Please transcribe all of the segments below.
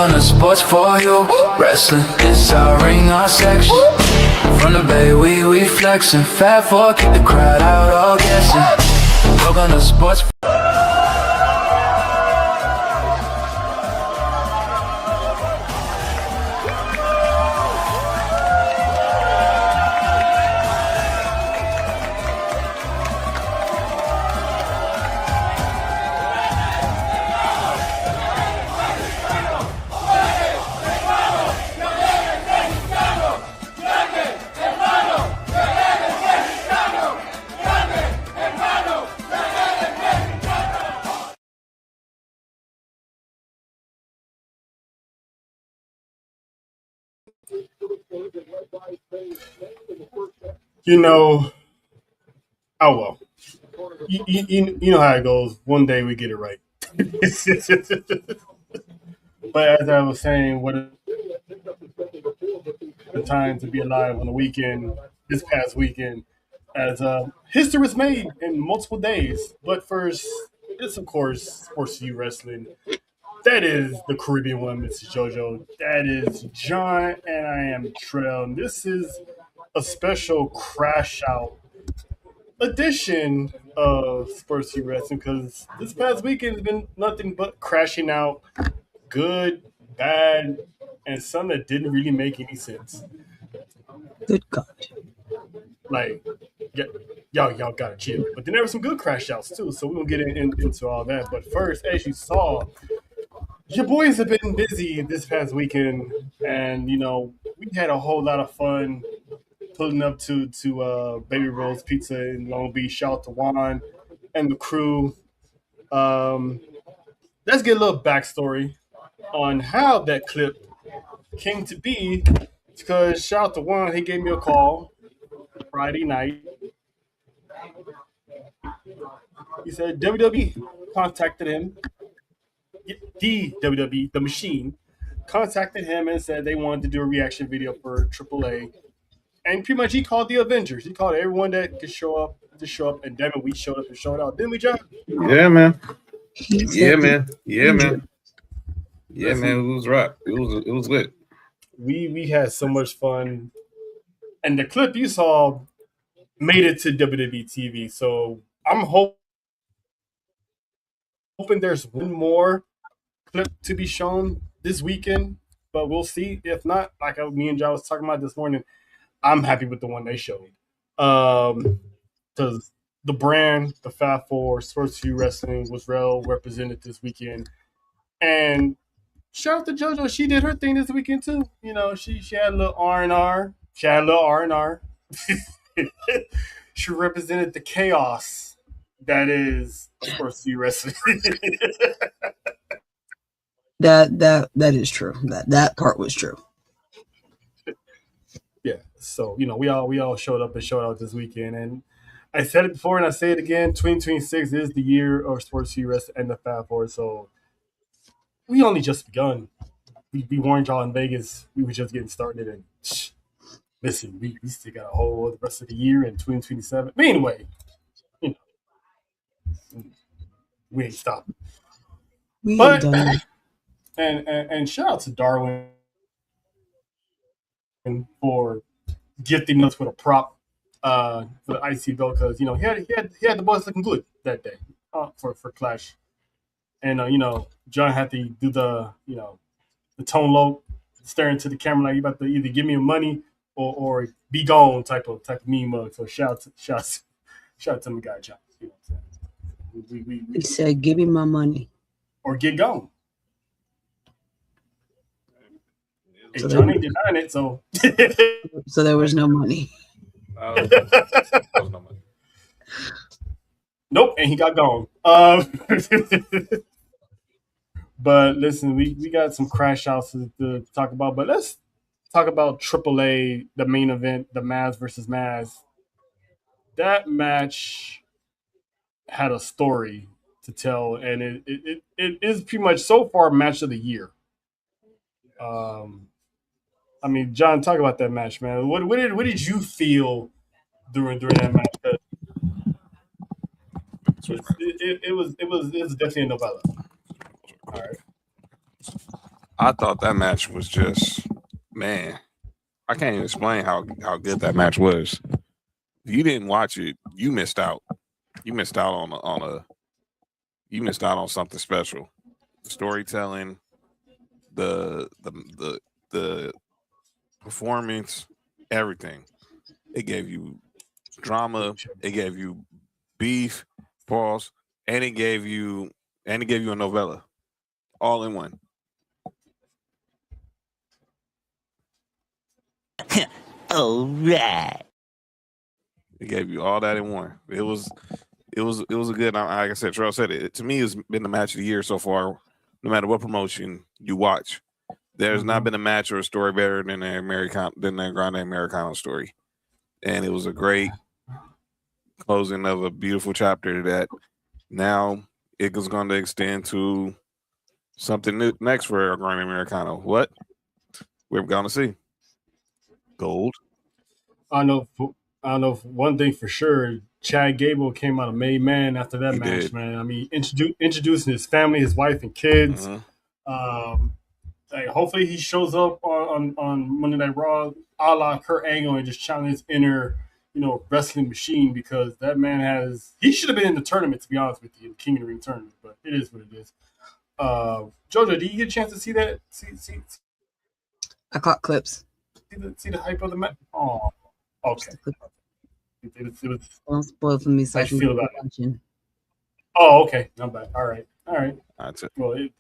Welcome to sports for you. Wrestling is our ring, our section. From the bay, we flexing. Fat four, keep the crowd out, all guessing. Welcome to sports. You know, oh well. You know how it goes. One day we get it right. But as I was saying, what a time to be alive on the weekend, this past weekend, as history was made in multiple days. But first, it's of course Sports U Wrestling. That is the Caribbean one, Mrs. JoJo. That is John, and I am Trell. And this is a special crash out edition of Sports U Wrestling because this past weekend has been nothing but crashing out, good, bad, and some that didn't really make any sense. Good God. Like, y'all gotta chill. But then there were some good crash outs too, so we're gonna get into all that. But first, as you saw, your boys have been busy this past weekend, and we had a whole lot of fun pulling up to Baby Rose Pizza in Long Beach. Shout out to Juan and the crew. Let's get a little backstory on how that clip came to be. Because shout out to Juan, he gave me a call Friday night. He said WWE contacted him. The WWE, the machine, contacted him and said they wanted to do a reaction video for AAA. And pretty much he called the Avengers. He called everyone that could show up to show up. And damn it, we showed up and showed out. Didn't we, John? Yeah, man. Yeah, man. It was rock. It was lit. We had so much fun. And the clip you saw made it to WWE TV. So I'm hoping there's one more clip to be shown this weekend. But we'll see. If not, like me and John was talking about this morning, I'm happy with the one they showed. Because the brand, the Fat Four, Sports U Wrestling was well represented this weekend. And shout out to JoJo. She did her thing this weekend too. She had a little R&R. She represented the chaos that is Sports U Wrestling. That is true. That part was true. Yeah. So, we all showed up and showed out this weekend. And I said it before and I say it again, 2026 is the year of Sports U Wrestling and the Fat Four. So we only just begun. We warned y'all in Vegas. We were just getting started, and listen, we still got a whole the rest of the year in 2027. But anyway, we ain't stopping. We ain't done it. And shout out to Darwin for gifting us with a prop for the IC belt because he had the boys looking good that day for Clash. And John had to do the the tone low, staring to the camera like you about to either give me money or be gone type of meme mug. So shout out to my guy John. You know what I'm saying? He said, "Give me my money or get gone." So John ain't denying it, so so there was no money. There was no money. Nope, and he got gone. But listen, we got some crash outs to talk about. But let's talk about AAA, the main event, the Maz versus Maz. That match had a story to tell, and it is pretty much so far match of the year. I mean, John, talk about that match, man. What did you feel during that match? It was definitely a novella. All right. I thought that match was just, man, I can't even explain how good that match was. If you didn't watch it, you missed out. You missed out you missed out on something special. The storytelling, the performance, everything. It gave you drama, it gave you beef, pause, and it gave you a novella. All in one. All right. It gave you all that in one. It was a good. Like I said, Charles said it. To me, it's been the match of the year so far. No matter what promotion you watch, there's not been a match or a story better than the Grande Americano story, and it was a great closing of a beautiful chapter that now it was going to extend to something new next for Grande Americano. What we're going to see gold. I know. I know one thing for sure. Chad Gable came out a made man after that He match, did. man. I mean, introducing his family, his wife and kids. Mhm. Like, hopefully he shows up on Monday Night Raw, a la Kurt Angle, and just challenge his inner, wrestling machine, because that man he should have been in the tournament, to be honest with you, the King of the Ring tournament, but it is what it is. Jojo, did you get a chance to see that? See I caught clips. the hype of the match? Oh, okay. It was. Don't spoil for me. So How I you can feel keep about it? watching. Oh, okay. I'm back. All right. That's it. Well, it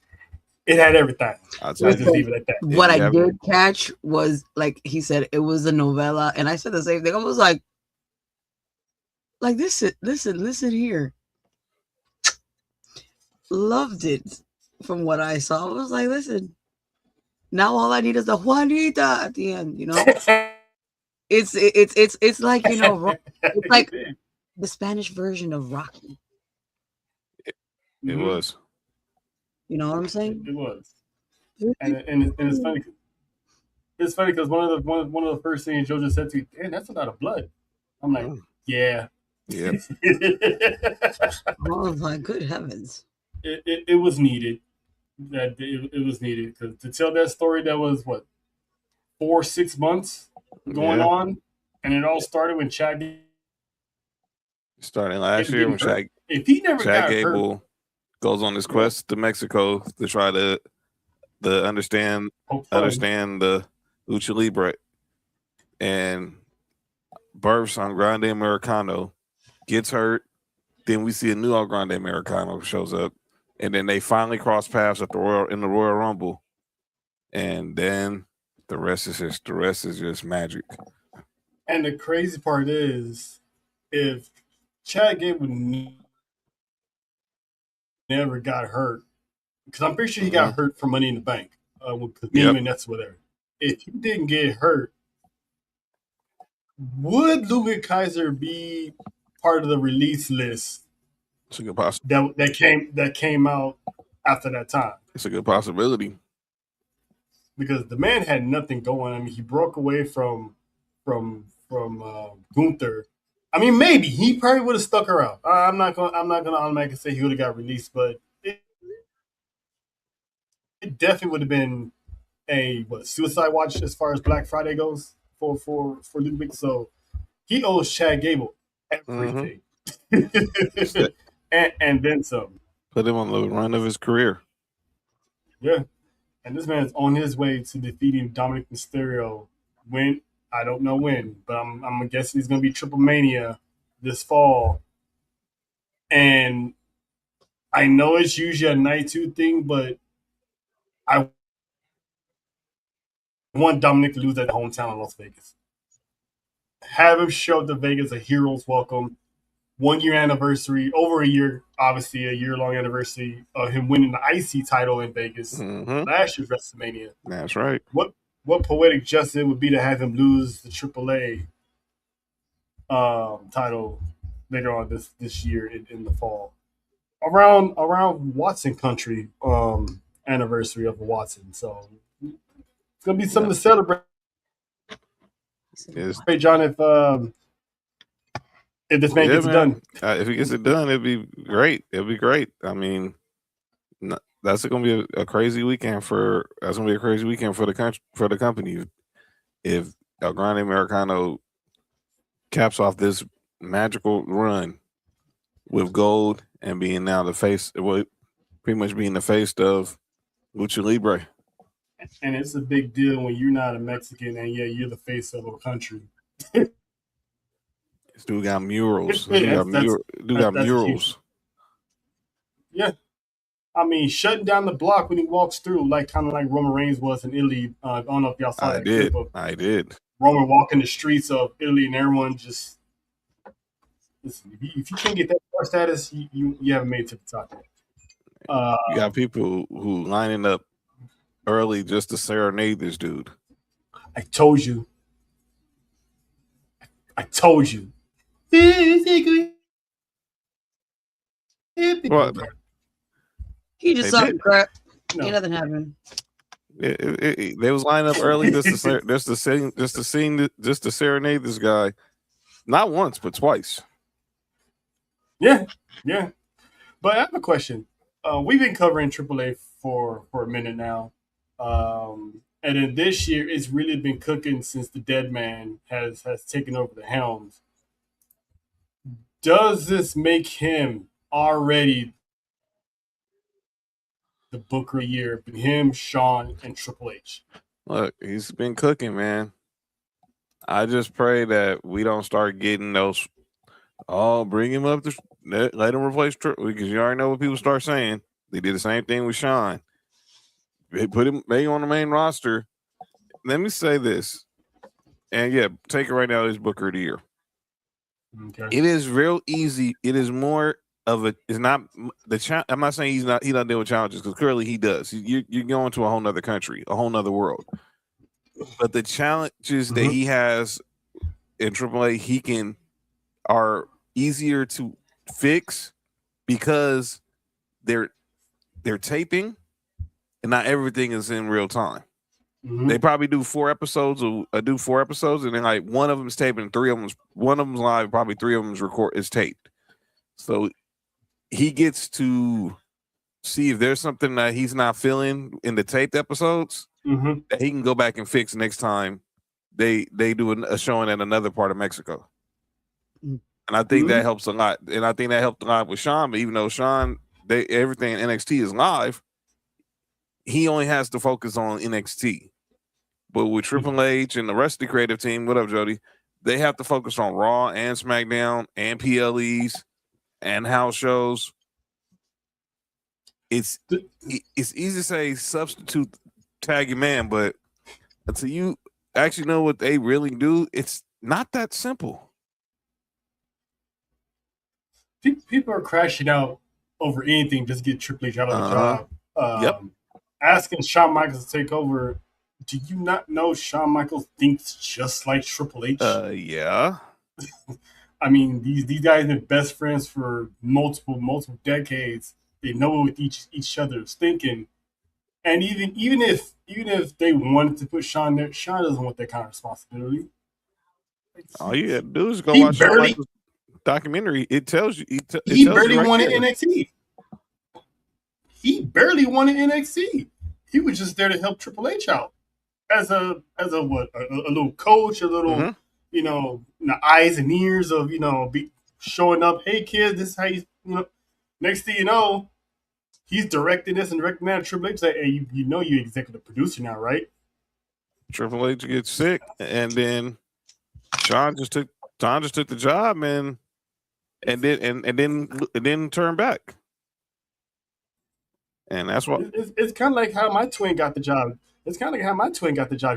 had everything. That's Let's it. just leave it at that. What Yeah, I yeah. did catch was, like he said, it was a novella, and I said the same thing. I was like listen here. Loved it from what I saw. I was like, listen, now all I need is the Juanita at the end. It's like, it's like the Spanish version of Rocky. It Mhm. was. You know what I'm saying? It was, and it's funny. It's funny because one of the first things Jojo said to me, "Man, that's a lot of blood." I'm like, "Yeah, Yeah. Oh my good heavens! it was needed. That it was needed, because to tell that story that was what 4-6 months going Yeah. on, and it all started when Chad Starting last Gable year when getting hurt. If he never Chad got hurt, Gable goes on this quest to Mexico to try to understand the lucha libre, and births on Grande Americano, gets hurt. Then we see a new Grande Americano shows up, and then they finally cross paths at in the Royal Rumble, and then the rest is just magic. And the crazy part is, if Chad Gable never got hurt, because I'm pretty sure he got hurt for Money in the Bank, because Neiman and Nets were there. If he didn't get hurt, would Luger Kaiser be part of the release list It's a good possibility. that came out after that time? It's a good possibility. Because the man had nothing going. I mean, he broke away from Gunther. I mean, maybe he probably would have stuck around. I'm not gonna automatically say he would have got released, but it definitely would have been a suicide watch as far as Black Friday goes for Ludwig. So he owes Chad Gable everything, and then some. Put him on the run of his career. Yeah, and this man's on his way to defeating Dominic Mysterio. When, I don't know when, but I'm guessing he's going to be Triple Mania this fall. And I know it's usually a night 2 thing, but I want Dominic to lose at the hometown in Las Vegas. Have him show up to Vegas, a hero's welcome. 1 year anniversary, over a year, obviously a year-long anniversary of him winning the IC title in Vegas last year's WrestleMania. That's right. What poetic justice it would be to have him lose the AAA title later on this year in the fall, around Watson country anniversary of Watson. So it's gonna be something to celebrate. Hey John, if this man gets it done, if he gets it done, it'd be great. It'd be great. I mean, that's going to be a crazy weekend for the country, for the company, if El Grande Americano caps off this magical run with gold and being now the face, well, pretty much being the face of Lucha Libre. And it's a big deal when you're not a Mexican and yeah, you're the face of a country. This dude got murals. Dude got That's huge. murals. Yeah. I mean, shutting down the block when he walks through, like kind of like Roman Reigns was in Italy. I don't know if y'all saw that clip of I did. Roman walking the streets of Italy and everyone just listen, if you can't get that star status, you haven't made it to the top yet. You got people who lining up early just to serenade this dude. I told you. What? He just They saw did. crap. No. Ain't nothing happened. They was lining up early just to serenade this guy, not once but twice. Yeah. But I have a question. We've been covering AAA for a minute now. And then this year, it's really been cooking since the Dead Man has taken over the helms. Does this make him already the Booker of the year? Him, Shawn, and Triple H. Look, he's been cooking, man. I just pray that we don't start getting those. Oh, bring him up to let him replace Triple, because you already know what people start saying. They did the same thing with Shawn. They put him maybe on the main roster. Let me say this, and yeah, take it right now. Is Booker of the year? Okay. It is real easy. It is more of a. It's not the. I'm not saying he not dealing with challenges, because clearly he does. You're going to a whole nother country, a whole nother world. But the challenges that he has in AAA, are easier to fix because they're taping, and not everything is in real time. They probably do 4 episodes, and then like one of them is taping, one of them's live, probably 3 of them is taped. So he gets to see if there's something that he's not feeling in the taped episodes that he can go back and fix next time they do a showing in another part of Mexico. And I think that helps a lot. And I think that helped a lot with Shawn. But even though Shawn, everything in NXT is live, he only has to focus on NXT. But with Triple H and the rest of the creative team, what up, Jody? They have to focus on Raw and SmackDown and PLEs and house shows. It's easy to say substitute tag your man, but until you actually know what they really do, it's not that simple. People are crashing out over anything just to get Triple H out of the job. Asking Shawn Michaels to take over. Do you not know Shawn Michaels thinks just like Triple H? Yeah. I mean, these guys have been best friends for multiple decades. They know what each other is thinking. And even if they wanted to put Shawn there, Shawn doesn't want that kind of responsibility. All you got to do is go watch Shawn Michaels documentary. It tells you. He barely won in NXT. He barely won in NXT. He was just there to help Triple H out as a little coach, a little the eyes and ears of be showing up. Hey kids, this is how you Next thing you know, he's directing this and directing that. Triple H say, hey, you're executive producer now, right? Triple H gets sick, and then Shawn just took the job, man. And then turn back, and that's what it's kind of like how my twin got the job.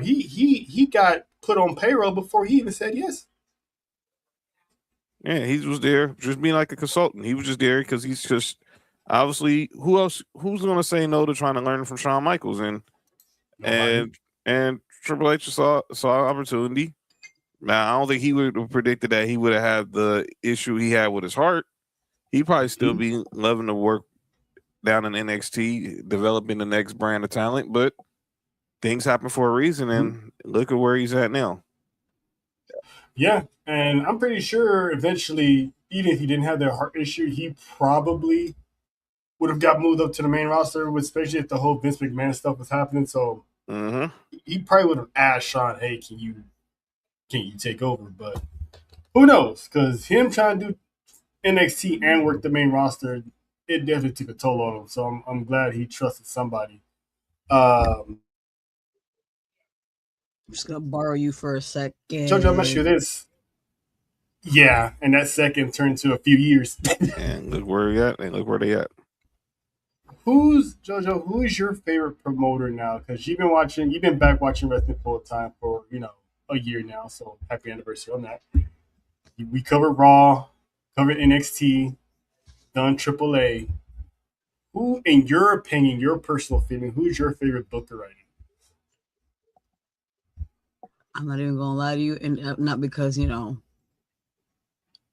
He got put on payroll before he even said yes. Yeah, he was there just being like a consultant. He was just there because he's just obviously who's going to say no to trying to learn from Shawn Michaels, and Triple H saw an opportunity. Now, I don't think he would have predicted that he would have had the issue he had with his heart. He'd probably still be loving to work down in NXT, developing the next brand of talent. But things happen for a reason, and look at where he's at now. Yeah, and I'm pretty sure eventually, even if he didn't have that heart issue, he probably would have got moved up to the main roster, especially if the whole Vince McMahon stuff was happening. So he probably would have asked Shawn, "Hey, can you take over?" But who knows? Because him trying to do NXT and work the main roster, it definitely took a toll on him. So I'm glad he trusted somebody. I'm just gonna borrow you for a second. Jojo, I'm ask you this. Yeah, and that second turned to a few years. And look where we at, and look where they at. Who's your favorite promoter now? Because you've been back watching wrestling full time for a year now. So happy anniversary on that. We covered Raw, covered NXT, done AAA. Who, in your opinion, your personal feeling, who's your favorite booker right now? I'm not even gonna lie to you, and not because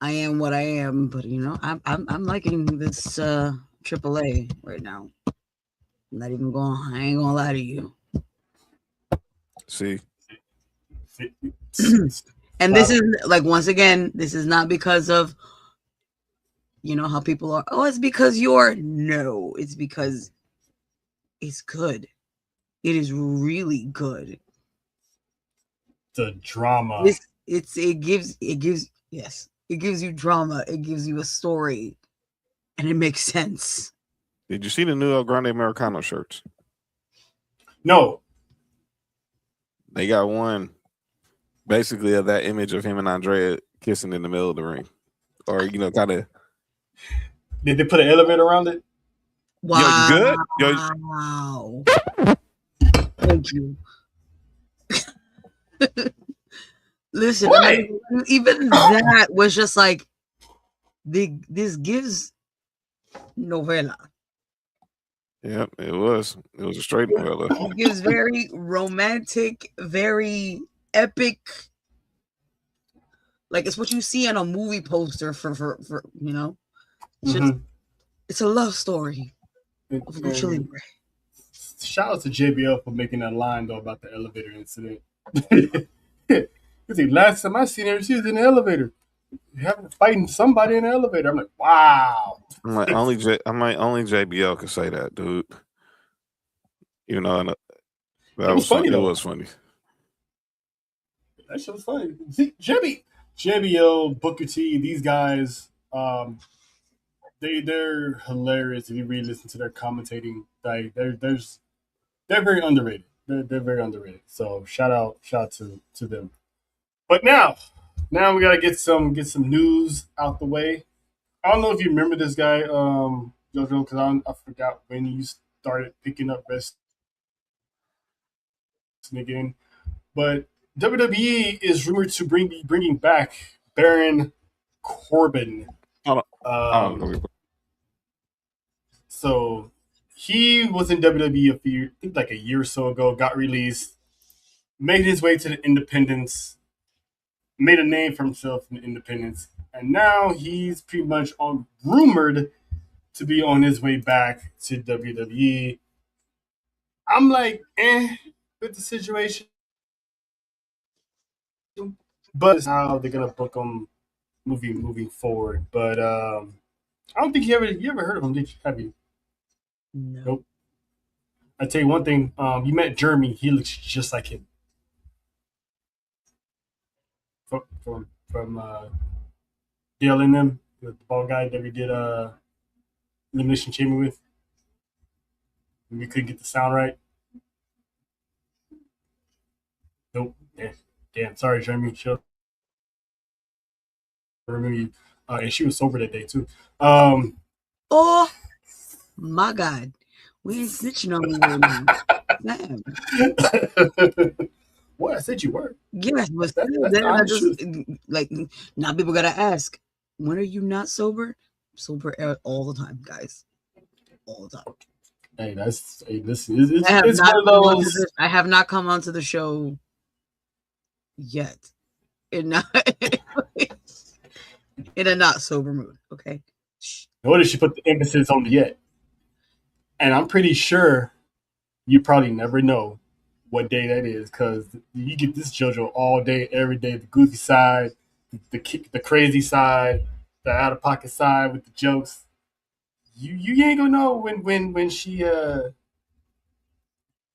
I am what I am, but I'm liking this AAA right now. I ain't gonna lie to you. See, and this is like, once again, this is not because of how people are. Oh, it's because no, it's because it's good. It is really good. The drama. It gives you drama. It gives you a story, and it makes sense. Did you see the new El Grande Americano shirts? No. They got one basically of that image of him and Andrea kissing in the middle of the ring. Or, kind of. Did they put an elevator around it? Wow. Yo, you good? Wow. Thank you. Listen, even that was just like, this gives novela. Yep, it was. It was a straight novela. It gives very romantic, very epic. Like, it's what you see on a movie poster for it's a love story of Lucha Libre. Shout out to JBL for making that line though about the elevator incident. Last time I seen her, she was in the elevator, fighting somebody in the elevator. I'm like, wow. I'm like, only JBL could say that, dude. And that was funny. It was funny. That shit was funny. See, JBL, Booker T, these guys, they're hilarious if you really listen to their commentating. Like they're very underrated. They're very underrated. So shout out to them. But now we gotta get some news out the way. I don't know if you remember this guy, Jojo, because I forgot when you started picking up wrestling again. But WWE is rumored to be bringing back Baron Corbin. So he was in WWE a year or so ago, got released, made his way to the independents, made a name for himself in the independents, and now he's pretty much rumored to be on his way back to WWE. I'm like, with the situation, but it's how they're gonna book him moving forward. But I don't think you ever heard of him, did you? Have you? No. Nope. I tell you one thing. You met Jeremy. He looks just like him. From Dale and them, the ball guy that we did Elimination Chamber with. We couldn't get the sound right. Nope. Damn. Sorry, Jeremy. She'll remember you. And she was sober that day too. Oh my God, we ain't snitching on me right now. Damn. What? I said you were. Yes, but now people gotta ask, when are you not sober? Sober all the time, guys. All the time. Hey, it's one of those. I have not come onto the show yet. In a not sober mood. Okay. Notice she put the emphasis on the yet. And I'm pretty sure you probably never know what day that is, because you get this JoJo all day, every day. The goofy side, the crazy side, the out of pocket side with the jokes. you ain't gonna know when she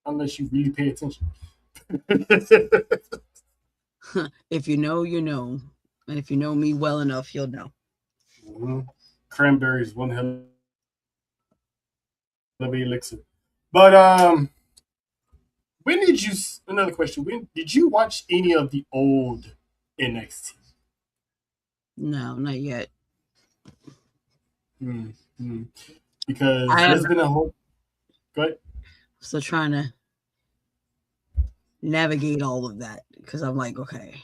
unless you really pay attention. If you know, you know. And if you know me well enough, you'll know. Cranberries, one hell of a elixir. But when did you? Another question. When did you watch any of the old NXT? No, not yet. Because I there's am been a whole. Go ahead. still trying to navigate all of that because I'm like, okay.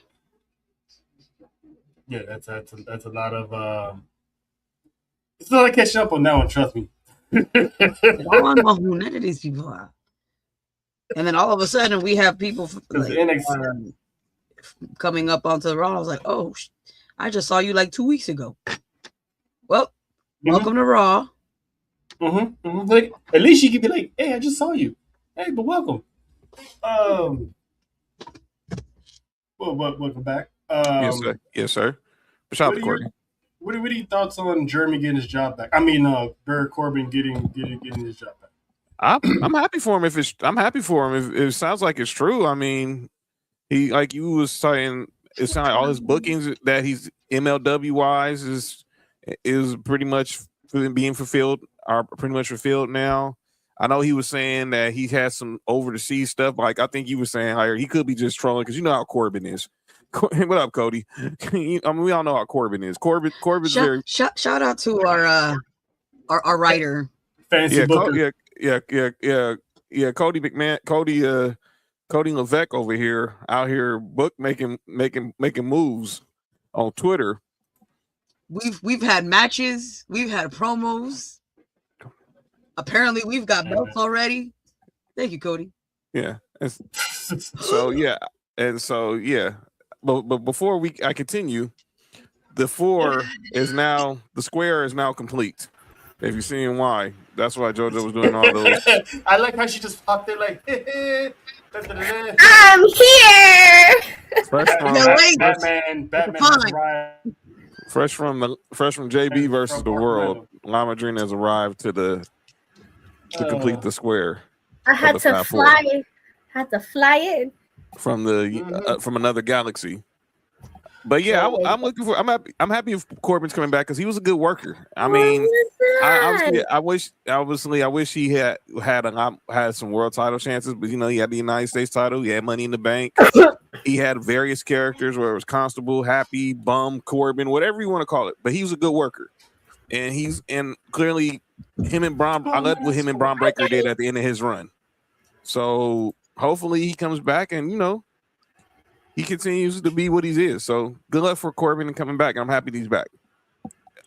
Yeah, that's a lot of. It's a lot of catching up on that one. Trust me. I don't know who none of these people are. And then all of a sudden we have people like, NXT. coming up onto the Raw. I was like, oh, I just saw you like 2 weeks ago. Well, welcome to Raw. Like, at least you could be like, hey, I just saw you. Hey, but welcome. Welcome back. Yes, sir. Yes, sir. Shout out to Courtney. What are your thoughts on Jeremy getting his job back? I mean, Baron Corbin getting his job back. I'm happy for him. I'm happy for him. If it sounds like it's true. I mean, he, like you was saying, it sounds like all his bookings that he's MLW wise is pretty much being fulfilled. Are pretty much fulfilled now. I know he was saying that he had some over the sea stuff. Like I think you were saying, like he could be just trolling because you know how Corbin is. What up, Cody? I mean, we all know how Corbin is. Corbin's very shout out to our writer. Fancy booker. Yeah. Cody McMahon, Cody Levesque over here, out here making moves on Twitter. We've had matches, we've had promos. Apparently, we've got belts already. Thank you, Cody. Yeah. So yeah. But before I continue, the square is now complete. If you're seeing why, that's why JoJo was doing all those. I like how she just popped in like, I'm here. Batman has arrived. Fresh from JB versus the World, La Madrina has arrived to complete the square. I had to fly it. In from from another galaxy. But yeah, I'm looking for. I'm happy if Corbin's coming back because he was a good worker. I mean, I wish he had some world title chances, but you know, he had the United States title, he had Money in the Bank, he had various characters where it was Constable, Happy, Bum, Corbin, whatever you want to call it. But he was a good worker, and clearly him and Braun. I loved what him and Braun Breaker did at the end of his run. So hopefully he comes back and you know. He continues to be what he is. So good luck for Corbin and coming back. I'm happy he's back.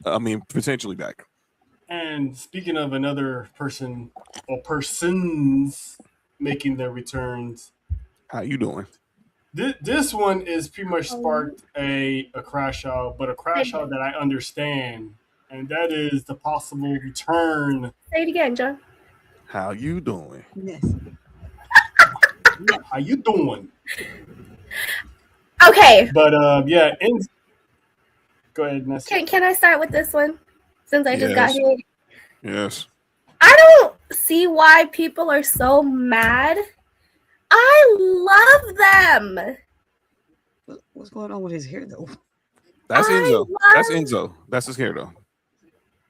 I mean, potentially back. And speaking of another person or persons making their returns. How you doing? This one is pretty much sparked a crash out, but a crash out that I understand. And that is the possible return. Say it again, John. How you doing? Yes. How you doing? Okay. But yeah, go ahead, Nessa. Can I start with this one? Since I just got here. Yes. I don't see why people are so mad. I love them. What's going on with his hair though? That's Enzo. That's Enzo. That's his hair though.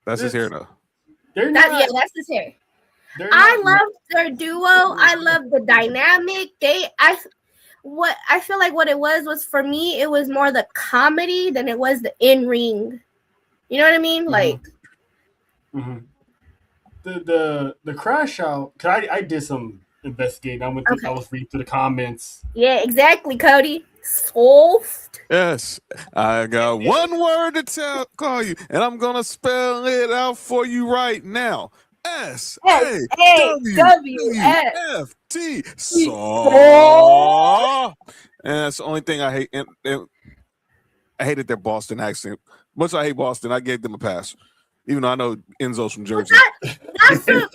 That's his hair though. That's his hair. I love their duo. I love the dynamic. I feel like what it was for me, it was more the comedy than it was the in-ring. You know what I mean? Like the crash out. Cause I did some investigating. I was reading through the comments. Yeah, exactly, Cody. Soft. Yes, I got one word to call you, and I'm gonna spell it out for you right now. SAWFT. Saw. And that's the only thing I hate. And I hated their Boston accent. Much I hate Boston, I gave them a pass. Even though I know Enzo's from Jersey. That's what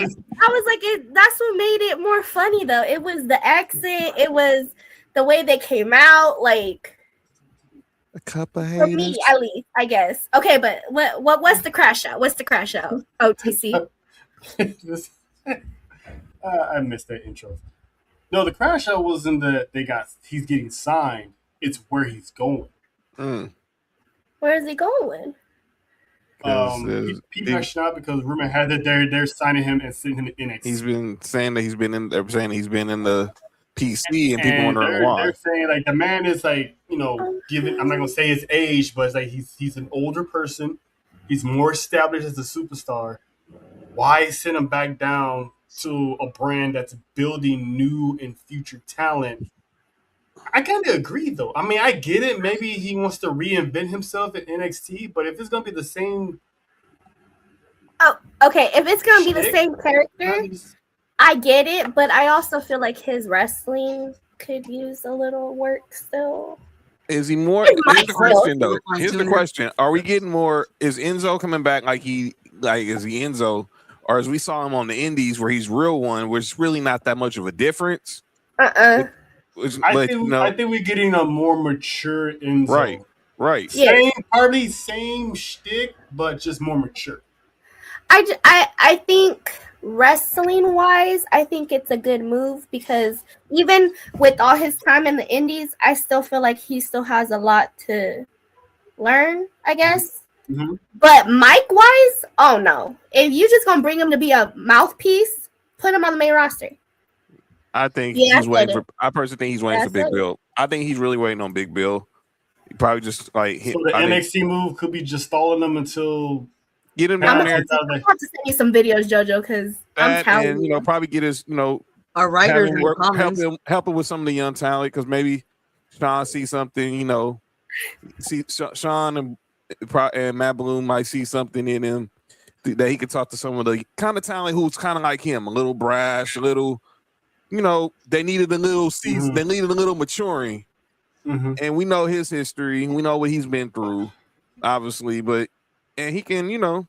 made it more funny though. It was the accent, it was the way they came out, like A cup of For haters. me, at least, I guess. Okay, but what's the crash out? What's the crash out? OTC. I missed that intro. No, the crash out wasn't that he's getting signed. It's where he's going. Where is he going? He crashed out because rumor had that they're signing him and sending him to NXT. He's been saying that he's been in the PC, and people wondering why. They're saying like the man is like, given, I'm not gonna say his age, but it's like he's an older person. He's more established as a superstar. Why send him back down to a brand that's building new and future talent? I kind of agree, though. I mean, I get it. Maybe he wants to reinvent himself at NXT, but if it's gonna be the same, okay. If it's gonna be the same character, I get it. But I also feel like his wrestling could use a little work still. Is he more? Here's the question, though. Here's the question: are we getting more? Is Enzo coming back is he Enzo, or as we saw him on the Indies where he's real one, where it's really not that much of a difference? I think we're getting a more mature Enzo. Right. Same shtick, but just more mature. I think wrestling wise, I think it's a good move because even with all his time in the Indies, I still feel like he still has a lot to learn, I guess. Mm-hmm. But mic wise, oh no. If you just gonna bring him to be a mouthpiece, put him on the main roster. I think he's waiting for. I personally think he's waiting for Big Bill. I think he's really waiting on Big Bill. He probably just like hit. So the NXT move could be just stalling them until get him down there. I'm going to send you some videos, JoJo, because I'm telling you, probably get his, our writers help him with some of the young talent because maybe Sean sees something. See Sean and Matt Bloom might see something in him that he could talk to some of the kind of talent who's kind of like him, a little brash, a little. They needed a little season. They needed a little maturing, and we know his history. We know what he's been through, obviously. And he can, and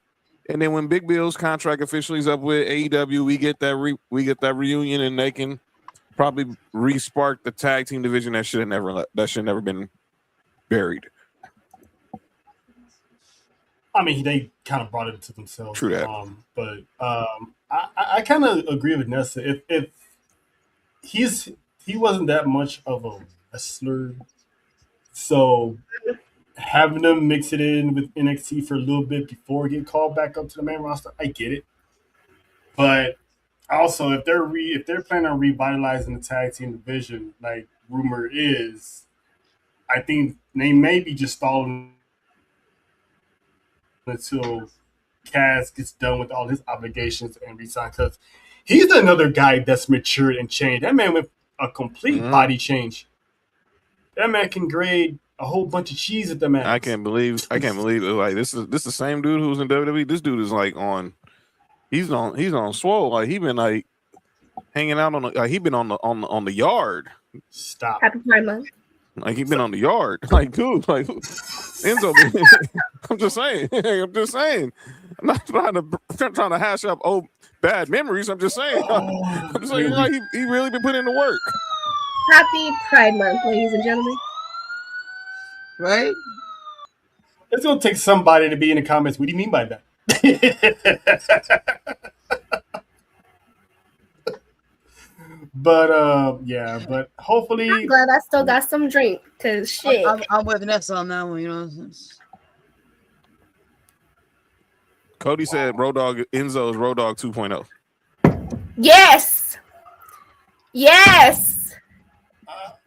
then when Big Bill's contract officially is up with AEW, we get that reunion, and they can probably re-spark the tag team division that should never been buried. I mean, they kind of brought it to themselves. True that. But I kind of agree with Nessa. If he wasn't that much of a wrestler, so having them mix it in with NXT for a little bit before he get called back up to the main roster, I get it. But also, if they're planning on revitalizing the tag team division, like rumor is, I think they may be just stalling until Kaz gets done with all his obligations and resigns, because he's another guy that's matured and changed. That man went a complete body change. That man can grade a whole bunch of cheese at the match. I can't believe it. Like this is the same dude who's in WWE. This dude is like he's on swole. Like he been like hanging out he been on the yard. Stop. Happy Pride Month. Like he been on the yard. Like dude, like Enzo. I'm just saying. I'm not trying to hash up old bad memories. I'm just saying. Like he really been putting in the work. Happy Pride Month, ladies and gentlemen. Right? It's going to take somebody to be in the comments. What do you mean by that? But hopefully. I'm glad I still got some drink, because shit. I'm with Nessa on that one, Cody said Enzo is Road Dogg 2.0. Yes.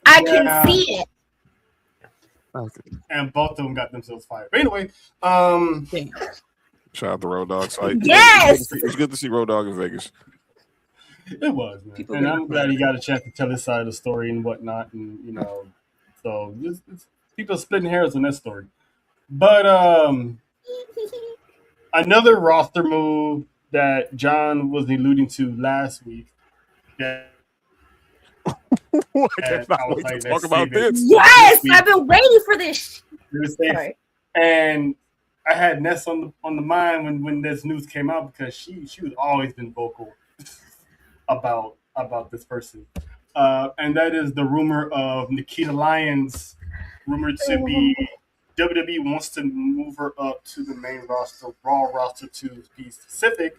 I can see it. Okay. And both of them got themselves fired. But anyway, shout out to Road Dogg. Yes, it's good to see Road Dogg in Vegas. It was, man. And I'm glad he got a chance to tell his side of the story and whatnot, and so it's people splitting hairs on that story. But another roster move that John was alluding to last week. I cannot wait to talk about this. Yes, I've been waiting for this. And I had Ness on the mind when this news came out, because she was always been vocal about this person, and that is the rumor of Nikita Lyons rumored to be WWE wants to move her up to the main roster, Raw roster to be specific,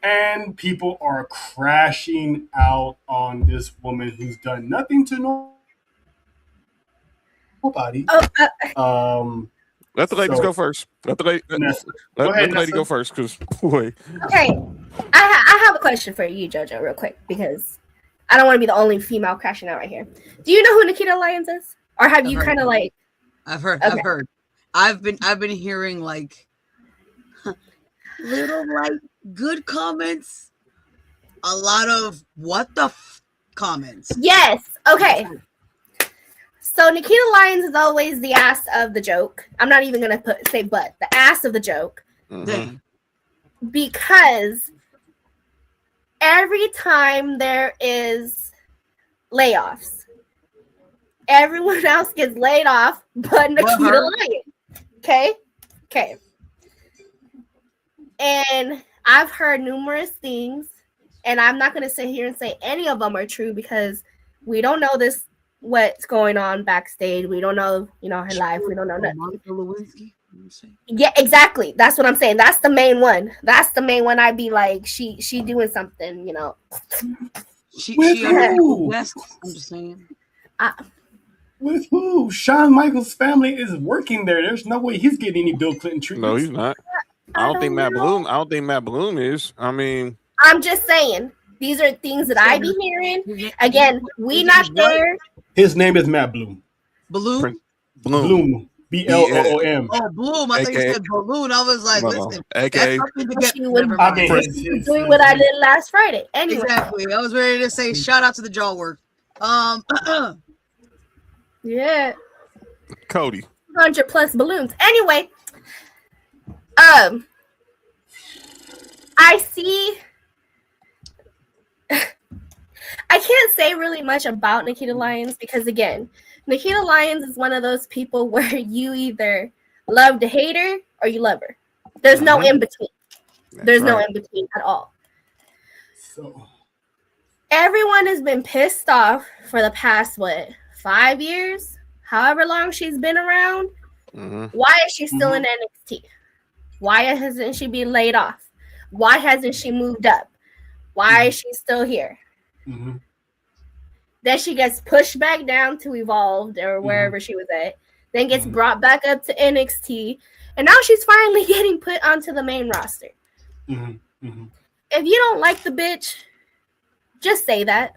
and people are crashing out on this woman who's done nothing to nobody. Let the ladies So- go first. Let the Nessa. let, Go ahead, let the lady Nessa. go first, because boy, Okay, I have a question for you, JoJo, real quick, because I don't want to be the only female crashing out right here. Do you know who Nikita Lyons is, or have you kind of like? I've heard. Okay. I've heard. I've been hearing like little like good comments, a lot of what the comments. Yes. Okay. So Nikita Lyons is always the ass of the joke. I'm not even gonna say but the ass of the joke, Damn. because every time there is layoffs, everyone else gets laid off but Nikita her. Lyons. Okay. And I've heard numerous things, and I'm not going to sit here and say any of them are true because we don't know what's going on backstage. We don't know, her life. We don't know nothing. Monica Lewinsky. Yeah, exactly. That's what I'm saying. That's the main one. I'd be like, she doing something, She With who? best. I'm just saying. With who? Shawn Michaels' family is working there. There's no way he's getting any Bill Clinton treatment. no, he's not. I don't think Matt Bloom. I don't think Matt Bloom is. I mean, I'm just saying. These are things that I be hearing. Again, we not there. His name is Matt Bloom. Bloom. Bloom. BLOOM. Oh, Bloom. I thought you said balloon. I was like, listen. AKA, She's doing what I did last Friday. Anyway. Exactly. I was ready to say shout out to the jaw work. Yeah. Cody. 100 plus balloons. Anyway, I see. I can't say really much about Nikita Lyons because, again, Nikita Lyons is one of those people where you either love to hate her or you love her. There's no in between. There's no in between at all. So everyone has been pissed off for the past 5 years, however long she's been around. Why is she still in NXT? Why hasn't she been laid off? Why hasn't she moved up? Why is she still here? Then she gets pushed back down to Evolved or wherever she was at. Then gets brought back up to NXT. And now she's finally getting put onto the main roster. If you don't like the bitch, just say that.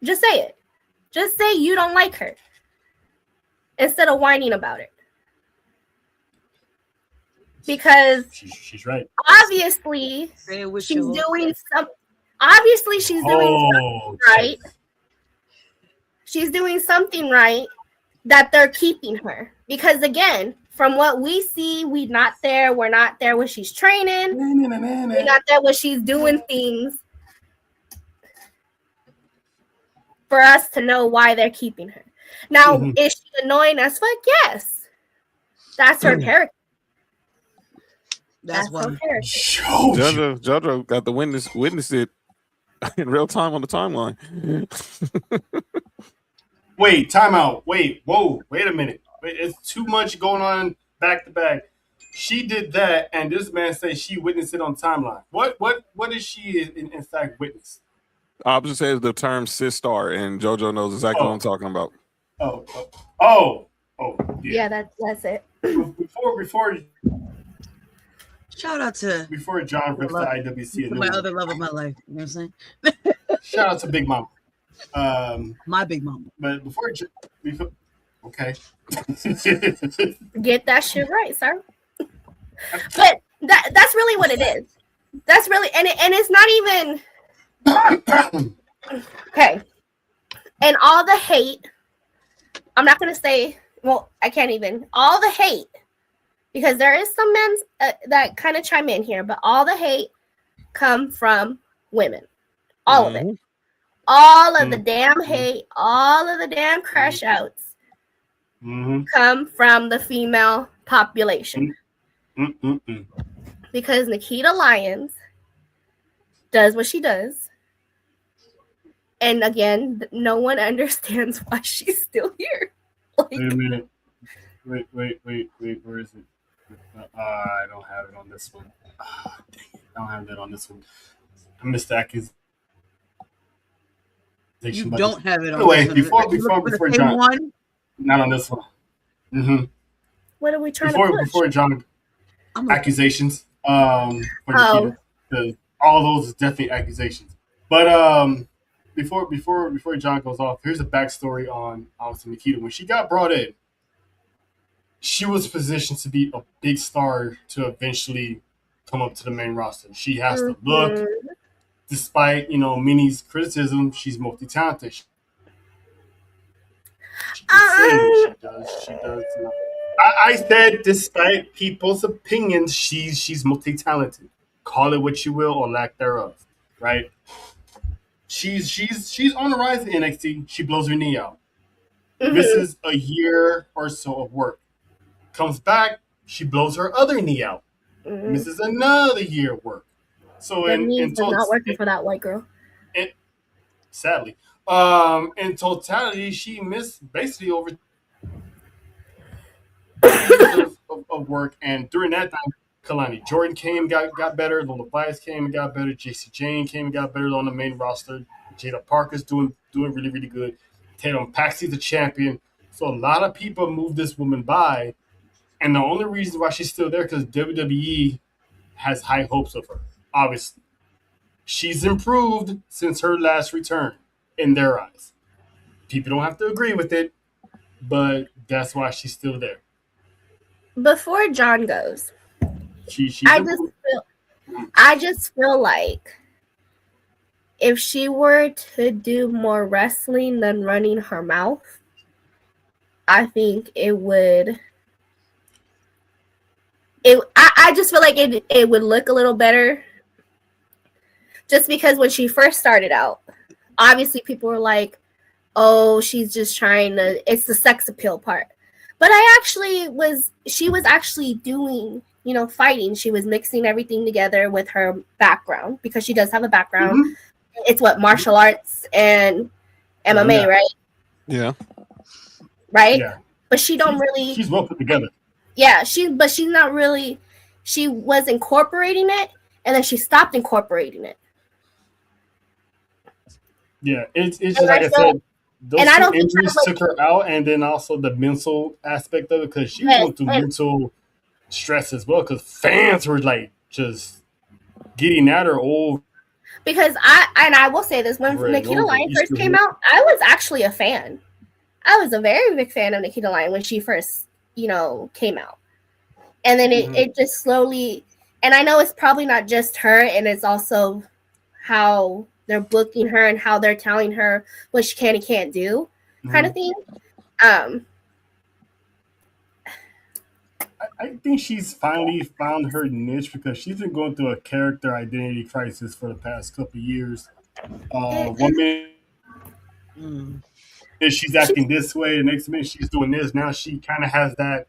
Just say it. Just say you don't like her. Instead of whining about it. Because she's right. Obviously, she's doing something. Obviously, she's doing something right. She's doing something right that they're keeping her. Because again, from what we see, we're not there when she's training. We're not there when she's doing things for us to know why they're keeping her. Now, is she annoying as fuck? Yes. That's her character. That's what JoJo got to witness it in real time on the timeline. Wait, time out. Wait a minute. It's too much going on back to back. She did that, and this man says she witnessed it on timeline. What is she in fact witness? Opposite says the term cis star, and JoJo knows exactly what I'm talking about. Yeah, that's it. Before shout out to before John rips the IWC, my other love of my life. You know what I'm saying? Shout out to Big Mama. My Big Mama. But before okay. Get that shit right, sir. But that's really what it is. That's really and it's not even okay. And all the hate, I'm not gonna say. Well, I can't even. All the hate, because there is some men that kind of chime in here, but all the hate come from women. All of it. All of the damn hate, all of the damn crash outs come from the female population. Because Nikita Lyons does what she does. And again, no one understands why she's still here. Like, wait a minute. Where is it? I don't have it on this one. Dang it. I don't have that on this one. I missed the accusation. You But don't have it on anyway, this one. before Same John, one? not on this one. Mm-hmm. What are we trying to push? Before John, I'm like, accusations. For Oh. Nikita, 'cause all those is definitely accusations. But before John goes off, here's a backstory on obviously Nikita. When she got brought in, she was positioned to be a big star to eventually come up to the main roster. She has to look, Mhm. despite Minnie's criticism, she's multi-talented. She can sing. She does. I said, despite people's opinions, she's multi-talented. Call it what you will or lack thereof, right? She's on the rise in NXT. She blows her knee out, misses a year or so of work, comes back. She blows her other knee out, misses another year of work. So The knees are not working for that white girl. Sadly, in totality, she missed basically over years of work, and during that time, Kalani Jordan came, got better. Lola Bias came and got better. JC Jane came and got better on the main roster. Jada Parker's doing really, really good. Tatum Paxley's the champion. So a lot of people moved this woman by, and the only reason why she's still there because WWE has high hopes of her. Obviously, she's improved since her last return in their eyes. People don't have to agree with it, but that's why she's still there. Before John goes, She's I just feel like if she were to do more wrestling than running her mouth, I think it would. I just feel like it would look a little better. Just because when she first started out, obviously people were like, "Oh, she's just trying to." It's the sex appeal part. But she was actually doing, fighting. She was mixing everything together with her background because she does have a background. Mm-hmm. It's martial arts and MMA, Yeah. right? Yeah. Right? Yeah. But she don't really. She's well put together. Yeah, but she's not really. She was incorporating it, and then she stopped incorporating it. Yeah, it's just like I said. Those and I two don't think injuries that, took her out, and then also the mental aspect of it because she was going through mental stress as well. Because fans were like just getting at her over. Because I will say this, when Nikita Lyon first came out, I was actually a fan. I was a very big fan of Nikita Lyon when she first, came out. And then it just slowly, and I know it's probably not just her, and it's also how they're booking her and how they're telling her what she can and can't do, kind of thing. I think she's finally found her niche because she's been going through a character identity crisis for the past couple of years. 1 minute she's acting this way, the next minute she's doing this. Now she kind of has that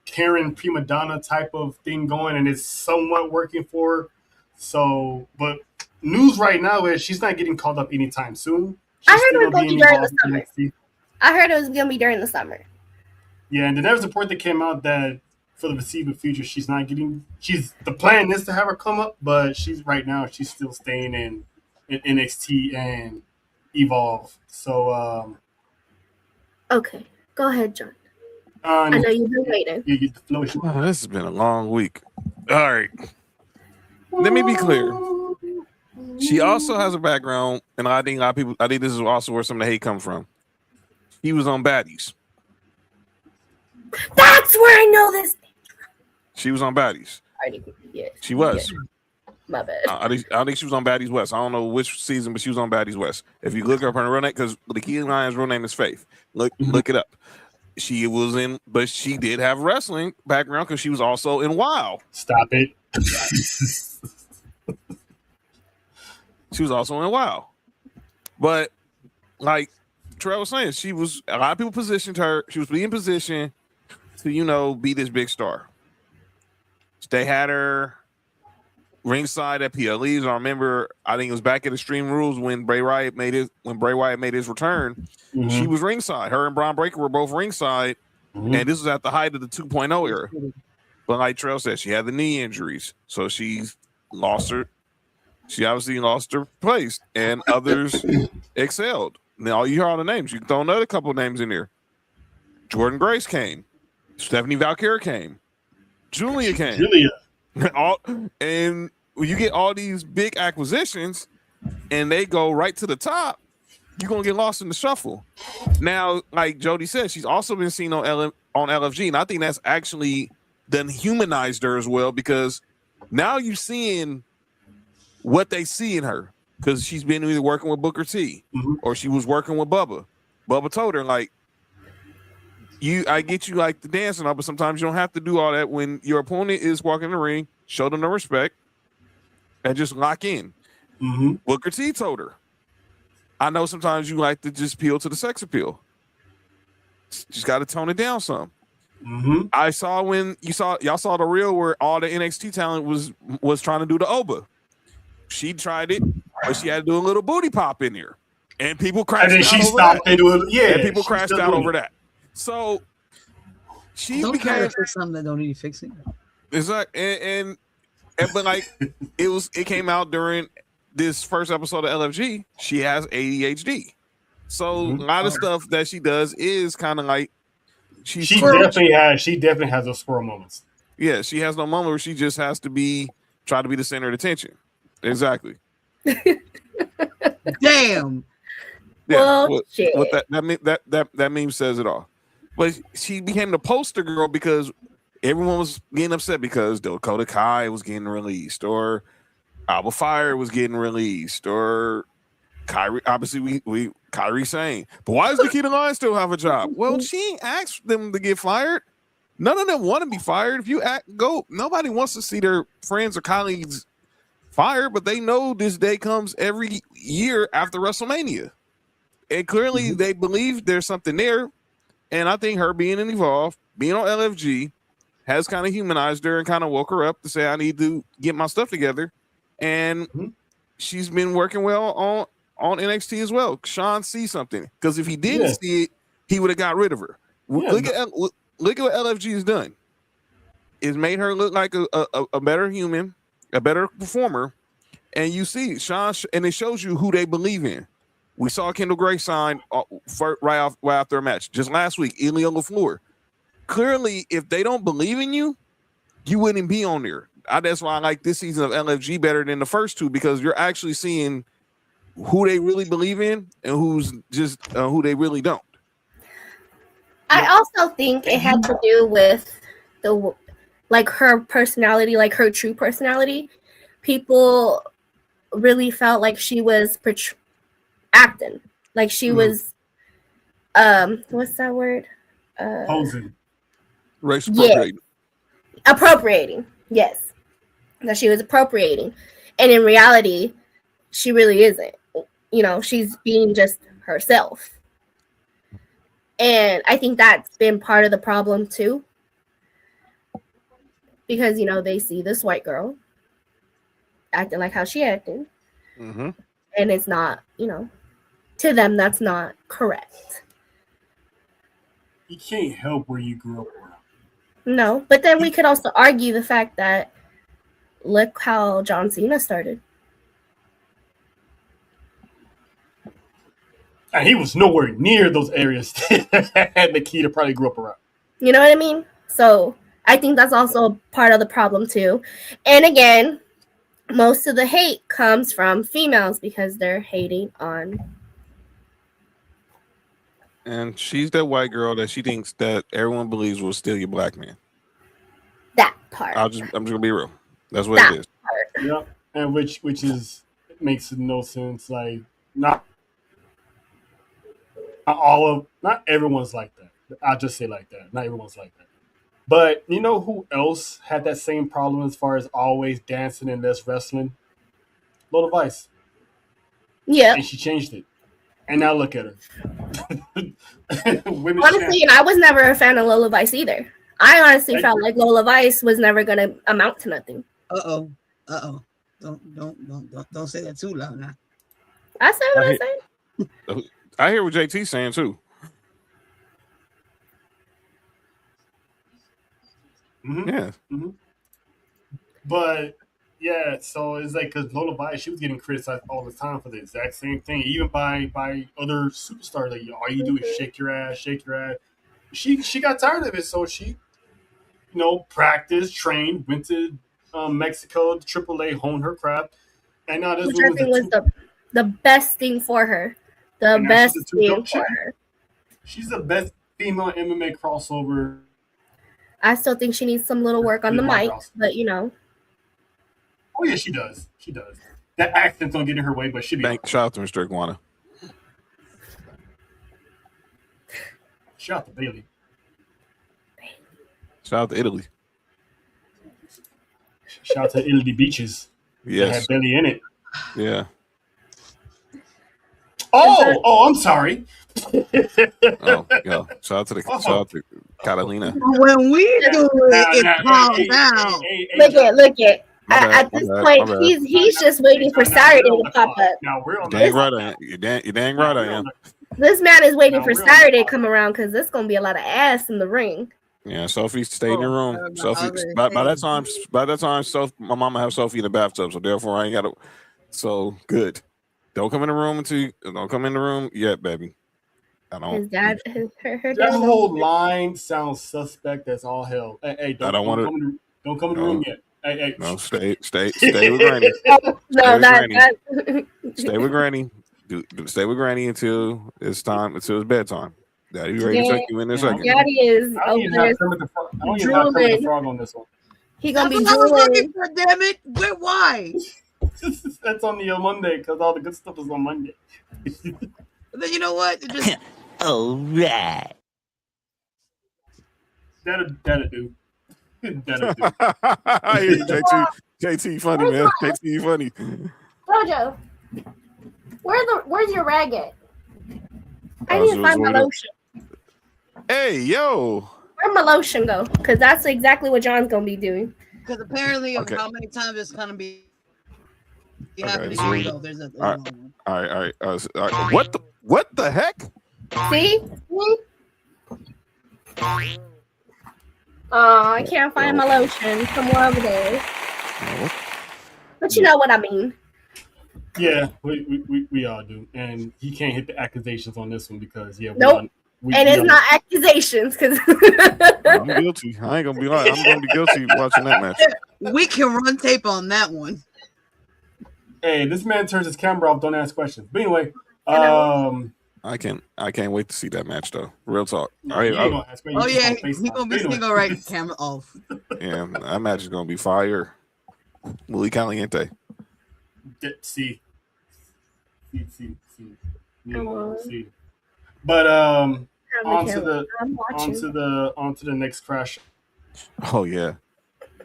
Karen prima donna type of thing going, and it's somewhat working for her. So, but news right now is she's not getting called up anytime soon. I heard it was going to be during the summer. I heard it was going to be during the summer. Yeah, and then there was a report that came out that for the foreseeable future, she's not getting. The plan is to have her come up, but she's still staying in NXT and Evolve. So, okay, go ahead, John. I know you've been waiting. You get the flow. Oh, this has been a long week. All right. Let me be clear. She also has a background, and I think a lot of people. I think this is also where some of the hate comes from. He was on Baddies. That's where I know this. She was on Baddies. Yeah, she was. Yeah. My bad. I think she was on Baddies West. I don't know which season, but she was on Baddies West. If you look up her real name, because the Key Lion's real name is Faith. Look it up. She was in, but she did have wrestling background because she was also in WoW. Stop it. She was also in WoW. But like Terrell was saying, a lot of people positioned her. She was being positioned to, be this big star. They had her ringside at PLEs. I remember, I think it was back at Extreme Rules when Bray Wyatt made his return. Mm-hmm. She was ringside. Her and Braun Breaker were both ringside And this was at the height of the 2.0 era. But like Trell said, she had the knee injuries, so she's lost her. She obviously lost her place, and others excelled. Now you hear all the names. You can throw another couple of names in there. Jordan Grace came. Stephanie Valkyrie came. Julia came. And when you get all these big acquisitions, and they go right to the top, you're gonna get lost in the shuffle. Now, like Jody said, she's also been seen on LFG, and I think that's actually done humanized her as well, because now you're seeing what they see in her, because she's been either working with Booker T or she was working with Bubba. Bubba told her, like, I get you like the dancing, but sometimes you don't have to do all that. When your opponent is walking the ring, show them the respect and just lock in. Booker T told her, I know sometimes you like to just appeal to the sex appeal. Just got to tone it down some. I saw when y'all saw the reel where all the NXT talent was trying to do the Oba. She tried it, but she had to do a little booty pop in there, and people crashed out. She stopped and and people crashed out over that. So she became for something that don't need fixing. It's like and but like it came out during this first episode of LFG. She has ADHD, so a lot of stuff that she does is kind of like she definitely has those squirrel moments. Yeah, she has no moment where she just has to try to be the center of attention. Exactly. Damn. Yeah, what that meme says it all. But she became the poster girl because everyone was getting upset because Dakota Kai was getting released, or Alba Fire was getting released, or Kyrie. Obviously, Kyrie saying, but why does Nikita Lyons still have a job? Well, she ain't asked them to get fired. None of them want to be fired. If you nobody wants to see their friends or colleagues fired, but they know this day comes every year after WrestleMania. And clearly they believe there's something there. And I think her being in Evolve, being on LFG, has kind of humanized her and kind of woke her up to say, I need to get my stuff together. And she's been working well on NXT as well. Sean sees something. Because if he didn't see it, he would have got rid of her. Look at what LFG has done. It's made her look like a better human, a better performer. And you see Sean, and it shows you who they believe in. We saw Kendall Gray sign right after a match just last week. Ilya LaFleur. Clearly, if they don't believe in you, you wouldn't be on there. That's why I like this season of LFG better than the first two, because you're actually seeing who they really believe in and who's just who they really don't. I also think it had to do with her personality, like her true personality. People really felt like she was acting like she was what's that word? Posing. Race appropriating. Yeah. Appropriating. Yes. That she was appropriating. And in reality, she really isn't. You know, she's being just herself. And I think that's been part of the problem too. Because, you know, they see this white girl acting like how she acted. And it's not, you know, to them, that's not correct. You can't help where you grew up around. No, but then we could also argue the fact that look how John Cena started. And he was nowhere near those areas that Nikita probably grew up around. You know what I mean? So I think that's also part of the problem too. And again, most of the hate comes from females because they're hating on. And she's that white girl that she thinks that everyone believes will steal your black man. That part. I'm just gonna be real. That's what it is. Part. Yeah, and which makes no sense. Like not everyone's like that. I'll just say like that. Not everyone's like that. But you know who else had that same problem as far as always dancing and less wrestling? Lola Vice. Yeah. And she changed it. And now look at her. Honestly, and I was never a fan of Lola Vice either. I honestly felt like Lola Vice was never gonna amount to nothing. Don't say that too loud now. I said what I said. I hear what JT's saying too. Mm-hmm. Yeah. Mm-hmm. But yeah, so it's like because Lola Vice, she was getting criticized all the time for the exact same thing, even by other superstars. Like all you do is shake your ass, shake your ass. She got tired of it, so she practiced, trained, went to Mexico, to AAA, honed her craft, and now this Which one I was think was the best thing for her. The and now she's best a two thing belt for champ. her. She's the best female MMA crossover. I still think she needs some little work on the in my mic, house. but Oh yeah, she does. She does. That accent's gonna get in her way, but she'll be. Shout out to Mr. Iguana. Shout out to Bailey. Shout out to Italy. Shout out to Italy Beaches. That Yes. had Bailey in it. Yeah. Oh, I'm sorry. Oh, yeah. Shout out to Catalina. When we do it calms down. look it. My bad, At this my bad, point, my bad. he's just waiting for Saturday to pop up. Now we're on Dang right I am. You dang right I am. This man is waiting for Now, real Saturday to talk. come around because there's gonna be a lot of ass in the ring. Yeah, Sophie, stay in your room. my Sophie, other by thing. that time, my mama have Sophie in the bathtub, so therefore I ain't got to. So good. Don't come in the room don't come in the room yet, baby. I don't. His dad, her That dad. whole line sounds suspect as all hell. Hey, don't come in the room yet. Hey. No, stay with Granny. No, that Stay with Granny. Stay with Granny until it's bedtime. Daddy ready to take you in a second. Daddy is I don't over even there have Kermit the Frog on this one. He gonna be That's what I was looking drooling. for, damn it. Why? That's on the Monday because all the good stuff is on Monday. But then you know what? It just All right. That'll do. That'll do. I hear you, JT funny, man. JT funny. Jojo, where's your rag at? I Oh, need so to find my it's lotion. Hey, yo. Where'd my lotion go? Because that's exactly what John's gonna be doing. because apparently Okay. of how many times it's gonna be happening. so- So there's a All right. All right. What the heck? See? Oh, I can't find my lotion. Somewhere over there. But you know what I mean. Yeah, we all do, and he can't hit the accusations on this one because Nope. And it's not accusations because I'm guilty. I ain't gonna be lying. I'm gonna be guilty watching that match. We can run tape on that one. Hey, this man turns his camera off. Don't ask questions. But anyway, I can't wait to see that match though. Real talk. no, All right, you ain't gonna ask questions. Oh You yeah, just gonna he gonna be FaceTime. single right camera off. yeah, that match is gonna be fire. Muy caliente. See. on. See. But I'm onto watching. the next crash. Oh yeah.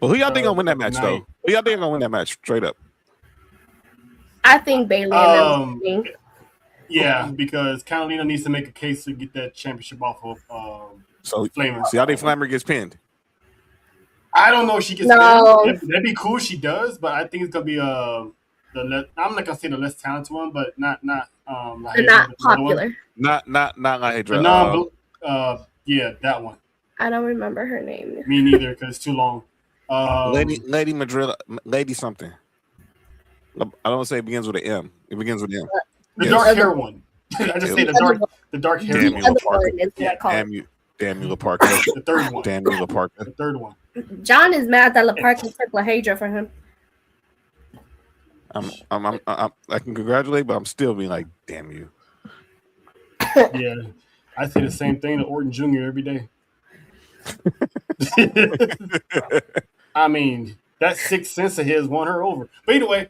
Well, who y'all think gonna win that match though? Who y'all think gonna win that match? Straight up. I think Bailey and them. Yeah, because Catalina needs to make a case to get that championship off of So Flamer. see, I think Flamer gets pinned. I don't know if she gets No. that'd be cool if she does, but I think it's gonna be I'm not gonna say the less talented one, but not like They're not popular. Not like But yeah, that one. I don't remember her name. Me neither, because it's too long. Lady Madrid, Lady something. I don't say it begins with an M. It begins with an M. The Yes. dark hair one. I just say the dark hair Damn one. you, Other Parker. one is what I call it. Damn you, LaParca. The third one. Damn you, LaParca. The third one. John is mad that LaParca took LaHadra for him. I can congratulate, but I'm still being like, damn you. Yeah. I say the same thing to Orton Jr. every day. I mean, that sixth sense of his won her over. But anyway.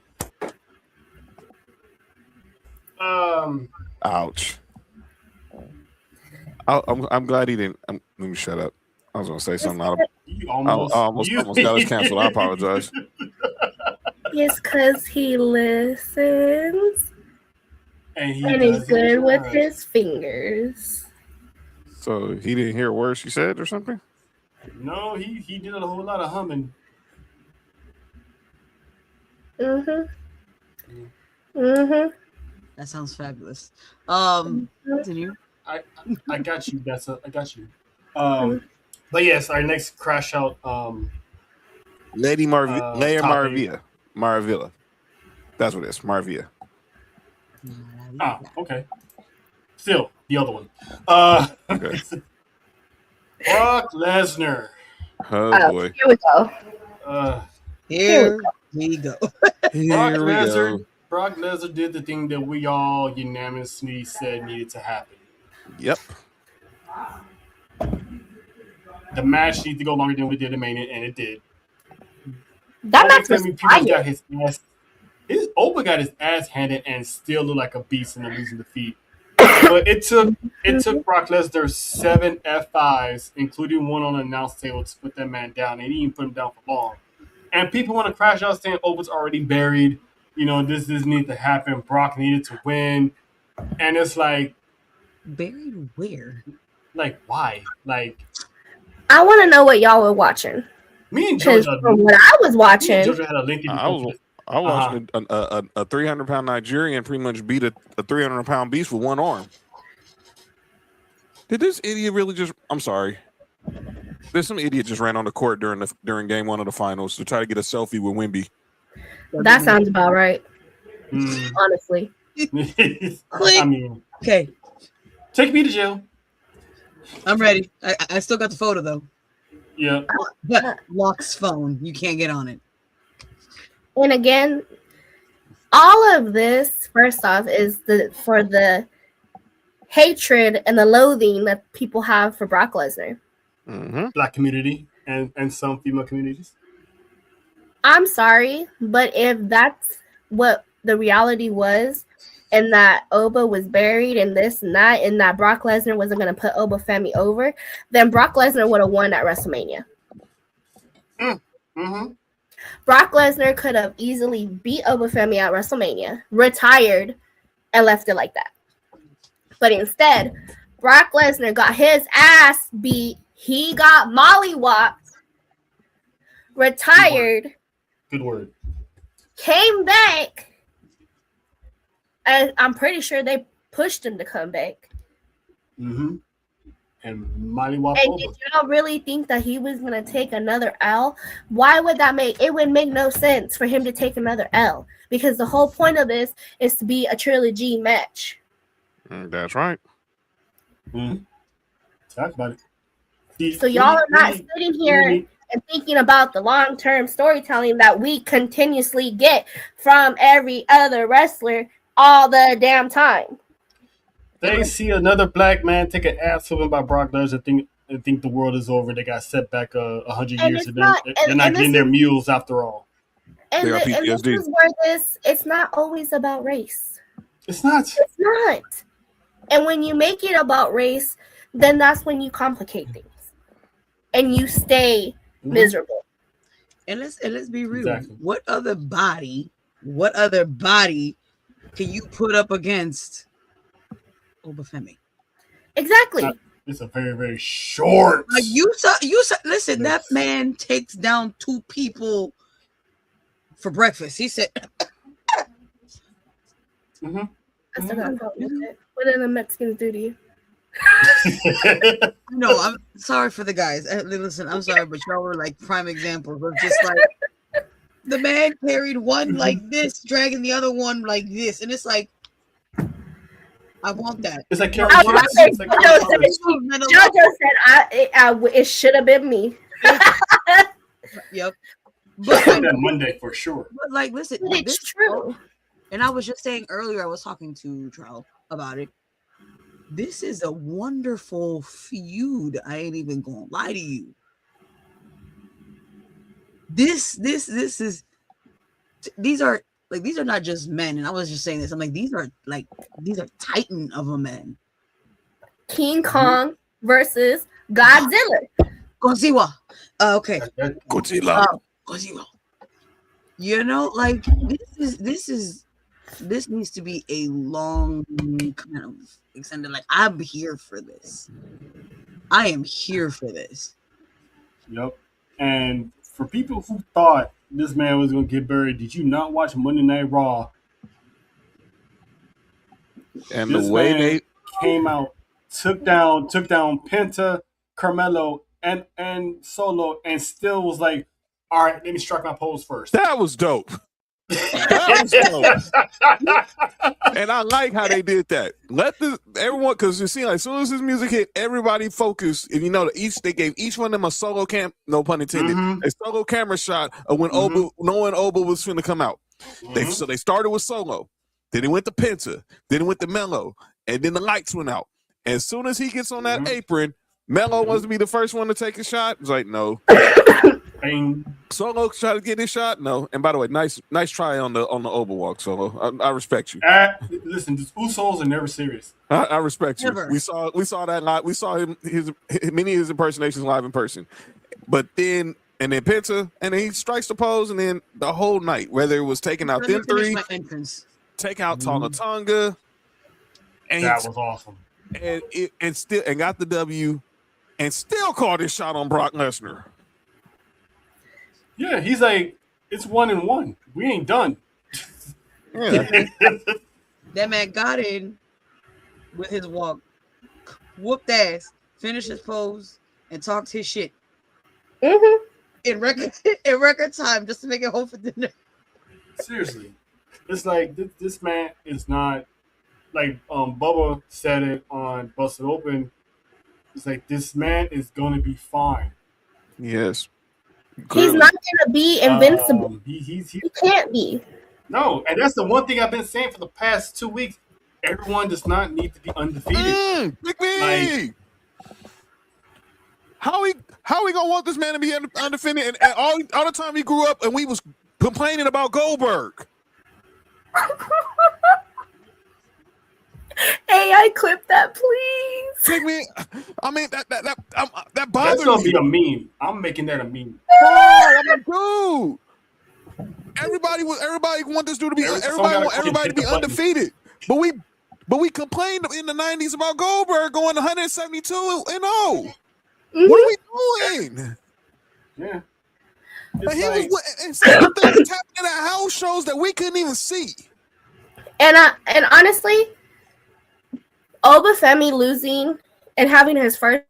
Ouch. I'm glad he didn't. Let me shut up. I was gonna say something. You I almost got us canceled. I apologize. It's because he listens and he's good with his fingers. So he didn't hear a word she said or something? No, he did a whole lot of humming. That sounds fabulous. Continue. I got you. I got you. But yes, our next crash out Lady Mayor topic. Maravilla. That's what it is. Maravilla. Ah, okay. Still, the other one. Okay. Brock Lesnar. Oh boy. Here we go. Here we go. Here we go. Brock Lesnar did the thing that we all unanimously said needed to happen. Yep. The match needs to go longer than we did in Mania, and it did. That match was People got fire. his ass. Oba got his ass handed and still looked like a beast in the losing defeat. But it took Brock Lesnar 7 F5s, including one on the announce table, to put that man down. And he didn't put him down for long. And people want to crash out saying Oba's already buried. You know, this needs to happen. Brock needed to win. And it's like, Buried where? like, why? Like, I want to know what y'all were watching. me and Because JoJo, from what I was watching, JoJo had a lengthy. I watched a 300-pound Nigerian pretty much beat a 300-pound beast with one arm. Did this idiot really just? I'm sorry. There's some idiot just ran on the court during game 1 of the finals to try to get a selfie with Wimby. that sounds about right. Honestly, I mean, Okay, take me to jail. I'm ready. I still got the photo though. Yeah. But Locke's phone, you can't get on it. and again, all of this, first off, is for the hatred and the loathing that people have for Brock Lesnar. Mm-hmm. Black community and some female communities. I'm sorry, but if that's what the reality was, and that Oba was buried and this and that Brock Lesnar wasn't going to put Oba Femi over, then Brock Lesnar would have won at WrestleMania. Mm-hmm. Brock Lesnar could have easily beat Oba Femi at WrestleMania, retired, and left it like that. But instead, Brock Lesnar got his ass beat. He got mollywopped, retired, Good word. came back, and I'm pretty sure they pushed him to come back. Mm-hmm. And Molly Wap And Oba. did y'all really think that he was going to take another L? Why would that make it? Would make no sense for him to take another L, because the whole point of this is to be a trilogy match. That's right. Mm-hmm. Talk about it. See, So y'all are not sitting here and thinking about the long-term storytelling that we continuously get from every other wrestler all the damn time. They see another black man take an ass whooping by Brock Lesnar and think the world is over. They got set back 100 And years, it's and not- they're not and getting this their mules after all. And, They are and this PTSD. is where it's not always about race. It's not. It's not. And when you make it about race, then that's when you complicate things. And you stay miserable. And let's be real. Exactly. What other body can you put up against Oba Femi? Exactly. It's a very, very short. Like you saw listen, that man takes down 2 people for breakfast. He said Mm-hmm. I still got a problem with it. What did the Mexicans do to you? no, I'm sorry for the guys. Listen, I'm sorry, but y'all were like prime examples of just like the man carried one like this, dragging the other one like this, and it's like, I want that. It's like I was gonna say, JoJo said it should have been me. Yep. But that Monday for sure. But like, listen, But it's true. And I was just saying earlier, I was talking to Trell about it. This is a wonderful feud. I ain't even gonna lie to you. These are not just men. And I was just saying this. I'm like, these are titan of a men. King Kong versus Godzilla. Godzilla. Okay. Godzilla. Godzilla. You know, like this needs to be a long kind of extended. Like, I'm here for this. I am here for this. Yep. And for people who thought this man was going to get buried, did you not watch Monday Night Raw? And This the way man they came out, took down Penta, Carmelo, and Solo, and still was like, all right, let me strike my pose first. That was dope. That was dope. And I like how they did that. Let everyone, because you see, like, as soon as his music hit, everybody focused. And you know, they gave each one of them a solo no pun intended, a solo camera shot of when Oba, knowing Oba was finna come out. So they started with Solo, then it went to Penta, then it went to Mello, and then the lights went out. And as soon as he gets on that apron, Mello wants to be the first one to take a shot. It's like, no. Solo try to get his shot. No. And by the way, nice try on the Oba walk, Solo. I respect you. Listen, the Usos are never serious. I respect you. Never. We saw that live. We saw many of his impersonations live in person. But then Penta, and then he strikes the pose, and then the whole night, whether it was taking out them three, take out Tonga Tonga, and that was awesome. And got the W, and still called his shot on Brock Lesnar. Yeah, he's like, it's 1-1. We ain't done. Yeah. That man got in with his walk, whooped ass, finished his pose, and talked his shit in record time just to make it home for dinner. Seriously, it's like this man is not like Bubba said it on Busted Open. It's like this man is gonna be fine. Yes. He's not gonna be invincible. He can't be. No, and that's the one thing I've been saying for the past 2 weeks. Everyone does not need to be undefeated. Pick me. How we gonna want this man to be undefeated? And all the time he grew up, and we was complaining about Goldberg. Hey, I clip that, please. Pick me. I mean that That's bothers gonna me. be a meme. I'm making that a meme. Oh, I'm like, dude. Everybody want this dude to be. Everybody want everybody to be undefeated. But we complained in the 90s about Goldberg going 172-0. What are we doing? Yeah. And he was saying things happening at house shows that we couldn't even see. And honestly, Obafemi losing and having his first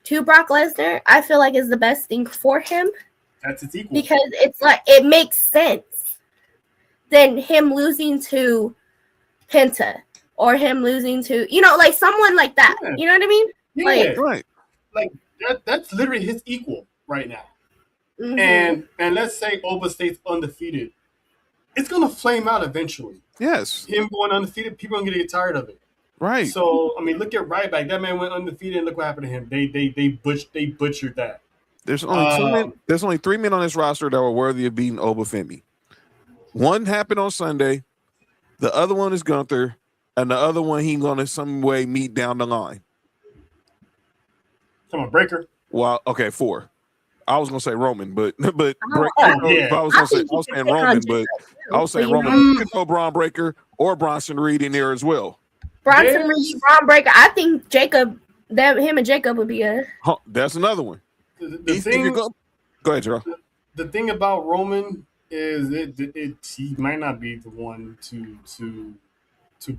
to Brock Lesnar, I feel like is the best thing for him. That's its equal. Because it's like it makes sense than him losing to Penta or him losing to, like someone like that. Yeah. You know what I mean? Yeah, Like, right. Like that's literally his equal right now. mm-hmm. And let's say Oba stays undefeated, it's gonna flame out eventually. Yes. Him going undefeated, people are gonna get tired of it. Right. So I mean, look at Ryback. That man went undefeated, and look what happened to him. They butchered that. There's only 2 men. There's only 3 men on this roster that were worthy of beating Obafemi. One happened on Sunday. The other one is Gunther, and the other one he gonna some way meet down the line. Come on, Breaker. Well, okay, 4. I was gonna say Roman, but yeah. I was saying Roman, but I was saying Roman. You could throw Braun Breaker or Bronson Reed in there as well. Bronson Reed, Braun Breaker. I think him and Jacob would be a. That's another one. The thing, go ahead, Gerald. The thing about Roman is he might not be the one to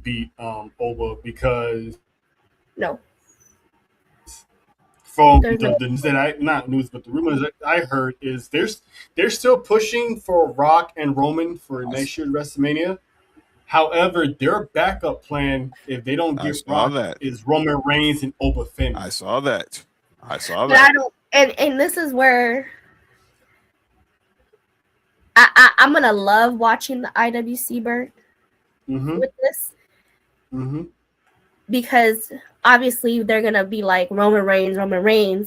beat Oba because No. From the news that the rumors that I heard is they're still pushing for Rock and Roman for next year's WrestleMania. However, their backup plan, if they don't get Rock, is Roman Reigns and Obafemi. I saw that. But I don't, and this is where I'm gonna love watching the IWC burn with this. Because obviously they're going to be like Roman Reigns,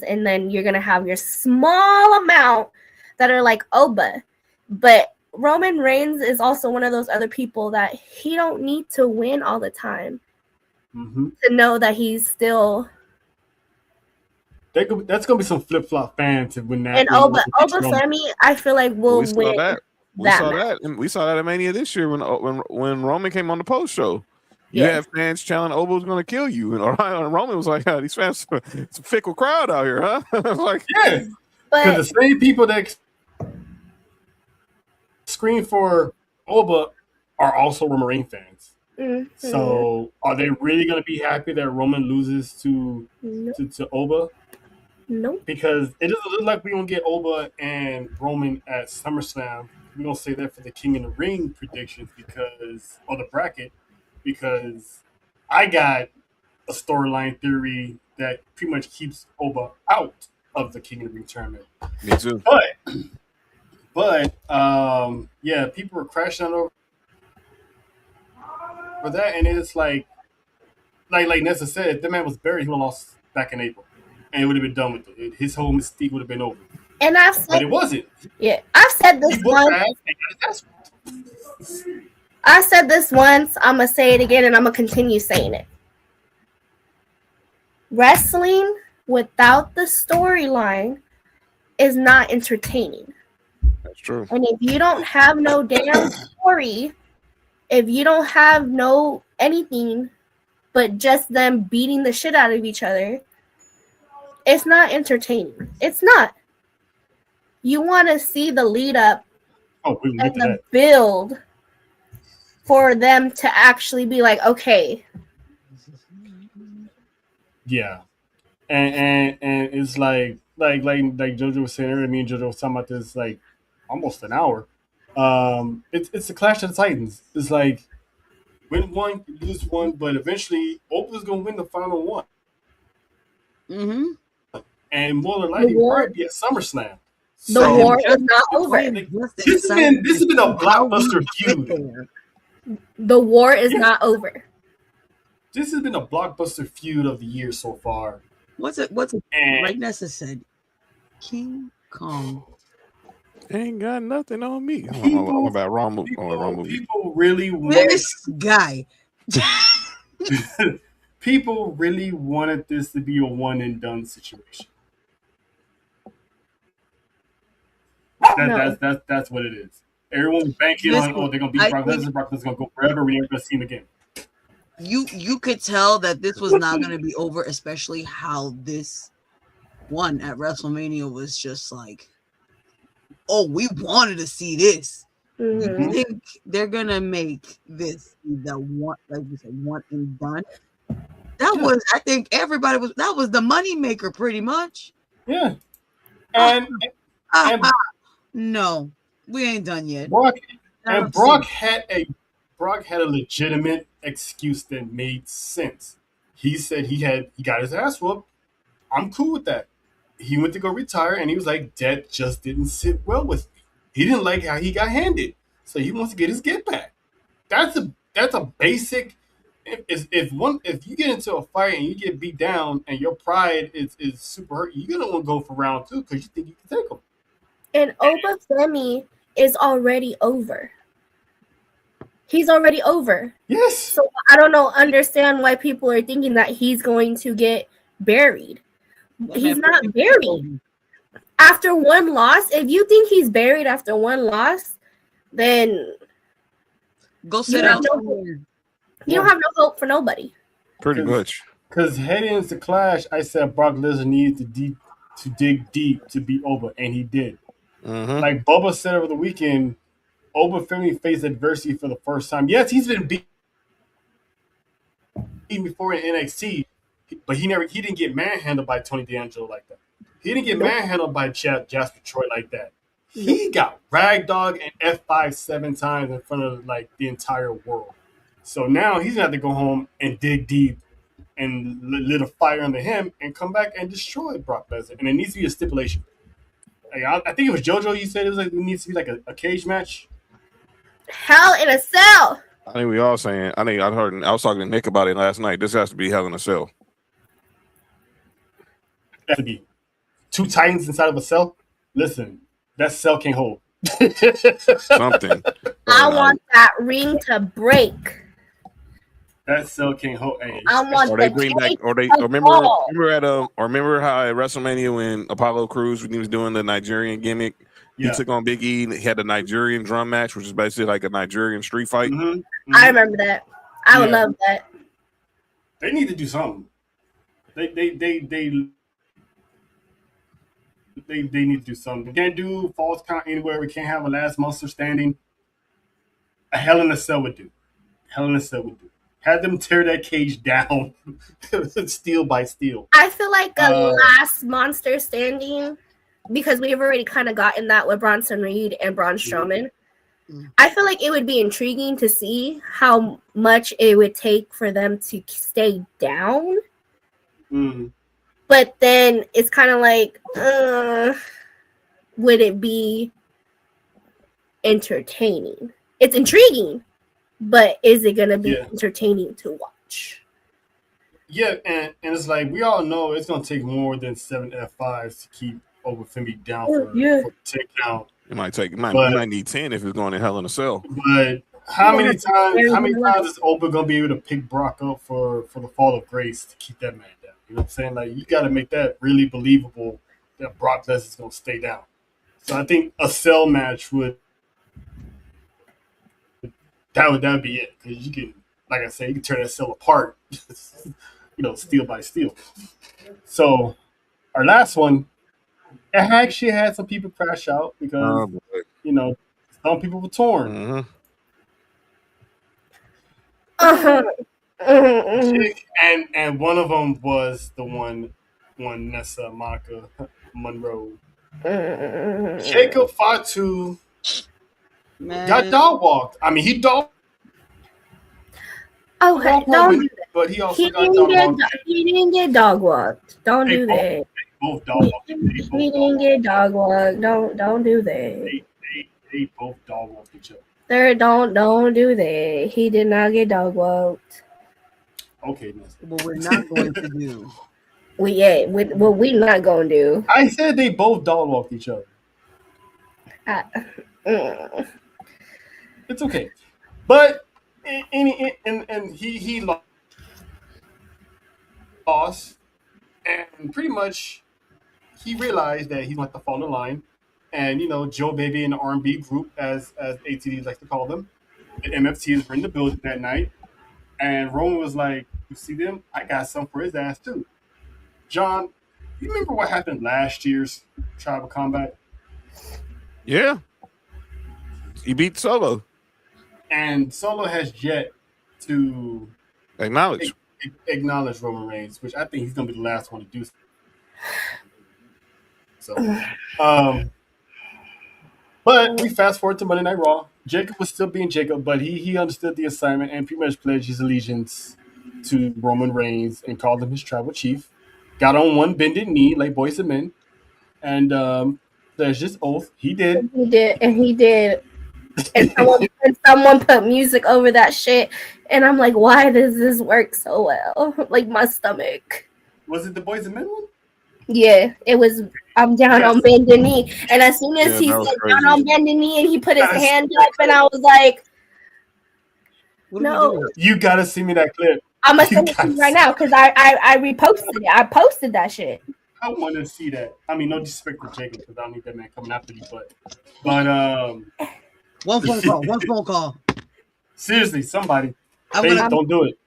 and then you're going to have your small amount that are like Oba. But Roman Reigns is also one of those other people that he don't need to win all the time to know that he's still... That's going to be some flip-flop fans to win that. And Obafemi, I feel like will win We saw that at Mania this year when Roman came on the post show. You have fans challenging Obo's going to kill you. And Roman was like, these fans, it's a fickle crowd out here, huh? Like, yeah. Because the same people that scream for Oba are also Roman Reigns fans. So are they really going to be happy that Roman loses to Oba? Nope. Because it doesn't look like we're gonna get Oba and Roman at SummerSlam. We're gonna say that for the King in the Ring predictions or the bracket, because I got a storyline theory that pretty much keeps Oba out of the King of the Ring tournament. Me too. But yeah, people were crashing on over that, and it's like Nessa said, if the man was buried, he would have lost back in April, and it would have been done with it. His whole mystique would have been over. And But it wasn't. Yeah, I've said this He booked once. that and got his ass. I said this once. I'm gonna say it again, and I'm gonna continue saying it. Wrestling without the storyline is not entertaining. That's true. And if you don't have no damn story, if you don't have no anything but just them beating the shit out of each other, it's not entertaining. It's not. You want to see the lead up and the build for them to actually be like, okay. Yeah. And it's like JoJo was saying earlier, me and JoJo was talking about this like almost an hour. It's the Clash of the Titans. It's like win one, lose one, but eventually Opa's gonna win the final one. Mm-hmm. And more than likely probably be at SummerSlam. The war is not over. This has been a blockbuster feud. The war is not over. This has been a blockbuster feud of the year so far. What's it? Like Nessa said, King Kong ain't got nothing on me. People really wanted this guy. People really wanted this to be a one and done situation. That's what it is. Everyone's banking on they're gonna beat Brock Lesnar. Brock Lesnar's gonna go forever. We're never gonna see him again. You could tell that this was not going to be over, especially how this one at WrestleMania was just like, oh, we wanted to see this. Mm-hmm. You think they're gonna make this the one, like you said, one and done? That was, I think everybody was. That was the money maker, pretty much. Yeah. No, we ain't done yet. Brock had a legitimate excuse that made sense. He said he got his ass whooped. I'm cool with that. He went to go retire, and he was like, that just didn't sit well with me. He didn't like how he got handed, so he wants to get his get back. That's a basic. If you get into a fight and you get beat down and your pride is super hurt, you're gonna want to go for round 2 because you think you can take him. And Obafemi is already over. He's already over. Yes. So I don't understand why people are thinking that he's going to get buried. He's not buried. After one loss, if you think he's buried after one loss, then go sit down. You don't have no hope for nobody. Pretty much. Because heading into Clash, I said Brock Lesnar needed to dig deep to beat Oba, and he did. Mm-hmm. Like Bubba said over the weekend, Obafemi faced adversity for the first time. Yes, he's been beaten before in NXT, but he didn't get manhandled by Tony D'Angelo like that. He didn't get manhandled by Jasper Troy like that. He got ragdogged and F5 7 times in front of like the entire world. So now he's gonna have to go home and dig deep and lit a fire under him and come back and destroy Brock Lesnar. And it needs to be a stipulation. Like, I think it was JoJo. You said it needs to be like a cage match. Hell in a Cell. I think we all saying. I was talking to Nick about it last night. This has to be Hell in a Cell. That to be 2 Titans inside of a cell. Listen, that cell can't hold something. I want that ring to break. That cell can't hold. Hey. I want remember how at WrestleMania when Apollo Crews, when he was doing the Nigerian gimmick, he took on Big E. He had a Nigerian drum match, which is basically like a Nigerian street fight. Mm-hmm. Mm-hmm. I remember that. I would love that. They need to do something. They need to do something. We can't do false count anywhere. We can't have a last monster standing. A Hell in a Cell would do. Hell in a Cell would do. Had them tear that cage down, steel by steel. I feel like a last monster standing, because we've already kind of gotten that with Bronson Reed and Braun Strowman. I feel like it would be intriguing to see how much it would take for them to stay down. But then it's kind of like, would it be entertaining? It's intriguing, but is it going to be entertaining to watch? Yeah, and it's like we all know it's going to take more than 7 F5s to keep Obafemi down for 10 count. It might need 10 if it's going in Hell in a Cell. But how many times is Oba going to be able to pick Brock up for the fall of grace to keep that man down? You know what I'm saying? Like, you got to make that really believable that Brock Lesnar's going to stay down. So I think a cell match would be it, because you can, like I said, you can turn that cell apart, steel by steel. So our last one, it actually had some people crash out because some people were torn. And one of them was the one Nessa Monica Monroe. Jacob Fatu got dog walked. I mean, he dog. Okay, don't do that. But he also got dog walked. He didn't get dog walked. Don't do that. Both dog walked. He didn't get dog walked. Don't do that. They both dog walked each other. Don't do that. He did not get dog walked. Okay, Nessa. What we're not going to do. What we not gonna do. I said they both dog walked each other. It's okay, but he lost, and pretty much he realized that he went to fall in line, and Joe Baby and the R&B group, as ATDs like to call them, the MFTs were in the building that night, and Roman was like, "You see them? I got some for his ass too." John, you remember what happened last year's Tribal Combat? Yeah. He beat Solo. And Solo has yet to acknowledge Roman Reigns, which I think he's going to be the last one to do so. But we fast forward to Monday Night Raw. Jacob was still being Jacob, but he understood the assignment and pretty much pledged his allegiance to Roman Reigns and called him his tribal chief. Got on one bended knee like boys and men. And there's this oath. He did. He did. And someone put music over that shit. And I'm like, why does this work so well? Like my stomach. Was it the boys and men one? Yeah, it was. I'm down on bended knee. And as soon as he said down on bended knee and he put his hand up, and I was like, no. You got to see me that clip. I'm going to send it to you right now because I reposted it. I posted that shit. I want to see that. I mean, no disrespect to Jacob because I don't need that man coming after you, but one phone call. Seriously, somebody. Don't do it.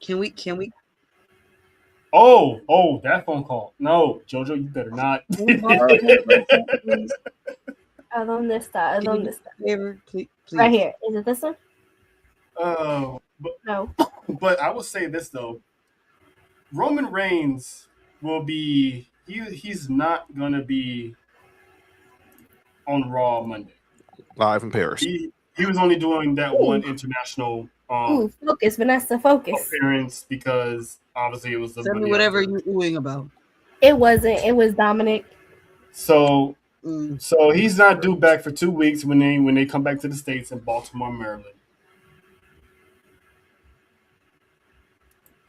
Can we? Oh, that phone call. No, Jojo, you better not. I don't understand. Please. Right here. Is it this one? No. But I will say this though. Roman Reigns will be he's not gonna be on Raw Monday. Live in Paris. He was only doing that one international focus, Vanessa, focus appearance because obviously it was the Tell me whatever you're oohing about. It wasn't. It was Dominic. So he's not due back for 2 weeks when they come back to the States in Baltimore, Maryland.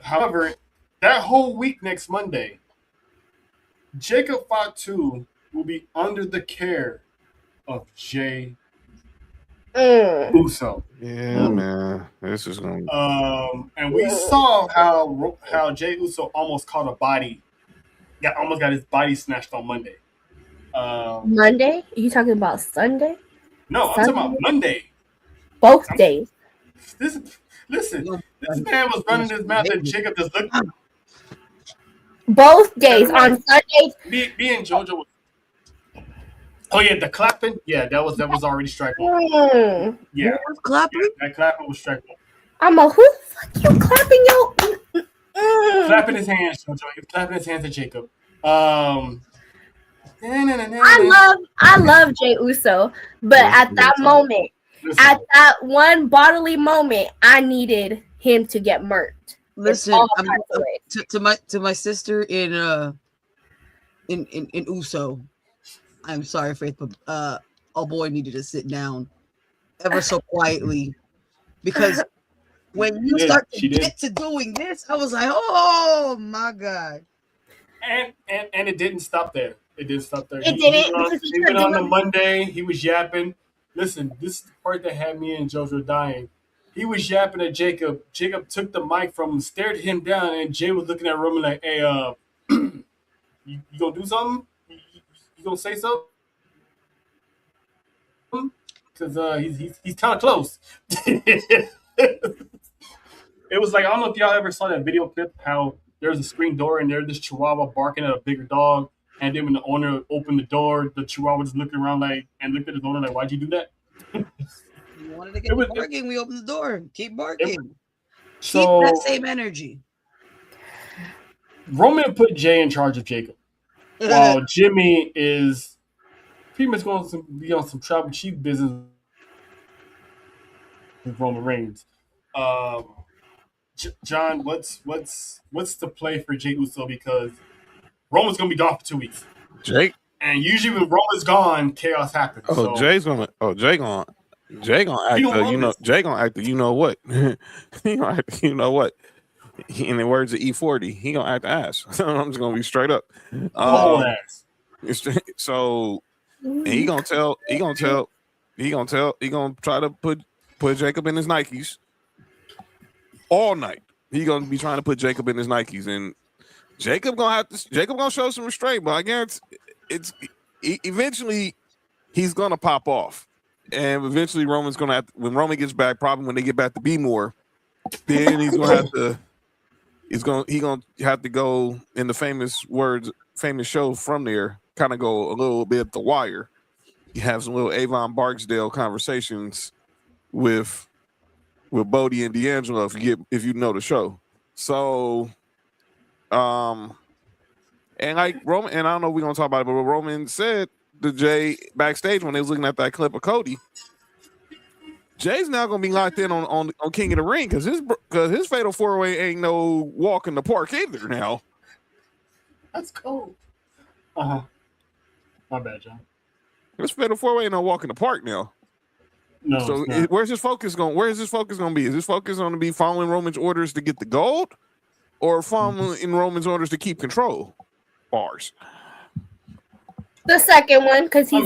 However, that whole week next Monday, Jacob Fatu will be under the care of Jey Uso. Yeah, man. This is going and we saw how Jey Uso almost caught a body. Almost got his body snatched on Monday. Monday? Are you talking about Sunday? No, I'm talking about Monday. Both days. Listen, this man was running his mouth and Jacob just looked. Both days on Sundays. Me and JoJo was. Oh yeah, the clapping. Yeah, that was already strike one. Yeah, was clapping. Yeah, that clapping was strike one. I'm a who the fuck you clapping your Clapping his hands, Jojo. He was clapping his hands at Jacob. I love Jey Uso, but at that moment, Listen, at that one bodily moment, I needed him to get murked. Listen, to my sister in Uso. I'm sorry, Faith, but oh boy needed to sit down ever so quietly because when you start to get to doing this, I was like, oh my god. And it didn't stop there. It didn't stop there. It didn't. He went on the Monday. He was yapping. Listen, this is the part that had me and JoJo dying. He was yapping at Jacob. Jacob took the mic from him, stared him down, and Jay was looking at Roman like, "Hey, you gonna do something? You gonna say something? Because he's kind of close." It was like, I don't know if y'all ever saw that video clip how there's a screen door and there's this chihuahua barking at a bigger dog, and then when the owner opened the door, the chihuahua just looked around and looked at his owner like, "Why'd you do that?" You wanted to get barking, we opened the door. Keep barking. So, keep that same energy. Roman put Jay in charge of Jacob, while Jimmy is pretty much going to be on some tribal chief business with Roman Reigns. John, what's the play for Jey Uso, because Roman's gonna be gone for 2 weeks. Jake, and usually when Roman's gone, chaos happens. Oh, so. Jay gonna act. Jay gonna act. You know what? He gonna act. You know what? In the words of E40, he gonna act ass. I'm just gonna be straight up. Ass. So, and he gonna try to put Jacob in his Nikes all night. He gonna be trying to put Jacob in his Nikes, and Jacob gonna show some restraint. But I guarantee eventually he's gonna pop off, and eventually Roman's gonna have to, when Roman gets back, probably when they get back to Be More, then he's gonna have to. He's gonna have to go in the famous show from there, kind of go a little bit The Wire. You have some little Avon Barksdale conversations with Bodie and D'Angelo if you know the show. So, and like Roman, and I don't know if we're gonna talk about it, but what Roman said to Jay backstage when they was looking at that clip of Cody, Jay's now gonna be locked in on King of the Ring because his fatal 4-way ain't no walk in the park either now. That's cool. My bad, John. His fatal 4-way ain't no walk in the park now. No. So where's his focus going? Where's his focus going to be? Is his focus going to be following Roman's orders to get the gold, or following Roman's orders to keep control? Bars. The second one, because he's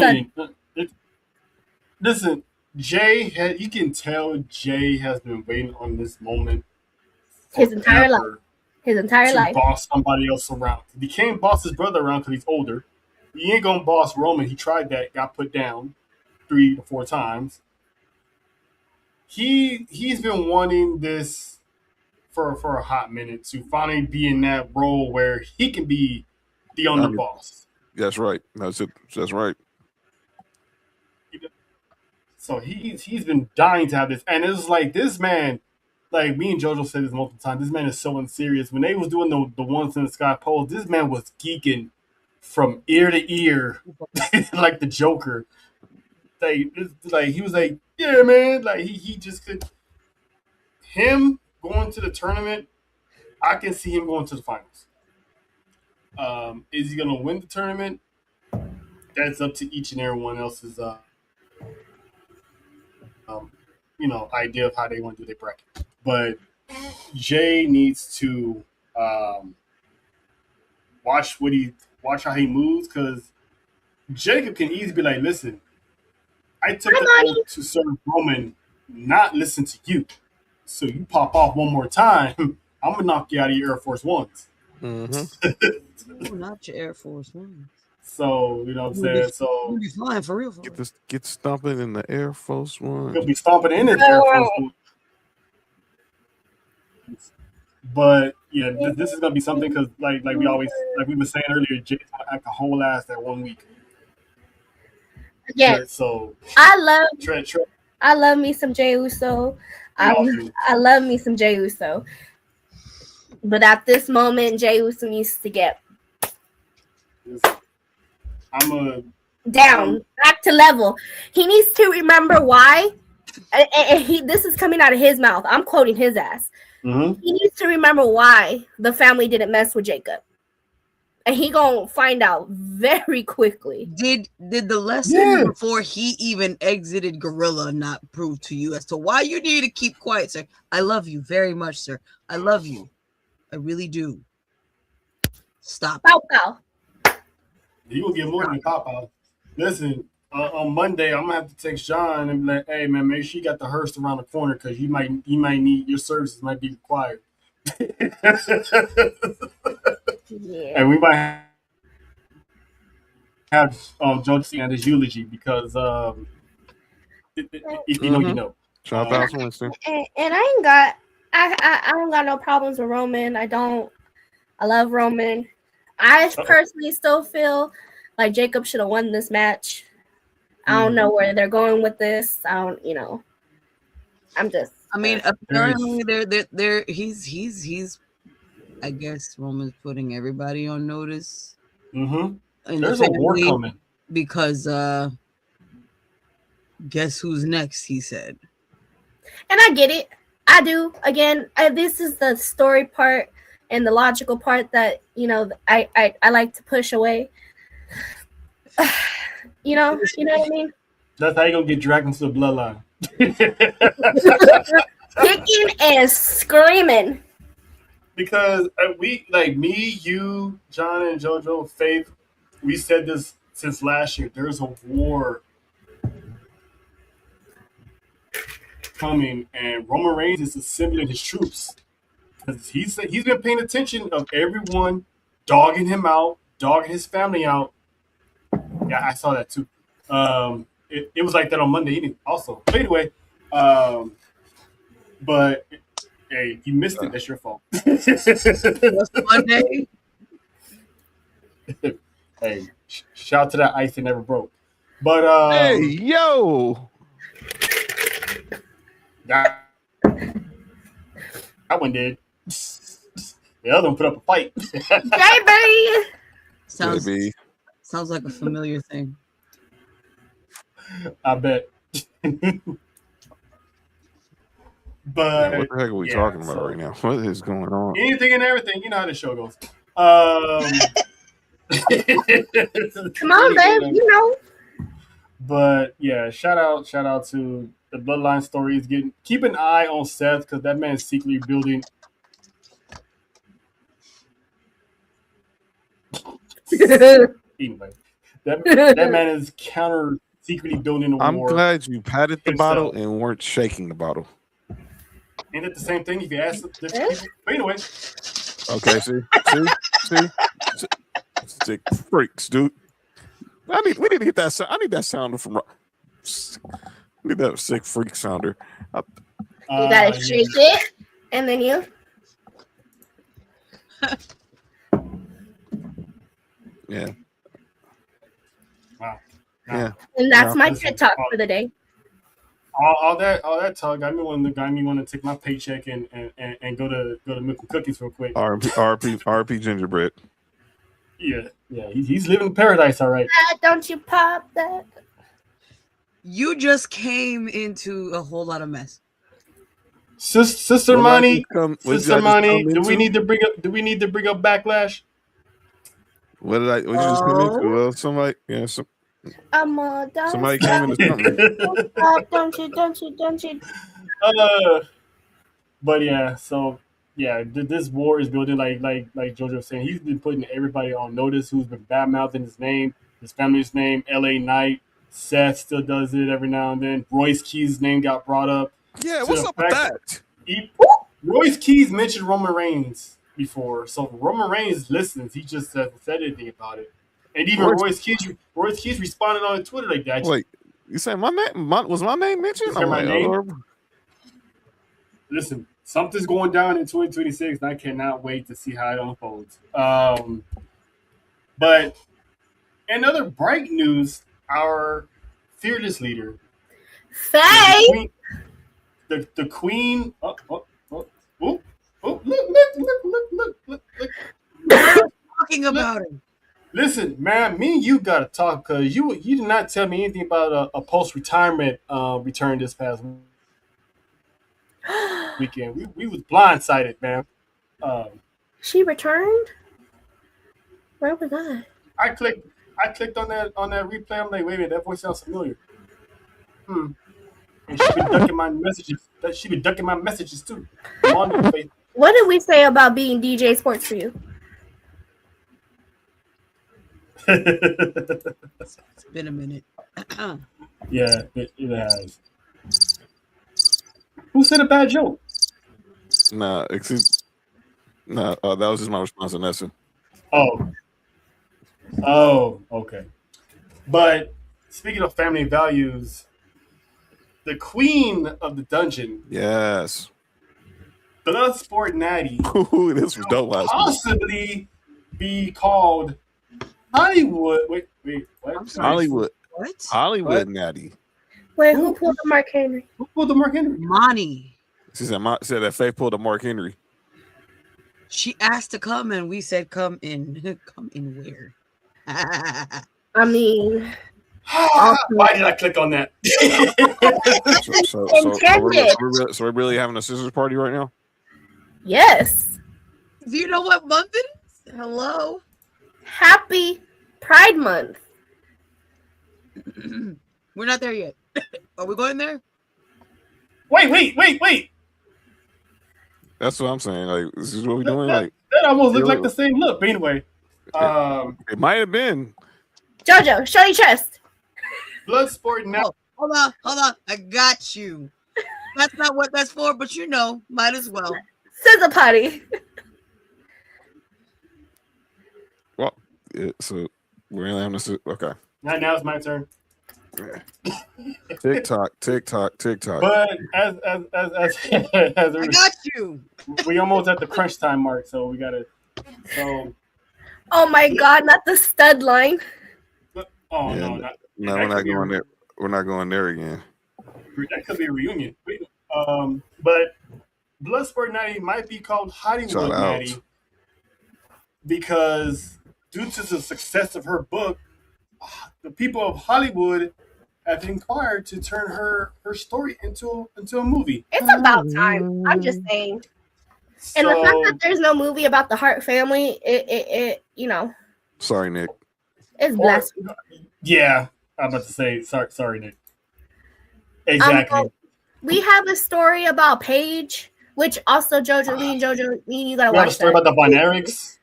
listen. Jay, you can tell Jay has been waiting on this moment his entire life. His entire life. Boss somebody else around. He can't boss his brother around because he's older. He ain't gonna boss Roman. He tried that, got put down 3 to 4 times. He's been wanting this for a hot minute to finally be in that role where he can be the underboss. That's right. That's it. That's right. So he's been dying to have this, and it's like this man, like me and JoJo said this multiple times. This man is so unserious. When they was doing the Once in the Sky pose, this man was geeking from ear to ear, like the Joker. Like he was like, yeah, man. Like he just could. Him going to the tournament, I can see him going to the finals. Is he gonna win the tournament? That's up to each and everyone else's. Idea of how they want to do their bracket. But Jay needs to watch how he moves, because Jacob can easily be like, listen, I took the oath to serve Roman, not listen to you. So you pop off one more time, I'm gonna knock you out of your Air Force Ones. Mm-hmm. Not your Air Force Ones. So, you know what I'm saying? So you'll be flying for real. Get stomping in the Air Force One. He'll be stomping in his Air Force One. But yeah, this is gonna be something, because like we were saying earlier, Jay's gonna act a whole ass that 1 week. Yeah. So I love me some Jey Uso. I love me some Jey Uso. But at this moment, Jey Uso needs to get down, back to level. He needs to remember why. And this is coming out of his mouth. I'm quoting his ass. Mm-hmm. He needs to remember why the family didn't mess with Jacob. And he gonna find out very quickly. Did the lesson before he even exited Gorilla not prove to you as to why you need to keep quiet, sir? I love you very much, sir. I love you. I really do. Stop. Pow pow. You will get more than pop out. Listen, on Monday I'm gonna have to text John and be like, "Hey man, make sure you got the hearse around the corner because you might need your services might be required." Yeah. And we might have Joe and his eulogy because if you know, you know. Shout out to Winston. And I don't got no problems with Roman. I love Roman. I personally still feel like Jacob should have won this match. I don't know where they're going with this. I'm just. I mean, apparently he's. I guess Roman's putting everybody on notice. Mm-hmm. There's a war coming because guess who's next? He said, and I get it. I do. Again, this is the story part and the logical part that I like to push away. You know what I mean? That's how you gonna get dragged into the bloodline. Kicking and screaming. Because we, like me, you, John, and JoJo, Faith, we said this since last year. There's a war coming, and Roman Reigns is assembling his troops. Because he's been paying attention of everyone dogging him out, dogging his family out. Yeah, I saw that too. It was like that on Monday evening also. But anyway, but hey, you missed it. That's your fault. Monday. Hey, shout out to that ice that never broke. But hey, yo, that one did. The other one put up a fight. Baby. Sounds like a familiar thing. I bet. But what the heck are we talking about right now? What is going on? Anything and everything. You know how the show goes. Come on, babe. You know. But yeah, shout out to the Bloodline stories. Keep an eye on Seth because that man's secretly building. Anyway, that man is secretly building a war. I'm glad you patted the bottle and weren't shaking the bottle. Ain't it the same thing if you ask different people? But anyway. Okay, see? Sick freaks, dude. We need to get that sound. I need that sounder from. I need that sick freak sounder. You gotta shake it, and then you. Yeah. Wow. Yeah. And that's my TED talk for the day. All that talk got me want to take my paycheck and go to Milk and Cookies real quick. RP gingerbread. Yeah, he's living in paradise, all right. Don't you pop that? You just came into a whole lot of mess. Sister Money, do we need to bring up Backlash? What did you just come into? Well, somebody came into something. Don't you. But yeah, so yeah, this war is building like JoJo was saying. He's been putting everybody on notice who's been bad mouthing his name, his family's name, LA Knight. Seth still does it every now and then. Royce Keys' name got brought up. Yeah, what's up with that? Royce Keys mentioned Roman Reigns before, so Roman Reigns listens. He just hasn't said anything about it. And even Royce Keys responded on Twitter like that. Wait, you saying my name? Was my name mentioned? I'm like, listen, something's going down in 2026, and I cannot wait to see how it unfolds. But in other bright news, our fearless leader, Faye, the queen. Look! Talking about him. Listen, man, me and you gotta talk because you did not tell me anything about a post retirement return this past weekend. We was blindsided, man. She returned. Where was I? I clicked on that replay. I'm like, wait a minute, that voice sounds familiar. And she been ducking my messages. She been ducking my messages too. I'm on your face. What did we say about being DJ Sports for you? It's been a minute. Yeah, it has. Who said a bad joke? Nah, that was just my response to Nessa. Oh, okay. But speaking of family values, the queen of the dungeon, Yes. Bloodsport Natty, Ooh, this was dope last week. possibly be called Hollywood. Wait, what? I'm sorry. Hollywood. What? Hollywood Natty. Wait, who pulled the Mark Henry? Who pulled the Mark Henry? Monty. She said that Faith pulled a Mark Henry. She asked to come, and we said, "Come in." Come in where? I mean, Why did I click on that? So we're really having a scissors party right now? yes. Do you know what month it is? Hello. Happy Pride Month. We're not there yet. Are we going there? Wait. That's what I'm saying. Like, this is what we're doing. Like, That almost looked like the same look. But anyway, it might have been. Jojo, show your chest. Bloodsport Natty. Hold on. I got you. That's not what that's for, but you know, might as well. Scissor potty. Well, so we're really having to. Okay. Now it's my turn. TikTok. But as I got you. we almost at the crunch time mark, so we gotta. So. Oh my God, not the stud line. Oh Yeah, no, we're not going there. We're not going there again. That could be a reunion. But Bloodsport Natty might be called Hollywood Natty because due to the success of her book, the people of Hollywood have inquired to turn her story into a movie. It's about time. I'm just saying. And the fact that there's no movie about the Hart family, it you know. Sorry, Nick. It's blasphemy. Yeah, I'm about to say sorry, Nick. Exactly. We have a story about Paige, which also Jojo, you gotta watch a story that. about the Von Erichs.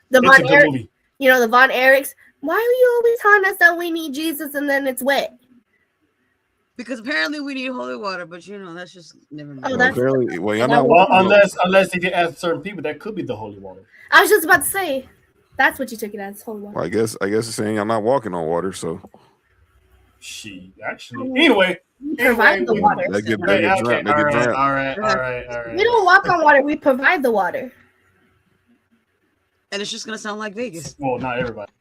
The It's Von a good Erich, movie. you know, the Von Erichs. Why are you always telling us that we need Jesus and then it's wet? Because apparently we need holy water, but you know, that's just never mind. Oh, that's- Clearly, well, you're not. Well, unless they get ask certain people, that could be the holy water. I was just about to say, that's what you took it as, holy water. Well, I guess it's saying I'm not walking on water, so She actually. Anyway, We provide the water. they get okay, drowned. They get drowned. all right. We don't walk on water. We provide the water. And it's just gonna sound like Vegas. Well, not everybody.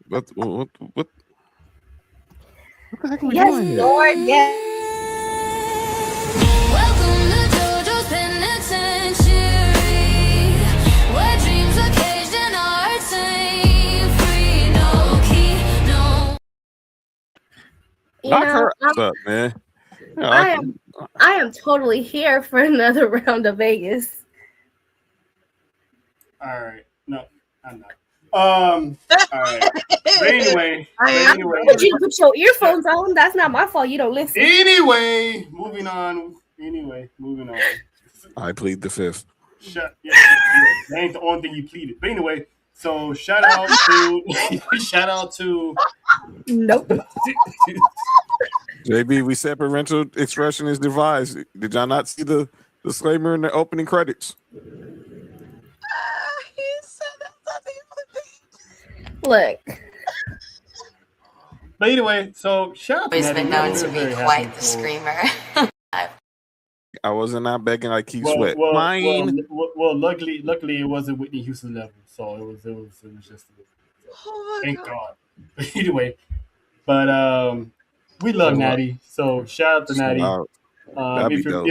What the heck are we Yes, doing here? Lord. Yes. Welcome to JoJo's Penitentiary, where dreams are caged and hearts ain't free. No key, no. You Knock know, her ass up, man. Yeah, I am totally here for another round of Vegas. All right. No, I'm not. All right. But anyway. Would you put your earphones on? That's not my fault. You don't listen. Anyway, moving on. I plead the fifth. That ain't the only thing you pleaded. But anyway, so shout out to Nope. JB, we said parental expression is devised. Did y'all not see the disclaimer in the opening credits? Look. But anyway, so shout out to Always Natty. been known We're to very be happy quite the for- screamer. I wasn't out begging like Keith Well, Sweat. well, Mine. well, luckily it wasn't Whitney Houston level, so it was just Oh my thank God. God. But anyway, But we love Natty, so shout out to Shout Natty. out. That'd be If you're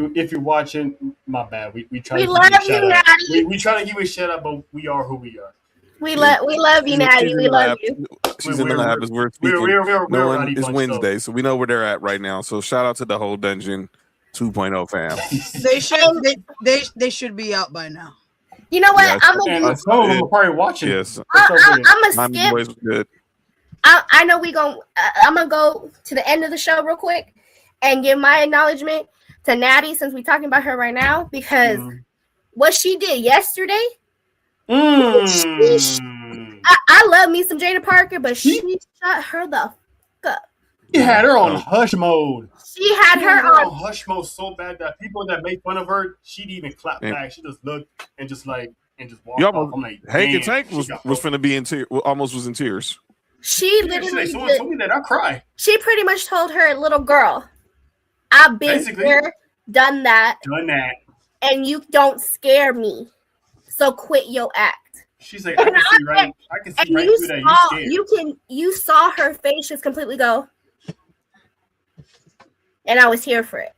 dope. if you're watching, my bad. We try We to give love you a you, shout out. Natty. We try to give you a shout out, but we are who we are. We love you, Natty. She's in We the love lab. you. She's in the lab as we're speaking. We're Knowing Rowdy it's Bunch, Wednesday, so we know where they're at right now. So shout out to the whole Dungeon 2.0 fam. They should be out by now. You know what? Yes. I'm gonna And some of them are probably watching. Yes. That's so good. I'm Miami gonna Boys skip. was good. I know I'm gonna go to the end of the show real quick and give my acknowledgement to Natty since we're talking about her right now because what she did yesterday. I love me some Jada Parker, but she shut her the fuck up. She had her on hush mode. She had her on hush mode so bad that people that make fun of her, she'd even clap back. She just looked and just walk off. I'm like, Hank and Tank was finna be in tears. Almost was in tears. She literally someone told me that I'll cry. She pretty much told her little girl, I've been there, done that, and you don't scare me. So quit your act. She's like, I can see right through that. You saw her face just completely go. And I was here for it.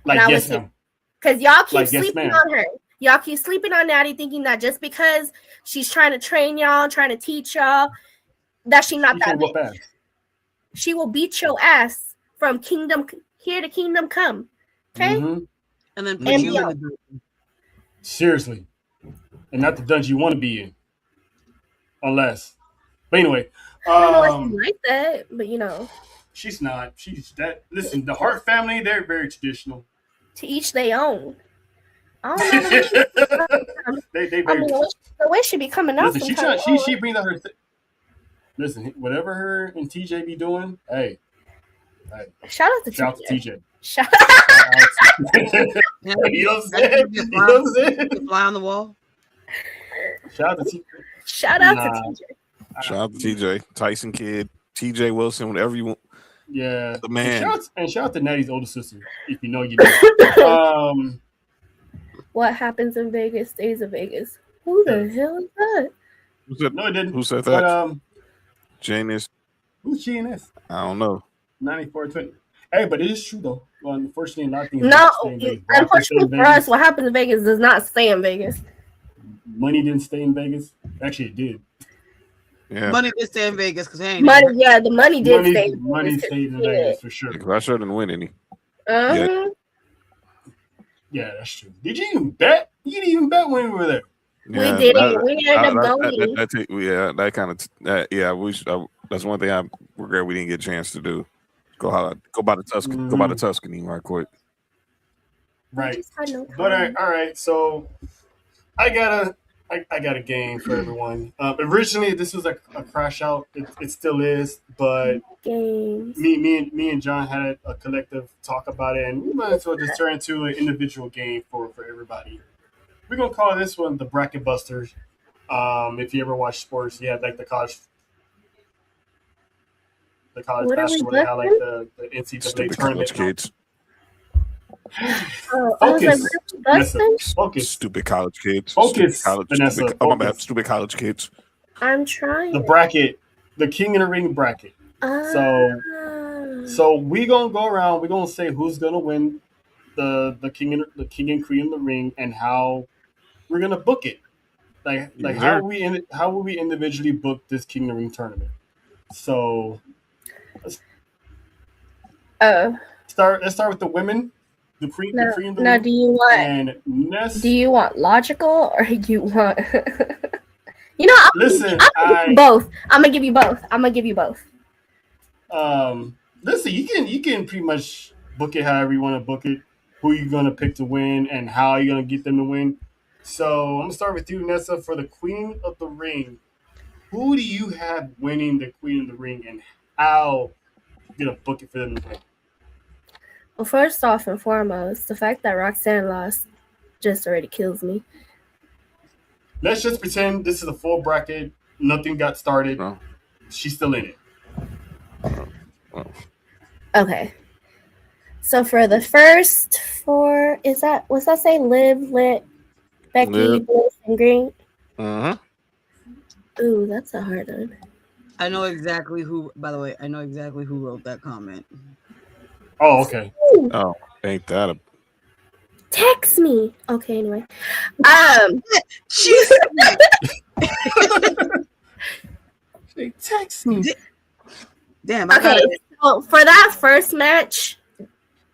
Because y'all keep sleeping on her. Y'all keep sleeping on Natty, thinking that just because she's trying to train y'all, trying to teach y'all, that she's not that bitch. She will beat your ass from kingdom here to kingdom come. Okay? And then put you in the seriously. And not the dungeon you want to be in. Unless. But anyway. I don't know if she's like that, but you know. She's not. She's that. Listen, the Hart family, they're very traditional. To each their own. I don't know. they very. The way she be coming out. Listen, she brings out her. Listen, whatever her and TJ be doing, hey. Shout out to TJ. Shout out. You know what I'm saying? You know what I'm saying? Fly on the wall. Shout out to TJ. Shout out to TJ. Shout out to TJ, Tyson Kidd, TJ Wilson, whatever you want. Yeah, the man. And shout out to Natty's older sister. If you know, you know. What happens in Vegas stays in Vegas. Who the hell is that? No, it didn't. Who said that? But, Janice. Who's Janice? I don't know. 94-20. Hey, but it is true though. Well, unfortunately, a lot of things. No, unfortunately for us, what happens in Vegas does not stay in Vegas. Money didn't stay in Vegas. Actually, it did. Yeah. Money did stay in Vegas because the money did stay. Money stayed in Vegas for sure. Because I sure didn't win any. Yeah, that's true. Did you even bet? You didn't even bet when we were there. Yeah, we didn't. We ended up going. That kind of. That's one thing I regret we didn't get a chance to do. Go by the Tuscany. Go by the Tuscany right quick. Right. But all right. So I got a game for everyone. Originally, this was a crash out. It still is, but me and John had a collective talk about it, and we might as well just turn into an individual game for everybody. We're gonna call this one the Bracket Busters. If you ever watch sports, you have like the college basketball, they have like the NCAA tournament. Kids. Focus. Stupid college kids. Focus. Stupid college kids. I'm trying. The bracket, the King in the Ring bracket. So we gonna go around. We're gonna say who's gonna win the King and Queen in the Ring and how we're gonna book it. Like how will we individually book this King in the Ring tournament? So let's start with the women. The Queen in the Ring. Now, do you want logical or you want? Listen. Both. I'm gonna give you both. Listen. You can pretty much book it however you want to book it. Who you gonna pick to win and how you gonna get them to win. So I'm gonna start with you, Nessa, for the Queen of the Ring. Who do you have winning the Queen of the Ring, and how you gonna book it for them to win? Well, first off and foremost, the fact that Roxanne lost just already kills me. Let's just pretend this is a full bracket. Nothing got started. No. She's still in it. Okay. So for the first four, what's that say? Liv, Lit, Becky, Bliss, and Green? Uh-huh. Ooh, that's a hard one. I know exactly who. By the way, I know exactly who wrote that comment. Oh, okay. Oh, ain't that a Text me. Okay, anyway. She's They text me. damn. I Okay, got it. so for that first match,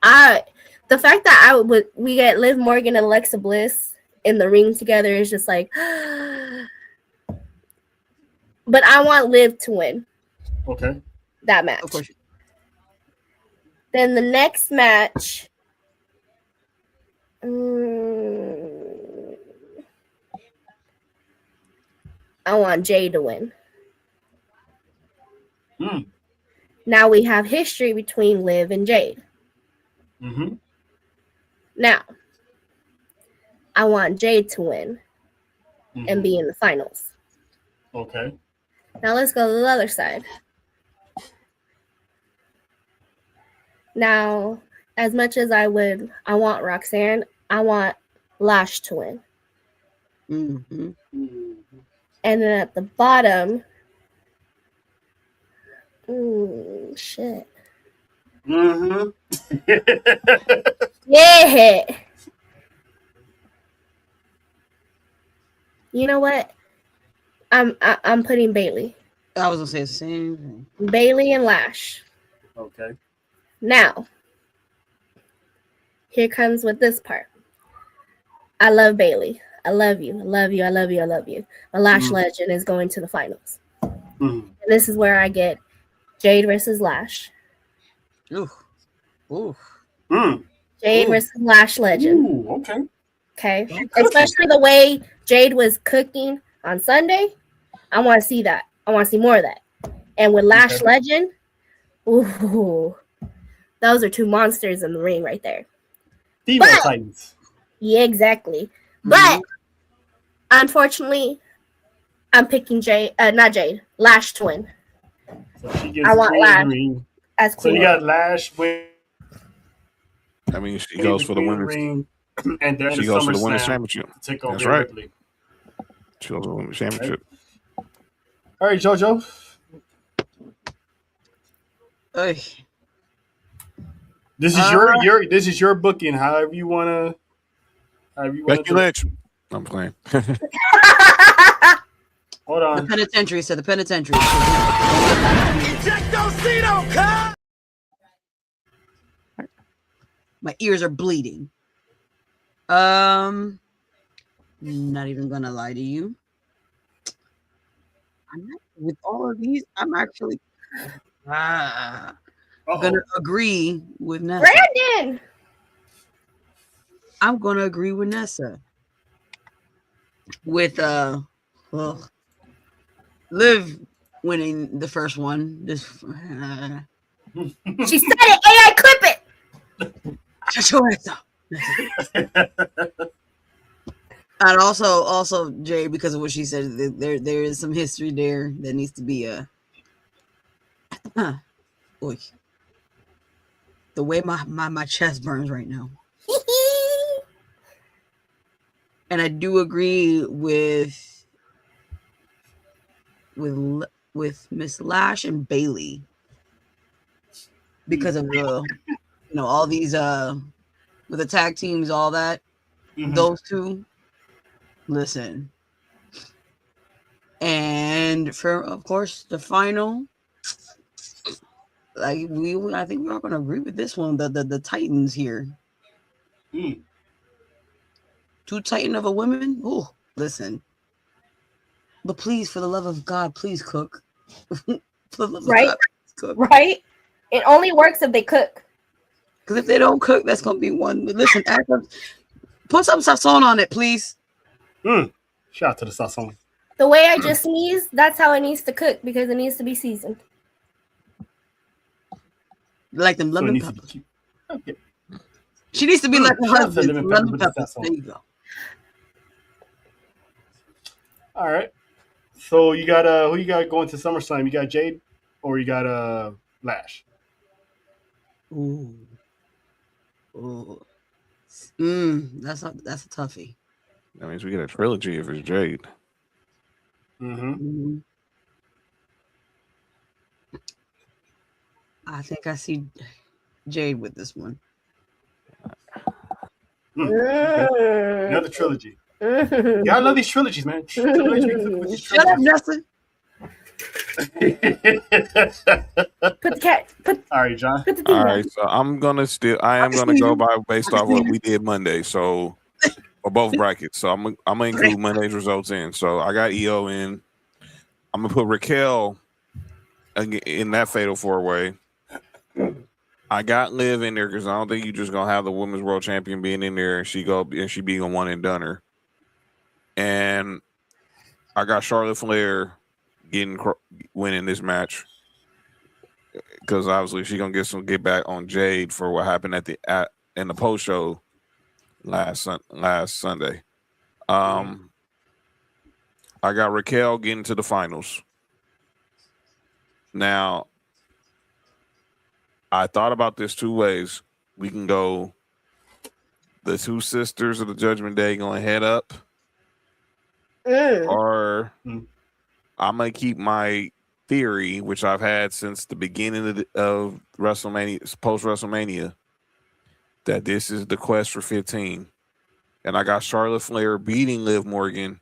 the fact that we get Liv Morgan and Alexa Bliss in the ring together is just like, but I want Liv to win Okay. that match. Of course. Then the next match, I want Jay to win. Mm. Now we have history between Liv and Jade. Mm-hmm. Now, I want Jade to win and be in the finals. Okay. Now let's go to the other side. Now, as much as I want Roxanne, I want Lash to win. Mm-hmm. And then at the bottom, shit. Mm-hmm. Yeah. You know what? I'm putting Bailey. I was gonna say the same thing. Bailey and Lash. Okay. Now, here comes with this part. I love Bailey. I love you. I love you. I love you. I love you. My Lash Legend is going to the finals. And this is where I get Jade versus Lash. Ooh. Ooh. Jade versus Lash Legend. Ooh, okay. Okay. Especially the way Jade was cooking on Sunday. I want to see that. I want to see more of that. And with Lash Legend, ooh, those are two monsters in the ring right there. Female Titans. Yeah, exactly. But unfortunately, I'm picking not Jade, Lash to win. So she gets I want Lash ring. as So queen. you got Lash win. I mean, she goes for the women's ring, and then she goes for the women's championship. Take over That's right. Ripley. She goes for the women's championship. All right, JoJo. Oy. This is your booking. However you wanna. Becky Lynch. I'm playing. Hold on. The penitentiary said the penitentiary. My ears are bleeding. Not even gonna lie to you. With all of these, I'm actually gonna agree with Nessa. Brandon! I'm gonna agree with Nessa. With Liv winning the first one. This She said it, AI clip it. shut your ass up. And also Jay, because of what she said, there is some history there that needs to be boy. The way my chest burns right now. And I do agree with Miss Lash and Bailey because of all these with the tag teams, all that. Those two. Listen. And for, of course, the final, I think we're all gonna agree with this one. The Titans here. Two Titan of a women. Oh, listen. But please, for the love of God, please cook. For the love of God, please cook. Right? It only works if they cook. Because if they don't cook, that's gonna be one. Listen, put some sazon on it, please. Shout out to the sazon. The way I just sneezed, that's how it needs to cook because it needs to be seasoned. Like them lemon peppers. She needs to be like her husband. Lemon peppers. There you go. All right. So you got who you got going to SummerSlam? You got Jade or you got Lash? Ooh. That's a toughie. That means we get a trilogy if it's Jade. I think I see Jade with this one. Okay. Another trilogy. Yeah, I love these trilogies, man. Triple H be cooking with these Shut up, trilogies. Justin. Put the cat. All right, John. Put the All thing right, so I am gonna go by based off what we did Monday. So for both brackets. So I'm gonna include Monday's results in. So I got EO in. I'm gonna put Raquel in that fatal 4-way. I got Liv in there because I don't think you're just gonna have the women's world champion being in there and she being a one and doneer. And I got Charlotte Flair winning this match because obviously she's gonna get back on Jade for what happened in the post show last Sunday. I got Raquel getting to the finals. Now, I thought about this two ways. We can go the two sisters of the Judgment Day going head up, or I'm going to keep my theory, which I've had since the beginning of WrestleMania, post WrestleMania, that this is the quest for 15. And I got Charlotte Flair beating Liv Morgan,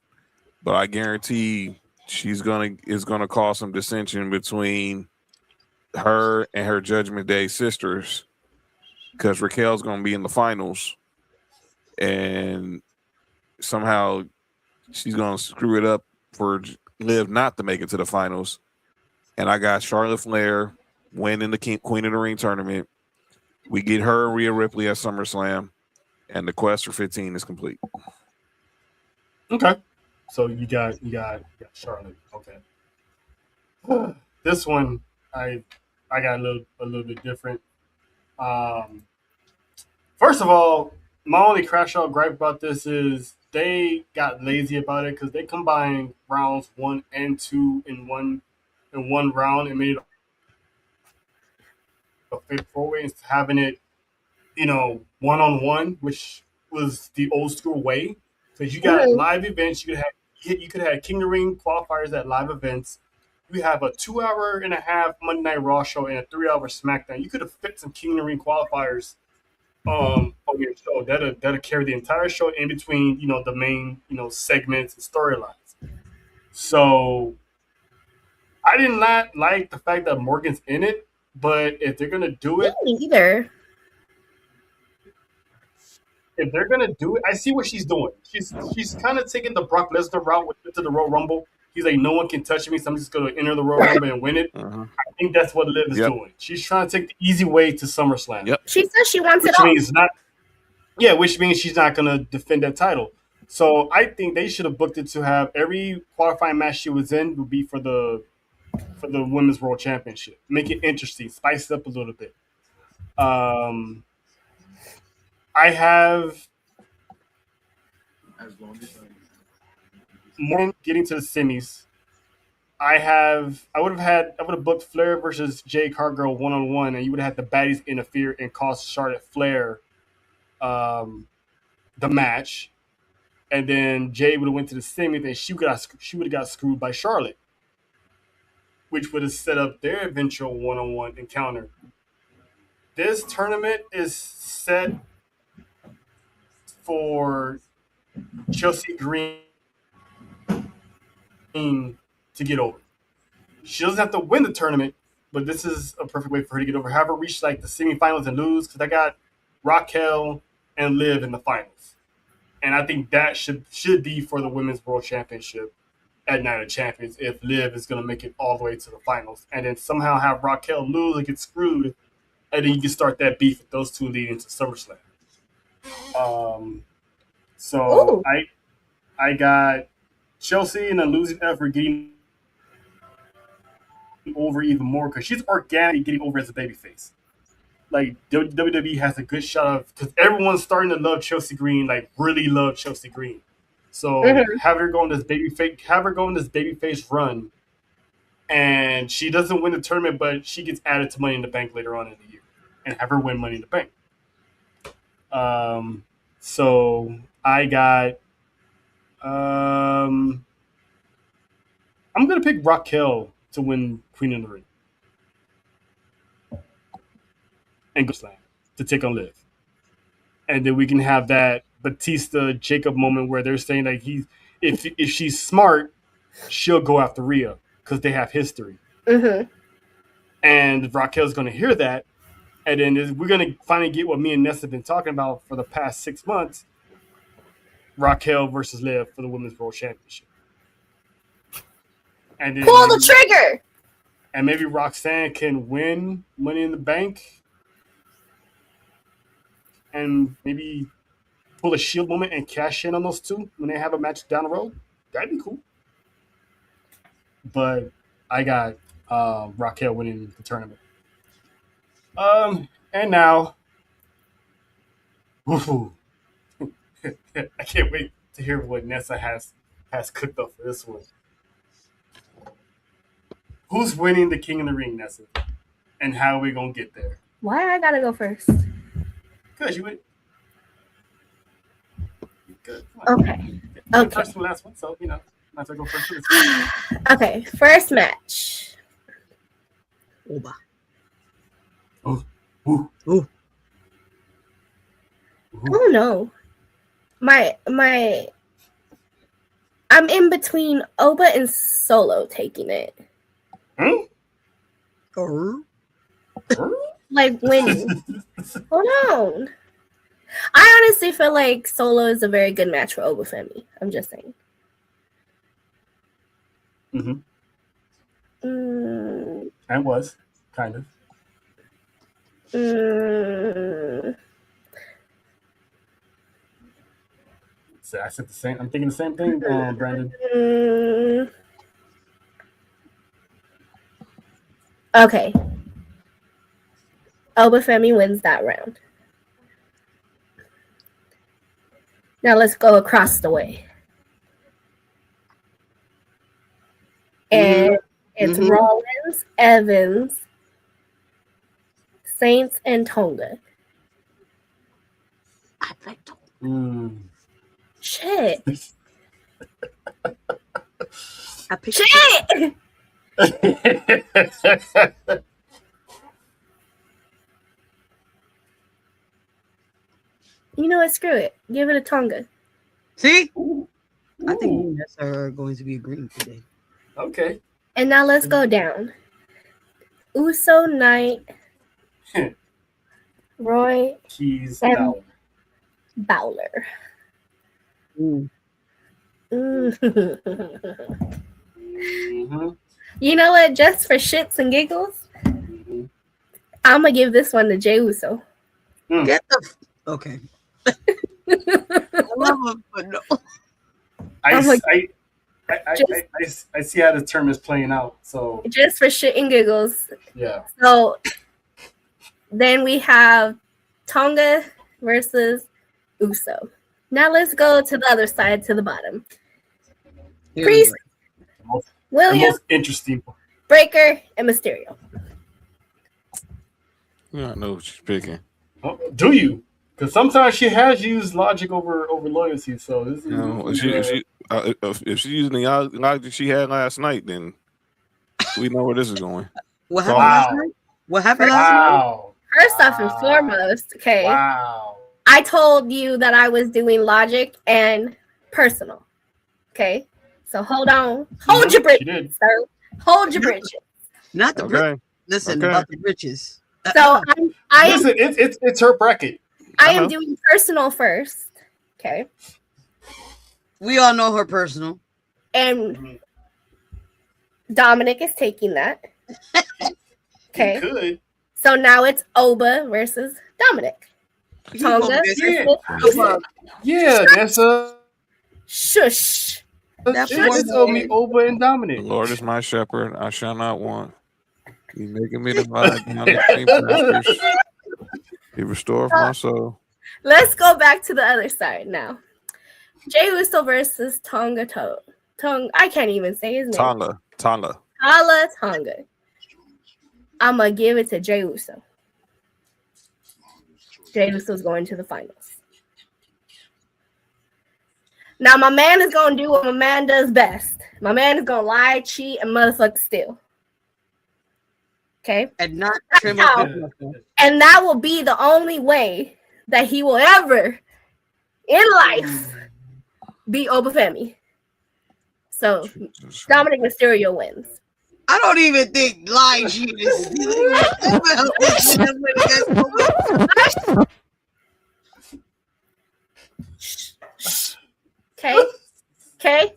but I guarantee it's gonna cause some dissension between her and her Judgment Day sisters because Raquel's gonna be in the finals, and somehow she's gonna screw it up for Liv not to make it to the finals. And I got Charlotte Flair winning the Queen of the Ring tournament. We get her and Rhea Ripley at SummerSlam, and the quest for 15 is complete. Okay. So you got Charlotte. Okay. This one I got a little bit different. First of all, my only crash out gripe about this is they got lazy about it because they combined rounds 1 and 2 in one round and made it a fatal 4-way instead of having it, 1-on-1, which was the old school way. Because you got live events, you could have King of the Ring qualifiers at live events. You have a 2.5-hour Monday Night Raw show and a 3-hour SmackDown. You could have fit some King of the Ring qualifiers on your show. That'll carry the entire show in between, the main, segments and storylines. So I did not like the fact that Morgan's in it, but if they're gonna do it, me either. If they're gonna do it, I see what she's doing. She's kind of taking the Brock Lesnar route to the Royal Rumble. He's like, no one can touch me, so I'm just gonna enter the Royal Rumble and win it. I think that's what Liv is doing. She's trying to take the easy way to SummerSlam. Yep. She says she wants it all. Which means she's not gonna defend that title. So I think they should have booked it to have every qualifying match she was in would be for the Women's World Championship. Make it interesting, spice it up a little bit. I have Morgan getting to the semis. I would have booked Flair versus Jay Cargill 1-on-1, and you would have had the baddies interfere and cost Charlotte Flair the match, and then Jay would have went to the semis, and she would have got screwed by Charlotte, which would have set up their eventual 1-on-1 encounter. This tournament is set for Chelsea Green to get over. She doesn't have to win the tournament, but this is a perfect way for her to get over. Have her reach like the semifinals and lose, because I got Raquel and Liv in the finals, and I think that should be for the Women's World Championship at Night of Champions if Liv is going to make it all the way to the finals, and then somehow have Raquel lose and get screwed, and then you can start that beef with those two leading to SummerSlam. So I got Chelsea in a losing effort getting over even more because she's organically getting over as a babyface. Like WWE has a good shot of, because everyone's starting to love Chelsea Green, like really love Chelsea Green. So have her go on this babyface run, and she doesn't win the tournament, but she gets added to Money in the Bank later on in the year, and have her win Money in the Bank. So I got. I'm gonna pick Raquel to win Queen of the Ring. and go slam to take on Liv. And then we can have that Batista Jacob moment where they're saying that if she's smart, she'll go after Rhea because they have history. Mm-hmm. And Raquel's going to hear that, and then we're going to finally get what me and Ness have been talking about for the past 6 months: Raquel versus Liv for the Women's World Championship. And then Pull the trigger. And maybe Roxanne can win Money in the Bank, and maybe pull a Shield moment and cash in on those two when they have a match down the road. That'd be cool. But I got Raquel winning the tournament. And now, I can't wait to hear what Nessa has cooked up for this one. Who's winning the King of the Ring, Nessa? And how are we gonna get there? Why I gotta go first? Because you went. Good. Okay. First and last one, so might as well go first. Okay, first match. Oba. Oh. Ooh. Ooh. Oh no. My I'm in between Oba and Solo taking it. Hmm? Like winning. Hold on. I honestly feel like Solo is a very good match for Oba Femi. I'm just saying. Mm-hmm. Mm, And was kind of. So I said the same. I'm thinking the same thing, Brandon. Okay. Oba Femi wins that round. Now let's go across the way. And it's Rollins, Evans, Saints, and Tonga. I like Tonga. Shit. I picked Shit! You know what? Screw it. Give it a Tonga. See? Ooh. I think me and Nessa are going to be agreeing today. Okay. And now let's go down. Uso, Knight, Roy, Keys, and Bauer. Bowler. Ooh. Mm-hmm. You know what? Just for shits and giggles, I'm going to give this one to Jey Uso. Get the okay. I love him, but no. I see how the term is playing out. So Just for shit and giggles. yeah. So then we have Tonga versus Uso. Now let's go to the other side, to the bottom. Priest, The Williams, most interesting. Breaker, and Mysterio. I know what she's picking. Oh, do you? Because sometimes she has used logic over loyalty. So this is, if she's using the logic she had last night, then we know where this is going. What happened last night? What happened last night? First off and foremost, okay. Wow. I told you that I was doing logic and personal. Okay. So hold on. Hold your bridges, sir. Hold your bridges. Not the bridges. Listen about the bridges. So Listen, it's her bracket. I am doing personal first. Okay. We all know her personal. And Dominic is taking that. Okay. You could. So now it's Oba versus Dominic. Tonga versus Yeah, that's a shush. It's only Oba and Dominic. The Lord is my shepherd; I shall not want. He making me to lie down the green pastures. He restoreth my soul. Let's go back to the other side now. Jey Uso versus Tonga. I can't even say his name. Tonga. I'm going to give it to Jey Uso. Jey Uso's going to the finals. Now, my man is going to do what my man does best. My man is going to lie, cheat, and motherfucker steal. Okay. And not trim up his muscle. And that will be the only way that he will ever in life be Obafemi. So Dominic Mysterio wins. I don't even think lying shit is Okay.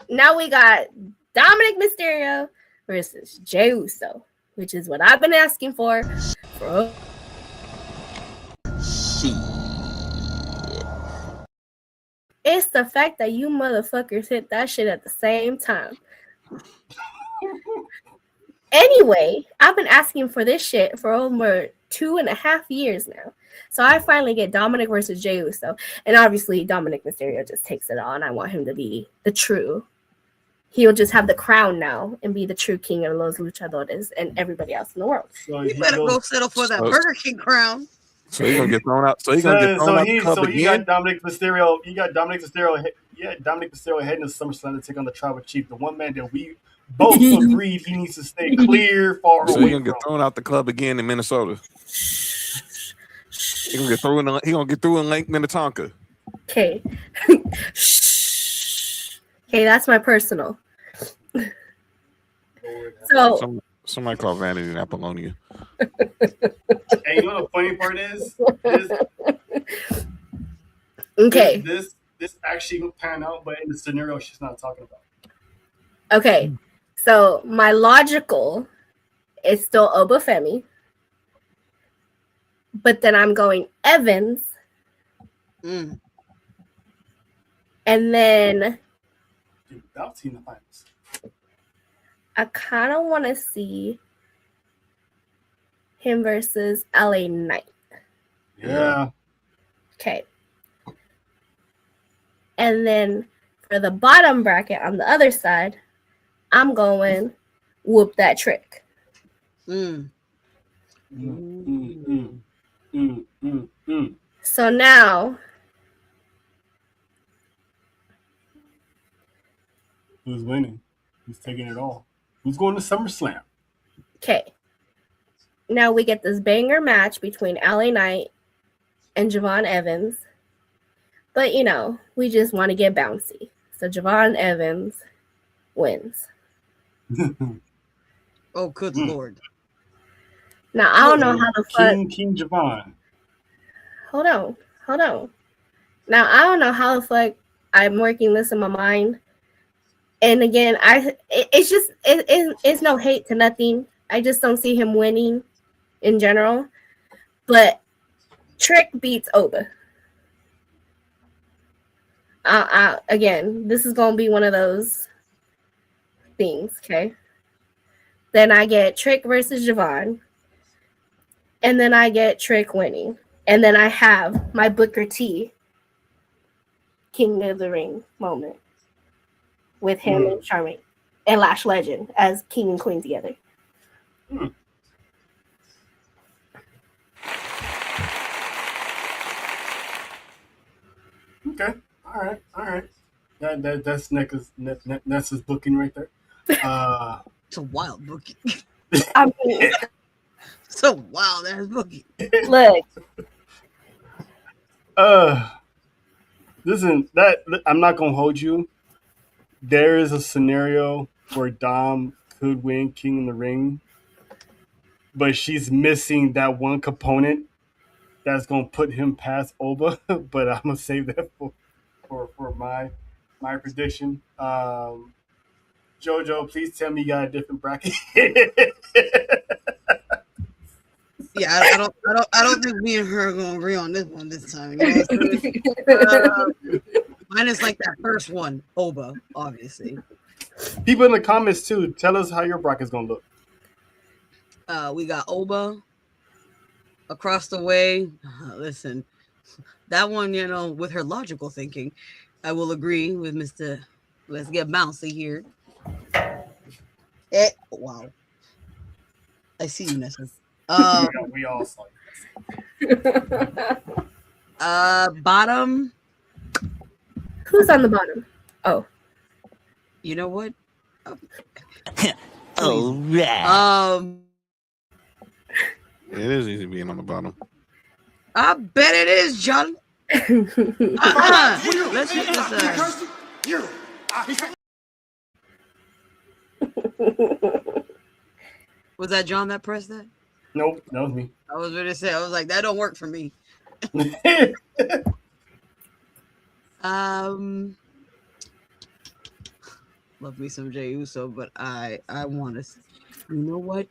Now we got Dominic Mysterio versus Jey Uso, which is what I've been asking for. It's the fact that you motherfuckers hit that shit at the same time. Anyway, I've been asking for this shit for over 2.5 years now. So I finally get Dominic versus Jey Uso. And obviously Dominic Mysterio just takes it on. I want him to be the true. He'll just have the crown now and be the true king of los luchadores and everybody else in the world. So you better go settle for that Burger King crown. So he's gonna get thrown out. So he's gonna get thrown out the club again. You got Dominic Mysterio. Dominic Mysterio heading to SummerSlam to take on the Tribal Chief, the one man that we both agreed he needs to stay clear, far away. So he's gonna get thrown out the club again in Minnesota. He's gonna get thrown. He gonna get through in Lake Minnetonka. Okay. Okay, that's my personal. So somebody call Vanity and Apollonia. Hey, you know what the funny part is? Okay. This actually will pan out, but in the scenario she's not talking about. Okay. So my logical is still Obafemi. But then I'm going Evans. And then Without seeing the finals. I kind of want to see him versus LA Knight. Yeah. Okay. And then for the bottom bracket on the other side, I'm going Whoop That Trick. So now, who's winning? Who's taking it all? Who's going to SummerSlam? okay. Now we get this banger match between LA Knight and Javon Evans. But, you know, we just want to get bouncy. So Javon Evans wins. Oh, good Lord. Now, I don't know how the fuck... King Javon. Hold on. Now, I don't know how the fuck I'm working this in my mind. And again, it's no hate to nothing. I just don't see him winning in general. But Trick beats Oba. Again, this is going to be one of those things, okay? Then I get Trick versus Javon. And then I get Trick winning. And then I have my Booker T King of the Ring moment with him and Charmaine and Lash Legend as king and queen together. Okay. All right. That's Nessa's booking right there. It's a wild booking. I mean, So wild ass booking. look, Listen, that I'm not gonna hold you. There is a scenario where Dom could win King in the Ring, but she's missing that one component that's gonna put him past Oba. But I'm gonna save that for my prediction. Jojo, please tell me you got a different bracket. Yeah, I don't think me and her are gonna agree on this one this time. You know mine is like that first one, Oba, obviously. People in the comments too, tell us how your bracket's gonna look. We got Oba across the way. Listen, that one, you know, with her logical thinking, I will agree with Mr. Let's get bouncy here. Wow. I see you, Nessa. We all saw it. Bottom. who's on the bottom? Oh, You know what? All right. It is easy being on the bottom. I bet it is, John. Let's hit this. Was that John that pressed that? Nope, that was me. I was going to say, I was like, that don't work for me. Love me some Jey Uso, but I want to. You know what?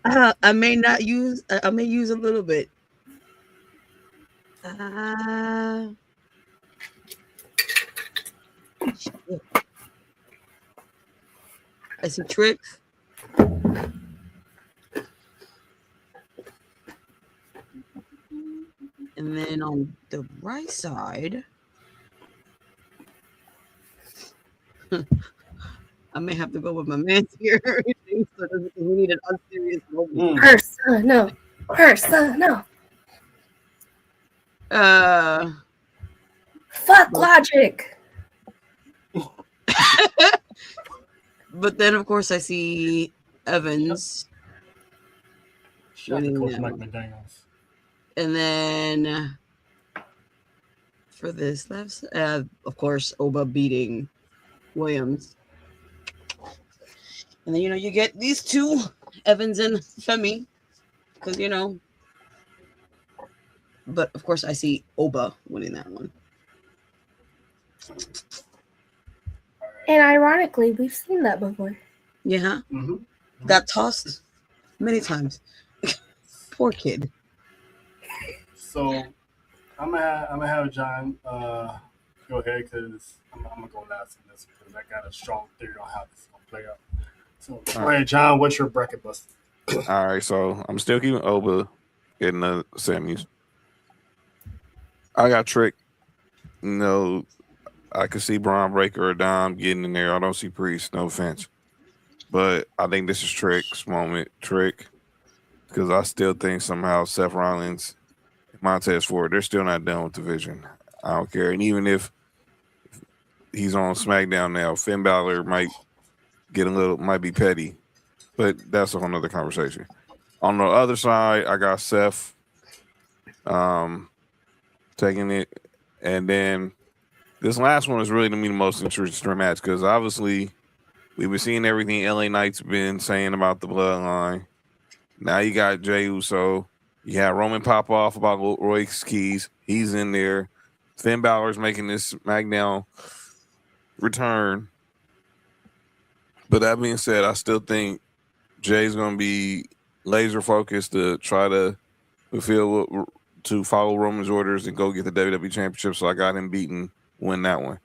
I may use a little bit. I see tricks. And then on the right side, I may have to go with my man here. So we need an unserious moment. Persona. Fuck logic. But then, of course, I see Evans. Shout out to Coach Mike McDaniels. And then for this left, of course, Oba beating Williams. And then, you get these two, Evans and Femi, because, but of course, I see Oba winning that one. And ironically, we've seen that before. Yeah. Mm-hmm. Got tossed many times. Poor kid. So I'm gonna have John go ahead because I'm gonna go last on this because I got a strong theory on how this is gonna play out. So all right, John, what's your bracket buster? All right, so I'm still keeping Oba in the semis. I got Trick. I could see Braun Breaker or Dom getting in there. I don't see Priest, no offense. But I think this is Trick's moment. Trick. Because I still think somehow Seth Rollins, Montez Ford, they're still not done with the division. I don't care. And even if he's on SmackDown now, Finn Balor might be petty. But that's a whole nother conversation. On the other side, I got Seth taking it. And then this last one is really, to me, the most interesting match because obviously we were seeing everything LA Knight's been saying about the bloodline. Now you got Jey Uso. You had Roman pop off about Royce Keys. He's in there. Finn Balor's making this SmackDown return. But that being said, I still think Jay's going to be laser focused to try to follow Roman's orders and go get the WWE Championship. So I got him win that one.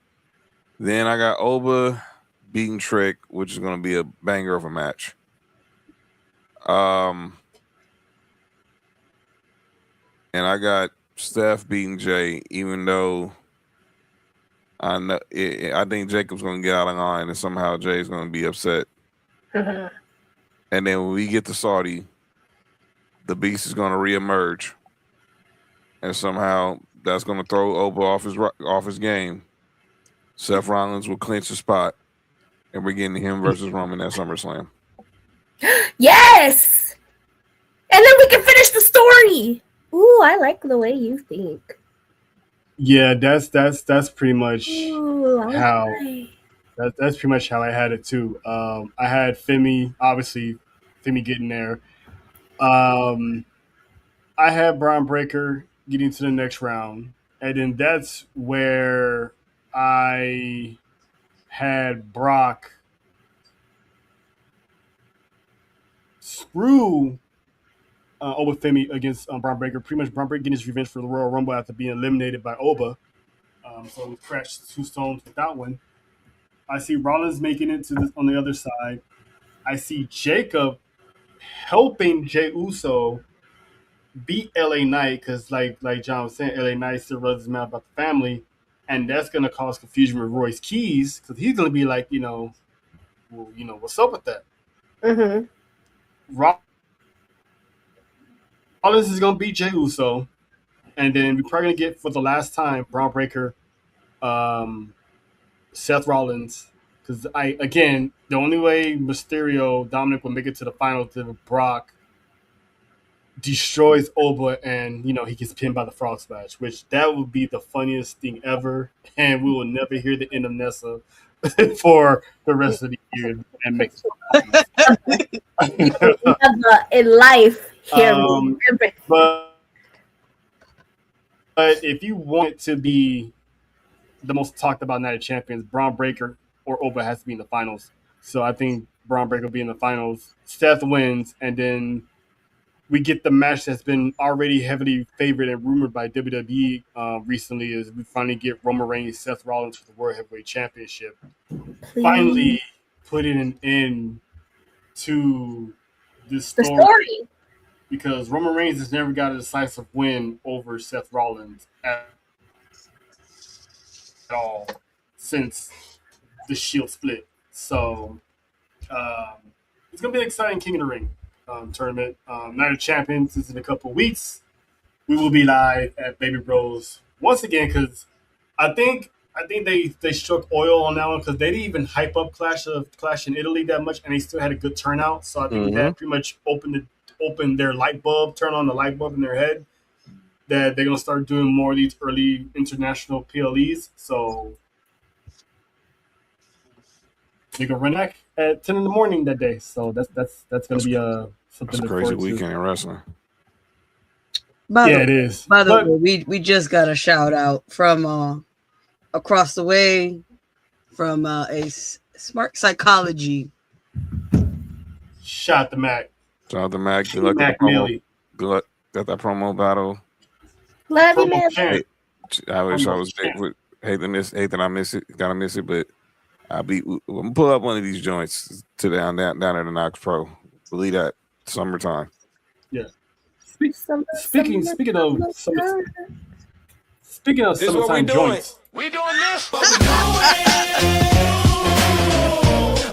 Then I got Oba beating Trick, which is going to be a banger of a match. And I got Steph beating Jay, even though I think Jacob's going to get out of line and somehow Jay's going to be upset. And then when we get to Saudi, the Beast is going to reemerge, and somehow that's going to throw Oba off his game. Seth Rollins will clinch the spot, and we're getting him versus Roman at SummerSlam. Yes! And then we can finish the story. Ooh, I like the way you think. Yeah, that's pretty much that's pretty much how I had it too. I had Femi getting there. I had Braun Breaker getting to the next round, and then that's where I had Brock screw Oba Femi against Braun Breaker. Pretty much Braun Breaker getting his revenge for the Royal Rumble after being eliminated by Oba. So we crashed 2 stones with that one. I see Rollins making it on the other side. I see Jacob helping Jey Uso beat LA Knight because, like John was saying, LA Knight still runs his mouth about the family, and that's going to cause confusion with Royce Keys because he's going to be like, what's up with that? Mm-hmm. Rollins is going to beat Jey Uso, and then we're probably going to get, for the last time, Braun Breaker, Seth Rollins, Because the only way Mysterio Dominic will make it to the finals is if Brock destroys Oba and he gets pinned by the frog splash, which that would be the funniest thing ever, and we will never hear the end of Nessa for the rest of the year and make Never in life hear me. but if you want it to be the most talked about Night of Champions, Braun Breaker or Oba has to be in the finals. So I think Braun Breaker will be in the finals. Seth wins, and then we get the match that's been already heavily favored and rumored by WWE recently. Is we finally get Roman Reigns, Seth Rollins for the World Heavyweight Championship. Please. Finally putting an end to this The story. story. Because Roman Reigns has never got a decisive win over Seth Rollins at all since the Shield split. So it's going to be an exciting King of the Ring tournament. Night of Champions is in a couple of weeks. We will be live at Baby Bros once again because I think they struck oil on that one because they didn't even hype up Clash in Italy that much, and they still had a good turnout. So I think that pretty much opened their light bulb, turn on the light bulb in their head that they're gonna start doing more of these early international PLEs. So they're gonna run back at 10 in the morning that day. So that's gonna be something. That's a crazy weekend in wrestling. It is. By the way, we just got a shout out from across the way from a Smart Psychology. Shout out to Mac. Shout out to Mac. Good luck Mac with the promo. Millie. Good luck. Got that promo battle. Love you, man. I wish I was there. Hate that I miss it. Gotta miss it, but I'm gonna pull up one of these joints to down at the Knox Pro. Believe that summertime. Yeah. Speaking of summertime joints. We doing this, but we doing it.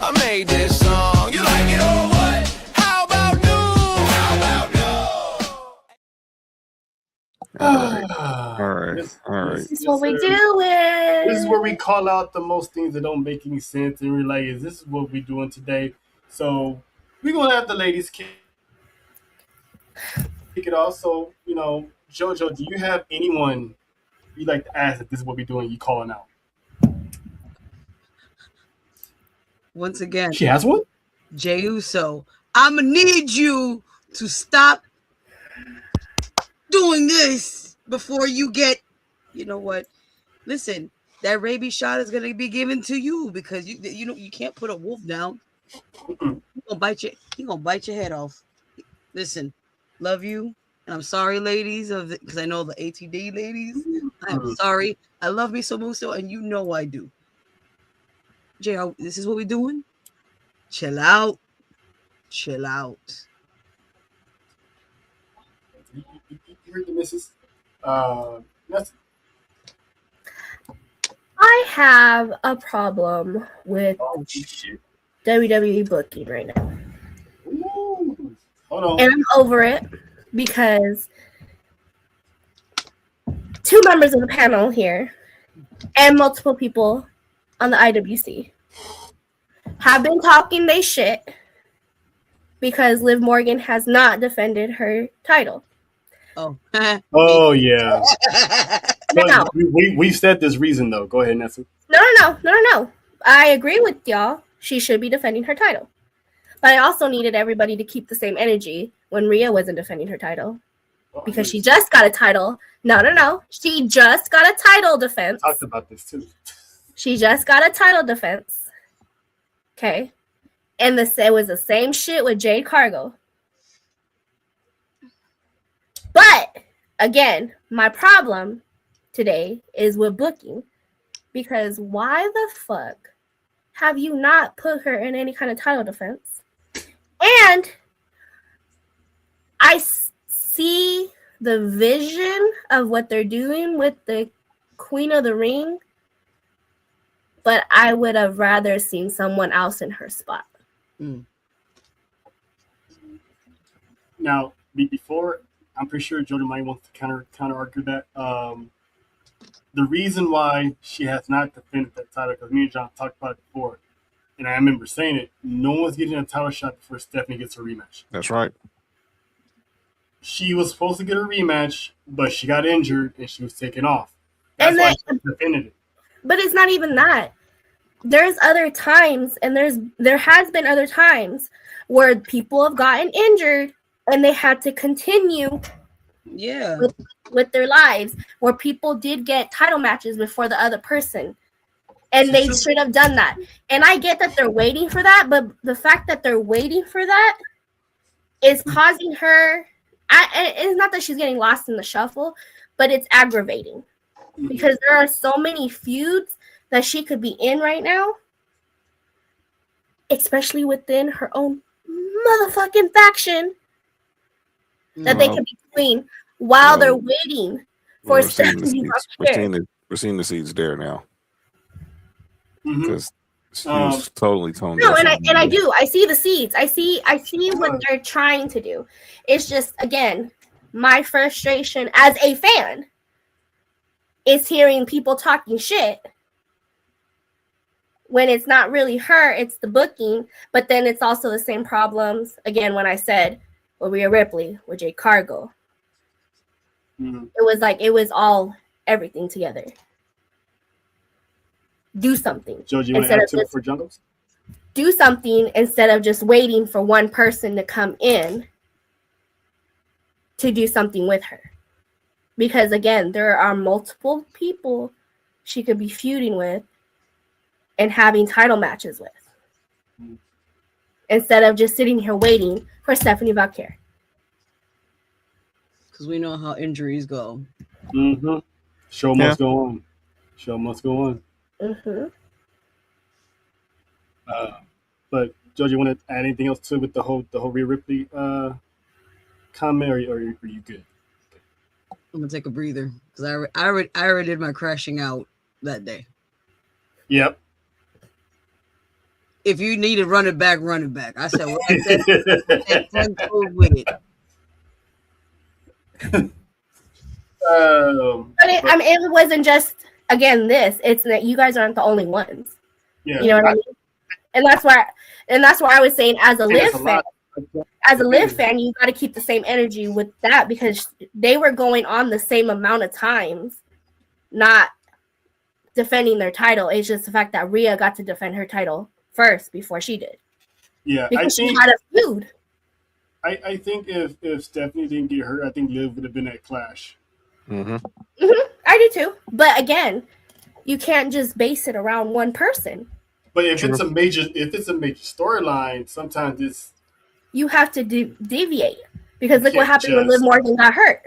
I made this song. You like it or what? How about new? All right. This is what we do. This is where we call out the most things that don't make any sense and we're like, this is what we're doing today. So we're gonna have the ladies kick it off. So, JoJo, do you have anyone you'd like to ask if this is what we're doing, you calling out? Once again, She has one? Jey Uso, I'm gonna need you to stop doing this before you get, you know what? Listen, that rabies shot is gonna be given to you because you can't put a wolf down. He gonna bite your head off. Listen, love you, and I'm sorry, ladies, because I know the ATD ladies. I'm sorry. I love me so much, and you know I do. Jay, this is what we're doing. Chill out. You heard the missus. I have a problem with WWE booking right now. Ooh. Hold on. And I'm over it because two members of the panel here and multiple people on the IWC have been talking they shit because Liv Morgan has not defended her title. Oh yeah. No. We've said this reason though. Go ahead, Nessa. No. I agree with y'all. She should be defending her title. But I also needed everybody to keep the same energy when Rhea wasn't defending her title. Because she just got a title. No. She just got a title defense. I talked about this too. She just got a title defense. Okay. And it was the same shit with Jade Cargo. But, again, my problem today is with booking. Because why the fuck have you not put her in any kind of title defense? And I see the vision of what they're doing with the Queen of the Ring, but I would have rather seen someone else in her spot. Now, before, I'm pretty sure Jordan might want to counter argue that. The reason why she has not defended that title, because me and John talked about it before, and I remember saying it, no one's getting a title shot before Stephanie gets her rematch. That's right. She was supposed to get a rematch, but she got injured and she was taken off. That's And why then, she defended it. but it's not even that. There's other times, and there has been other times where people have gotten injured and they had to continue Yeah. with their lives, where people did get title matches before the other person. And they should have done that. And I get that they're waiting for that, but the fact that they're waiting for that is causing her. It's not that she's getting lost in the shuffle, but it's aggravating because there are so many feuds that she could be in right now, especially within her own motherfucking faction, that they Well, can be between while they're waiting for we're seeing the Stephanie seeds. We're seeing the seeds there now because she was totally toned No, down. and I do. I see the seeds. I see what they're trying to do. It's just, again, my frustration as a fan is hearing people talking shit when it's not really her, it's the booking. But then it's also the same problems, again, when I said with Rhea Ripley, with Jade Cargill. It was all everything together. Do something. George, you want to add to it for Jungles? Do something instead of just waiting for one person to come in to do something with her. Because again, there are multiple people she could be feuding with and having title matches with. Instead of just sitting here waiting for Stephanie Valkyrie. Because we know how injuries go. Mm-hmm. Show must go on. Show must go on. Mm-hmm. But George, you want to add anything else to with the whole Rhea Ripley comment, or are you good? I'm gonna take a breather because I already did my crashing out that day. Yep. If you need to run it back, run it back. I said what I said. And go with it. But I mean, it wasn't just, again, this. It's that you guys aren't the only ones. Yeah. You know what I mean? And that's why I was saying, as a Liv fan, you got to keep the same energy with that, because they were going on the same amount of times, not defending their title. It's just the fact that Rhea got to defend her title first before she did. Yeah, because she had a feud. I think if Stephanie didn't get hurt, I think Liv would have been at Clash. I do too. But again, you can't just base it around one person. But if it's a major storyline, sometimes you have to deviate, because look what happened when Liv Morgan got hurt.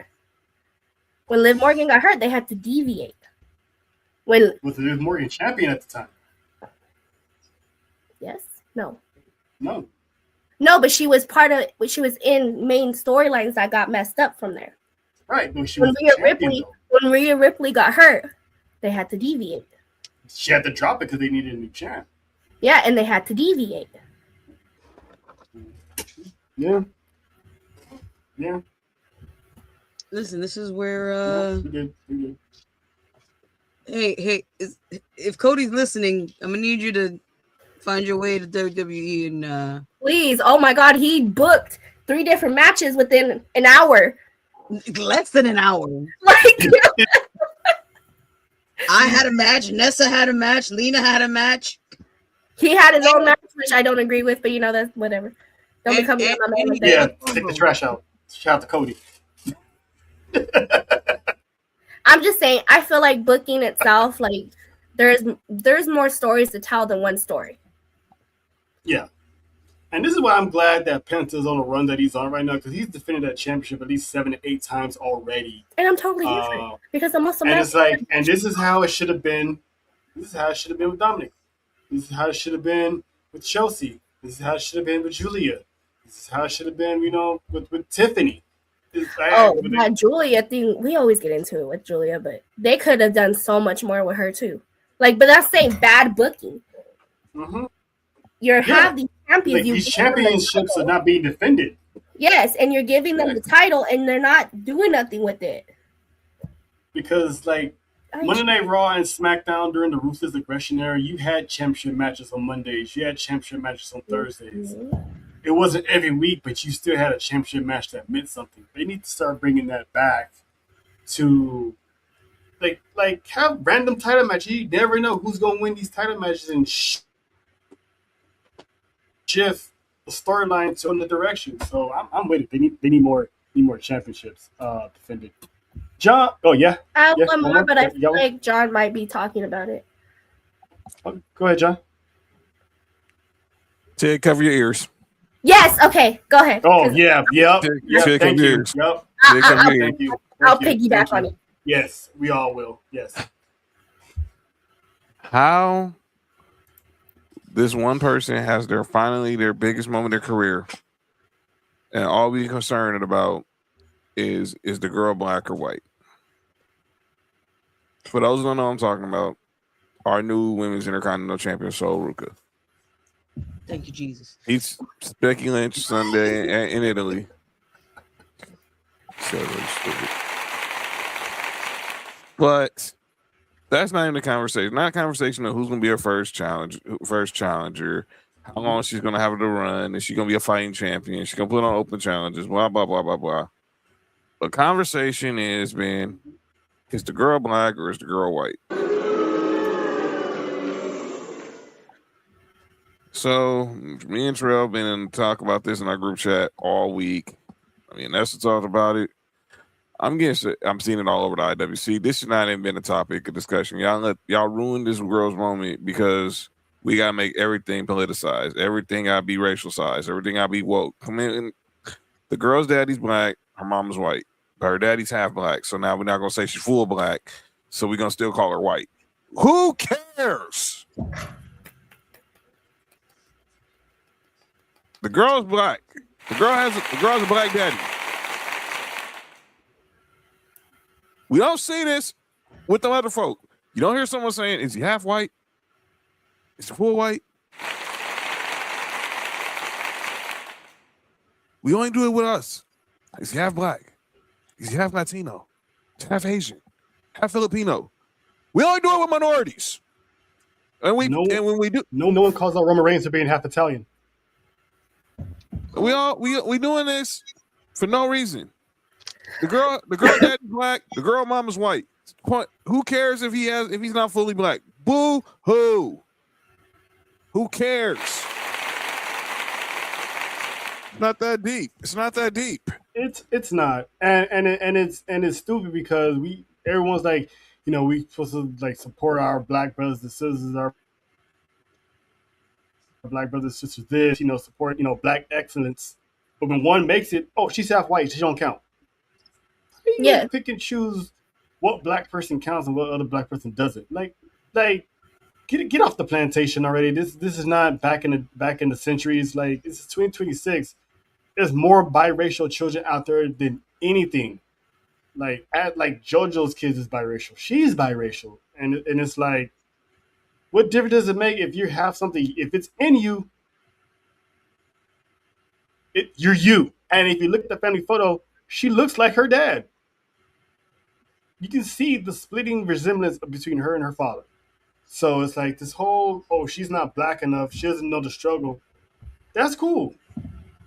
When Liv Morgan got hurt, they had to deviate. Was Liv Morgan champion at the time? Yes. No. No, but she was in main storylines that got messed up from there. Right. When Rhea Ripley got hurt, they had to deviate. She had to drop it because they needed a new champ. Yeah, and they had to deviate. Yeah. Listen, this is where You're good. Hey, if Cody's listening, I'm gonna need you to find your way to WWE and please. Oh my God, he booked 3 different matches within an hour. Less than an hour. Like, I had a match, Nessa had a match, Lena had a match. He had his own match, which I don't agree with, but that's whatever. Don't become my man with that. Yeah, take the trash out. Shout out to Cody. I'm just saying, I feel like booking itself, like there's more stories to tell than one story. Yeah. And this is why I'm glad that Penta's on the run that he's on right now, because he's defended that championship at least 7 to 8 times already. And I'm totally here for it, because I'm also and it's like, and this is how it should have been. This is how it should have been with Dominic. This is how it should have been with Chelsea. This is how it should have been with Julia. This is how it should have been, with Tiffany. That Julia thing, we always get into it with Julia, but they could have done so much more with her too. Like, but that's saying bad booking. Mm-hmm. Have these champions. Like, these championships are not being defended. Yes, and you're giving them the title, and they're not doing nothing with it. Because, like, Monday Night Raw and SmackDown during the Ruthless Aggression era, you had championship matches on Mondays. You had championship matches on Thursdays. It wasn't every week, but you still had a championship match that meant something. They need to start bringing that back to like have random title matches. You never know who's gonna win these title matches and shift the storyline to another direction. So I'm with it. They need more championships defended. John, oh yeah, I yeah, have one more, but I feel like John might be talking about it. Oh, go ahead, John. Ted, cover your ears. Yes. Okay. Go ahead. Oh yeah, yep. Ted, Thank cover your you. ears. Yep. Ted, cover your ears. Thank you. I'll piggyback on it. Yes, we all will. Yes. How this one person has their biggest moment of their career, and all we concerned about is the girl black or white? For those who don't know what I'm talking about, our new women's intercontinental champion, Sol Ruka. Thank you, Jesus. He's Becky Lynch Sunday in Italy. So stupid. But that's not even the conversation. Not a conversation of who's going to be her first challenger, how long she's going to have to run, is she going to be a fighting champion, she's going to put on open challenges, blah, blah, blah, blah, blah. The conversation is, man, is the girl black or is the girl white? So me and Terrell have been in talk about this in our group chat all week. I mean, that's what's talked about it. I'm seeing it all over the IWC. This should not even been a topic of discussion. Y'all ruined this girl's moment because we gotta make everything politicized. Everything gotta be racialized. Everything gotta be woke. Come in. The girl's daddy's black. Her mom's white. But her daddy's half black. So now we're not gonna say she's full black. So we're gonna still call her white. Who cares? The girl's black. The girl has a black daddy. We don't see this with the other folk. You don't hear someone saying, "Is he half white? Is he full white?" We only do it with us. Is he half black? Is he half Latino? Is he half Asian? Half Filipino? We only do it with minorities. And when we do, no one calls out Roman Reigns for being half Italian. We doing this for no reason. The girl daddy's black. The girl mama's white. Who cares if he's not fully black? Boo hoo. Who cares? Not that deep. It's not that deep. It's not, and it's stupid because everyone's like, we supposed to like support our black brothers and sisters, our black brothers and sisters. This, support, black excellence. But when one makes it, oh, she's half white, she don't count. Yeah, pick and choose what black person counts and what other black person doesn't. Like, get off the plantation already. This is not back in the centuries. Like, this is 2026. There's more biracial children out there than anything. Like JoJo's kids is biracial. She's biracial, and it's like, what difference does it make if you have something? If it's in you, you're you. And if you look at the family photo, she looks like her dad. You can see the splitting resemblance between her and her father. So it's like this whole, oh, she's not black enough, she doesn't know the struggle. That's cool.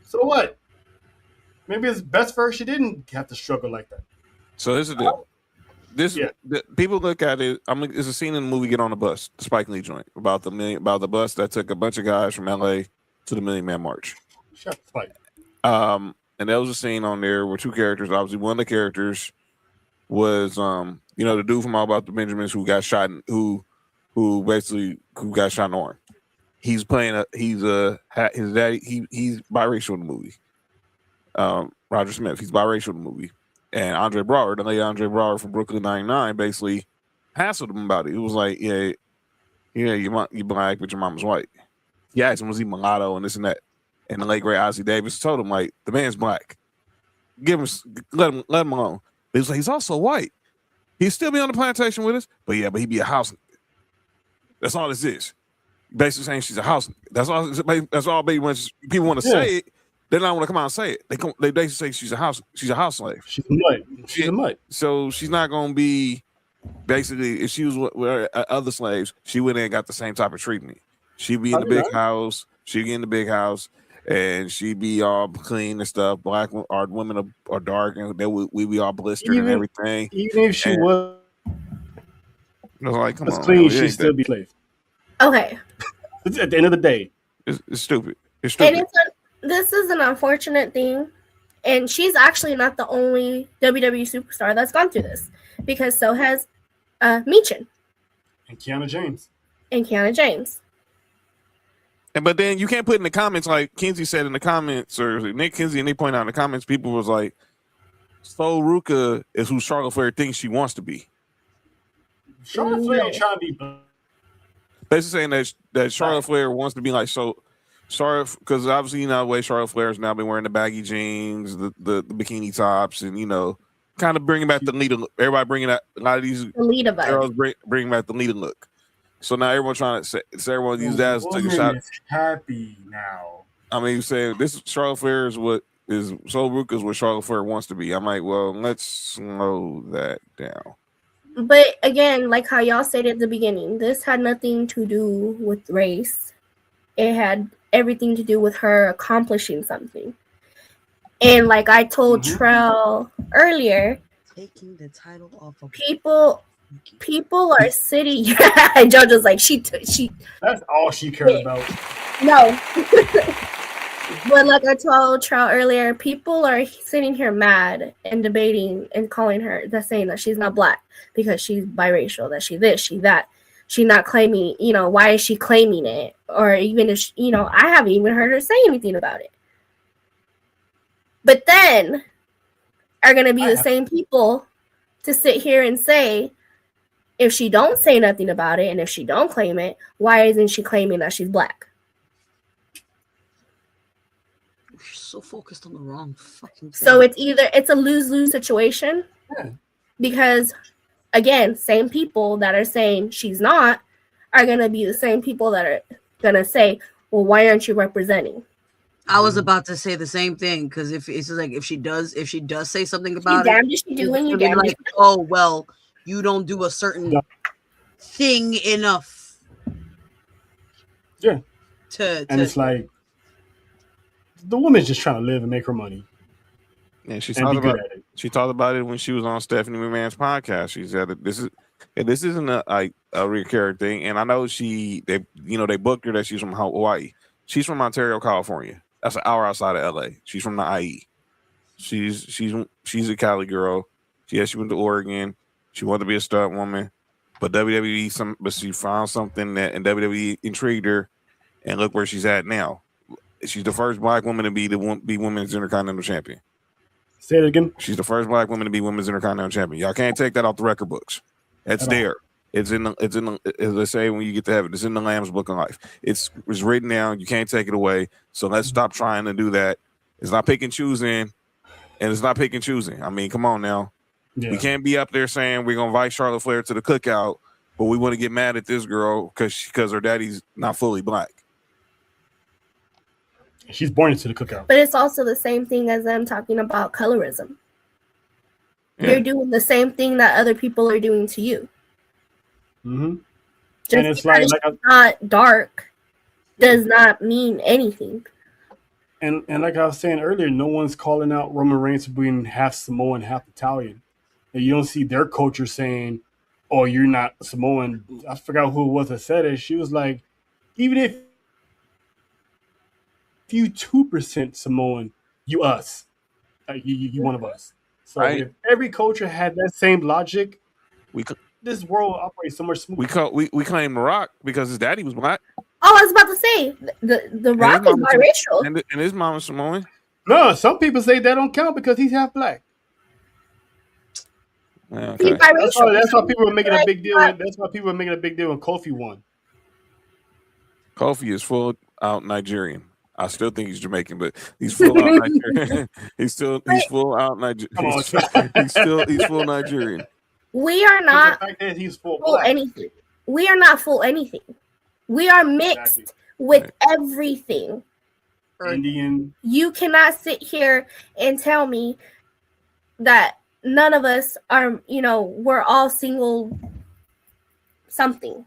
So what? Maybe it's best for her she didn't have to struggle like that. So here's the deal. People look at it. It's a scene in the movie Get on the Bus, the Spike Lee joint, about the bus that took a bunch of guys from LA to the Million Man March. Shut the fight. And there was a scene on there where two characters, obviously one of the characters was the dude from All About the Benjamins who got shot, who got shot in the arm. He's playing his daddy, he's biracial in the movie. Roger Smith, he's biracial in the movie. And Andre Braugher, the late Andre Braugher from Brooklyn Nine-Nine, basically hassled him about it. It was like, yeah, you're black, but your mom's white. He asked him, was he mulatto and this and that? And the late great Ozzie Davis told him, like, the man's black. Let him alone. He was like, he's also white. He'd still be on the plantation with us, but he'd be a house. That's all this is. Basically saying she's a house. That's all baby when people want to say it. They don't want to come out and say it. They basically say she's a house slave. She's a mutt. So she's not gonna be basically, if she was with other slaves, she went in and got the same type of treatment. She'd be I in the did big not. house. She'd get in the big house, and she'd be all clean and stuff. Our women are dark, and we be all blistered and Even everything. even if she And was I was like, come on, clean, man, it she'd ain't still that. be a slave. Okay, At the end of the day, It's stupid. It's and stupid. this is an unfortunate thing, and she's actually not the only WWE superstar that's gone through this, because so has Michin and Kiana James. and Kiana James. But then you can't put in the comments like Kinsey said in the comments, or Nick Kinsey and they point out in the comments. People was like, "So Ruka is who Charlotte Flair thinks she wants to be." Charlotte Flair ain't trying to be. Basically saying that Charlotte Flair wants to be like Charlotte, because obviously the way Charlotte Flair has now been wearing the baggy jeans, the bikini tops, and kind of bringing back the Lita. Everybody bringing out a lot of these Lita vibe. girls bringing back the Lita look. So now everyone trying to say, everyone use that as take a shot. Is happy now. I mean, you saying this Charlotte Flair is what is Soul Ruka is what Charlotte Flair wants to be. I'm like, well, let's slow that down. But again, like how y'all said at the beginning, this had nothing to do with race. It had everything to do with her accomplishing something. And like I told Trell earlier, Taking the title off of people are sitting. JoJo's like she. That's all she cared about. No. But like I told Trell earlier, people are sitting here mad and debating and calling her, that's saying that she's not black because she's biracial, that she this, she that. She's not claiming, why is she claiming it? Or even if, I haven't even heard her say anything about it. But then are going to be the same people to sit here and say, if she don't say nothing about it and if she don't claim it, why isn't she claiming that she's black? You're so focused on the wrong fucking thing. So it's a lose-lose situation. Because again, same people that are saying she's not are going to be the same people that are going to say, well, why aren't you representing? I was about to say the same thing, because if it's like if she does say something about you damned if she do and you damned like, oh well, you don't do a certain thing enough. Yeah. And it's like the woman's just trying to live and make her money. Yeah, she talked about it when she was on Stephanie McMahon's podcast. She said that this isn't a recurring thing, and I know they booked her that she's from Hawaii. She's from Ontario, California. That's an hour outside of LA. She's from the IE. She's a Cali girl. She went to Oregon. She wanted to be a stunt woman, but but she found something that in WWE intrigued her, and look where she's at now. She's the first black woman to be women's Intercontinental Champion. Say it again. She's the first black woman to be women's Intercontinental Champion. Y'all can't take that off the record books. It's there. It's in the as they say when you get to heaven, it's in the Lamb's Book of Life. It's written down. You can't take it away. So let's stop trying to do that. It's not pick and choosing, and it's not pick and choosing. I mean, come on now. Yeah. We can't be up there saying we're gonna invite Charlotte Flair to the cookout, but we want to get mad at this girl because her daddy's not fully black. She's born into the cookout. But it's also the same thing as them talking about colorism. Yeah. You're doing the same thing that other people are doing to you. Mm-hmm. Just and it's like not dark does not mean anything. And like I was saying earlier, no one's calling out Roman Reigns for being half Samoan, half Italian. And you don't see their culture saying, "Oh, you're not Samoan." I forgot who it was that said it. She was like, "Even if you 2% Samoan, you us, you one of us." So if every culture had that same logic, this world operates so much smoother. We claim The Rock because his daddy was black. Oh, I was about to say the Rock is biracial, and his mom is Samoan. No, some people say that don't count because he's half black. Yeah, okay. That's why people were making a big deal. That's why people were making a big deal when Kofi won. Kofi is full out Nigerian. I still think he's Jamaican, but he's full out Nigerian. he's full out Nigerian. He's full Nigerian. We are not he's full anything. We are not full anything. We are mixed with everything. Indian. You cannot sit here and tell me that none of us are, we're all single something.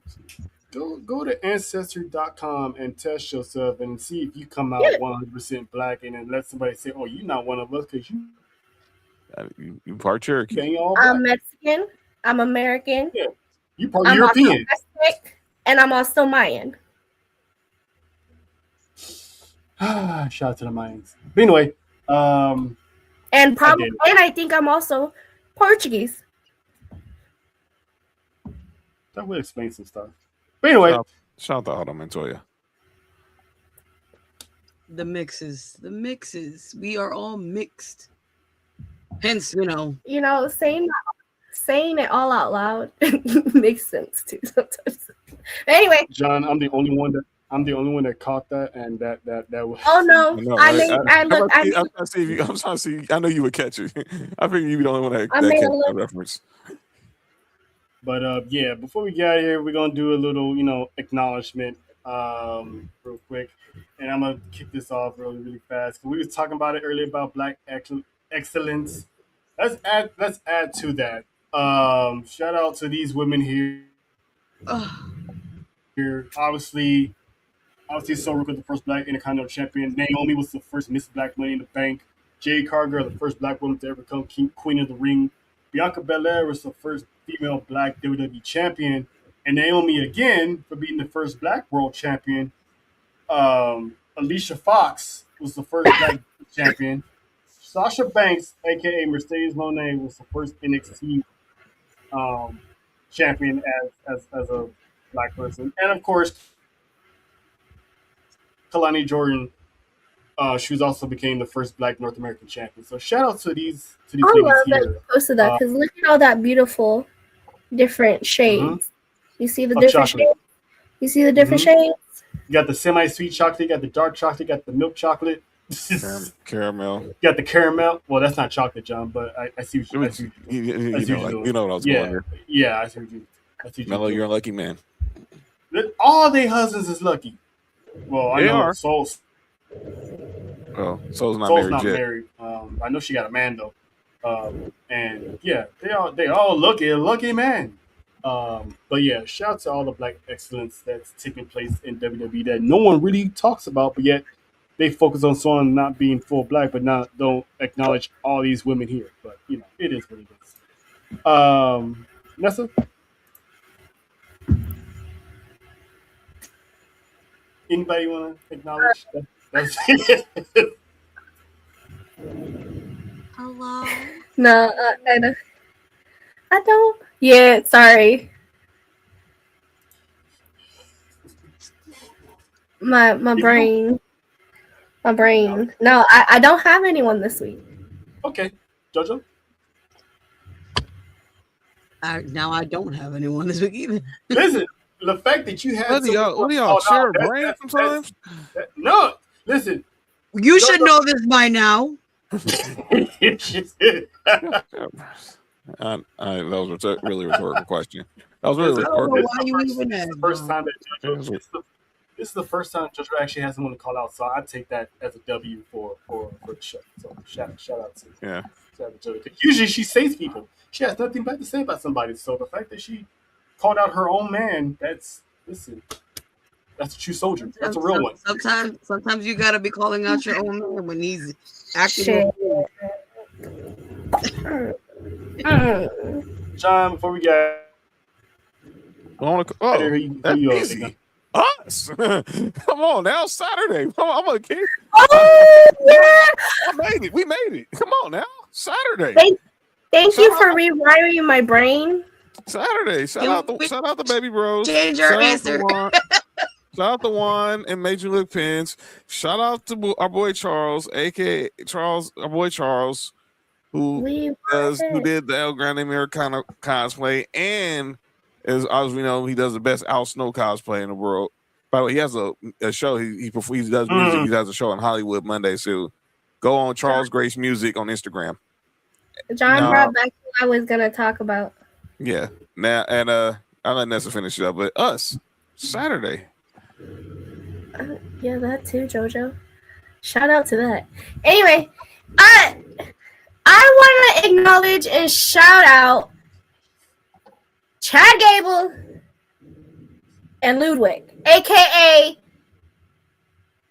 Go to ancestry.com and test yourself and see if you come out 100% black, and then let somebody say, "Oh, you're not one of us because You part Cherokee. ain't all black." I'm Mexican. I'm American. Yeah, you part I'm also European. Aztec, and I'm also Mayan. Shout out to the Mayans. But anyway, And probably, and I think I'm also Portuguese. that would explain some stuff. But anyway, shout out to Auto Montoya. The mixes. We are all mixed. Hence, saying it all out loud makes sense too sometimes. Anyway, John, I'm the only one that caught that, and that was. Oh no! I'm trying to see. I know you would catch it. I figured you'd be the only one that catch that reference. But yeah, before we get out of here, we're gonna do a little, acknowledgement, real quick, and I'm gonna kick this off really, really fast. We was talking about it earlier about Black excellence. Let's add to that. Shout out to these women here. Here, obviously, Soul was the first Black Intercontinental Champion. Naomi was the first Miss Black Money in the Bank. Jade Cargill, the first Black woman to ever become Queen of the Ring. Bianca Belair was the first female Black WWE Champion. And Naomi again for being the first Black World Champion. Alicia Fox was the first Black Champion. Sasha Banks, aka Mercedes Moné, was the first NXT champion as a Black person. And of course, Kalani Jordan, she was also became the first Black North American champion. So shout out to these I love that you posted that because look at all that beautiful different shades. Mm-hmm. You see the different shades? You see the different shades? You got the semi-sweet chocolate, you got the dark chocolate, you got the milk chocolate. Caramel. You got the caramel. Well, that's not chocolate, John, but I see what you you know what I was going here. Yeah, I see what you Mello, you're a lucky man. All their husbands is lucky. Well, I know Soul's. Well, Soul's not married. I know she got a man though. And yeah, they all lucky man. But yeah, shout out to all the Black excellence that's taking place in WWE that no one really talks about, but yet they focus on someone not being full Black, but don't acknowledge all these women here. But it is what it is. Nessa? Anybody want to acknowledge that? That's it. Hello? No, I don't. Yeah, sorry. My brain. My brain. No, I don't have anyone this week. Okay. Jojo? Now I don't have anyone this week either. Listen, the fact that you have what do y'all share a brain sometimes? No, listen. You should know this by now. That was a really rhetorical question. That was really rhetorical. This is the first time JoJo actually has someone to call out, so I take that as a W for the show. So shout out to JoJo. Usually she saves people. She has nothing bad to say about somebody. So the fact that she called out her own man, that's a true soldier. That's a real one. Sometimes you gotta be calling out your own man when he's acting. John, before we get easy. Us. Come on now, Saturday. I'm a kid. Oh yeah, I made it. We made it. Come on now, Saturday. Thank you for rewiring my brain. Saturday. Shout out the baby bros. Change your answer. Shout out to Juan and Major League Pins. Shout out to our boy Charles, aka our boy Charles, who did the El Grande Americano cosplay, and as we know, he does the best Al Snow cosplay in the world. By the way, he has a show. He does music. He does a show in Hollywood Monday. So go on Charles Grace Music on Instagram. John brought back what I was gonna talk about. Yeah. Now and I'll let Nessa finish it up, but us Saturday. Yeah, that too, JoJo. Shout out to that. Anyway, I want to acknowledge and shout out Chad Gable and Ludwig, aka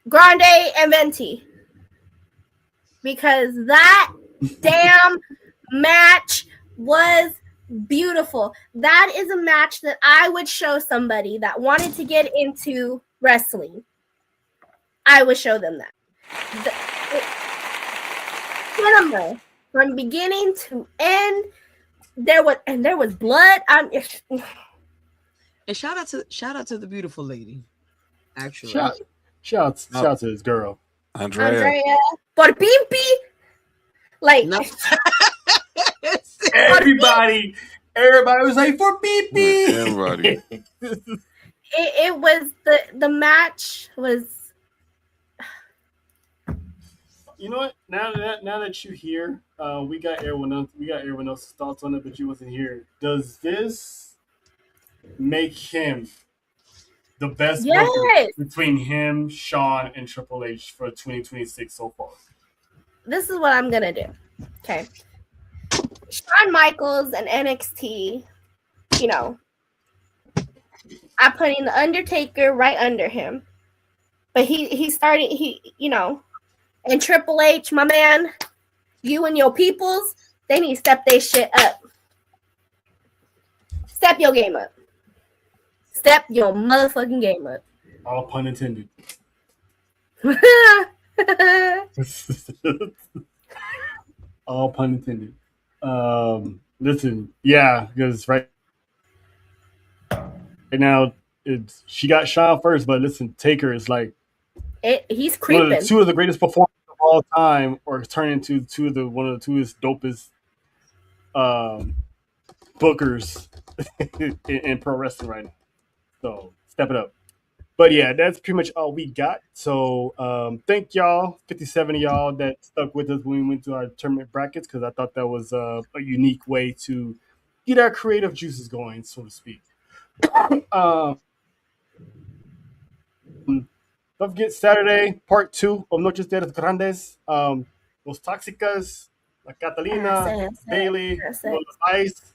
Grande and Venti, because that damn match was beautiful. That is a match that I would show somebody that wanted to get into wrestling. I would show them that. Cinema from beginning to end. There was blood. And shout out to the beautiful lady. Actually, shout out to this girl, Andrea. Por Pimpi. Like no. everybody was like for Pimpi. Everybody. it was the match was. You know what? Now that you're here, we got everyone else's thoughts on it, but you wasn't here. Does this make him the best booker between him, Shawn, and Triple H for 2026 so far? This is what I'm gonna do. Okay, Shawn Michaels and NXT. You know, I'm putting the Undertaker right under him, but he started. And Triple H, my man, you and your peoples, they need to step their shit up. Step your game up. Step your motherfucking game up. All pun intended. All pun intended. Listen, yeah, because right now she got Shawn first, but listen, Taker is like he's creeping. Two of the greatest performers of all time, or turn into one of the two dopest bookers in pro wrestling right now. So step it up. But yeah, that's pretty much all we got. So thank y'all, 57 of y'all that stuck with us when we went to our tournament brackets, because I thought that was a unique way to get our creative juices going, so to speak. Don't forget Saturday, part 2 of Noches de los Grandes. Los Tóxicas, La Catalina, Bailey, Los Ice.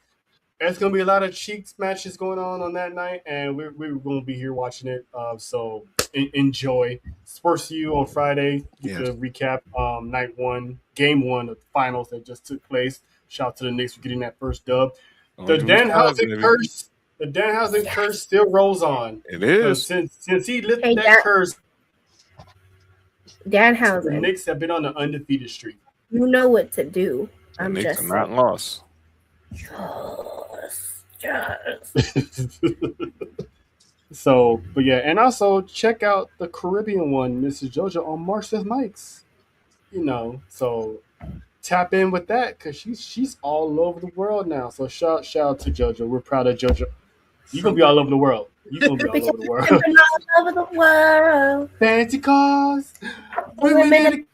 There's going to be a lot of Cheeks matches going on that night, and we're going to be here watching it. So enjoy. Sports U on Friday. To recap night 1, game 1 of the finals that just took place. Shout out to the Knicks for getting that first dub. The Danhausen curse still rolls on. It is. Since he lifted that curse, Danhausen. The Knicks have been on an undefeated streak. You know what to do. The Knicks are not lost. Yes. So, but yeah, and also check out the Caribbean one, Mrs. JoJo, on Marcia's Mics. So tap in with that, because she's all over the world now. So shout out to JoJo. We're proud of JoJo. You're gonna be all over the world. You're gonna be all over the world. All over the world. Fancy cars. Women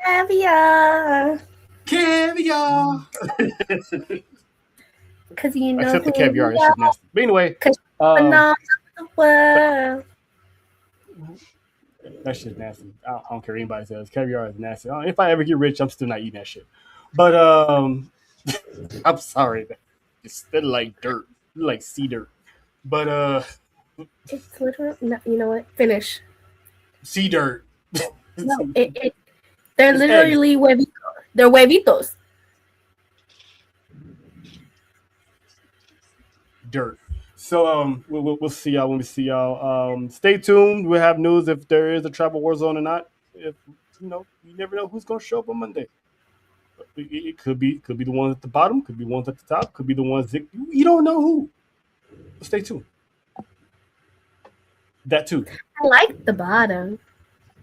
caviar. Because you know. Except the caviar. It's just nasty. But anyway. The world. That shit's nasty. I don't care what anybody says. Caviar is nasty. If I ever get rich, I'm still not eating that shit. But I'm sorry. It's still like dirt, like sea dirt. But it's literally. No, you know what? Finish. Sea dirt. No, they're literally huevitos. They're huevitos. Dirt. So we'll see y'all when we see y'all. Stay tuned. We'll have news if there is a travel war zone or not. If you never know who's gonna show up on Monday. It could be the ones at the bottom, could be ones at the top, could be the ones that you don't know who. Stay tuned. That too. I like the bottom.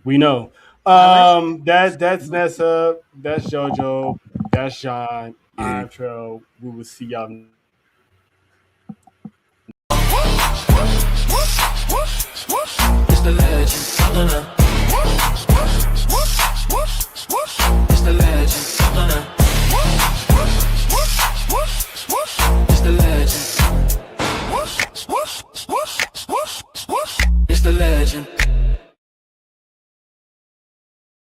We know. That's Nessa. That's JoJo. That's Sean. I'm Trell. We will see y'all. It's the legend.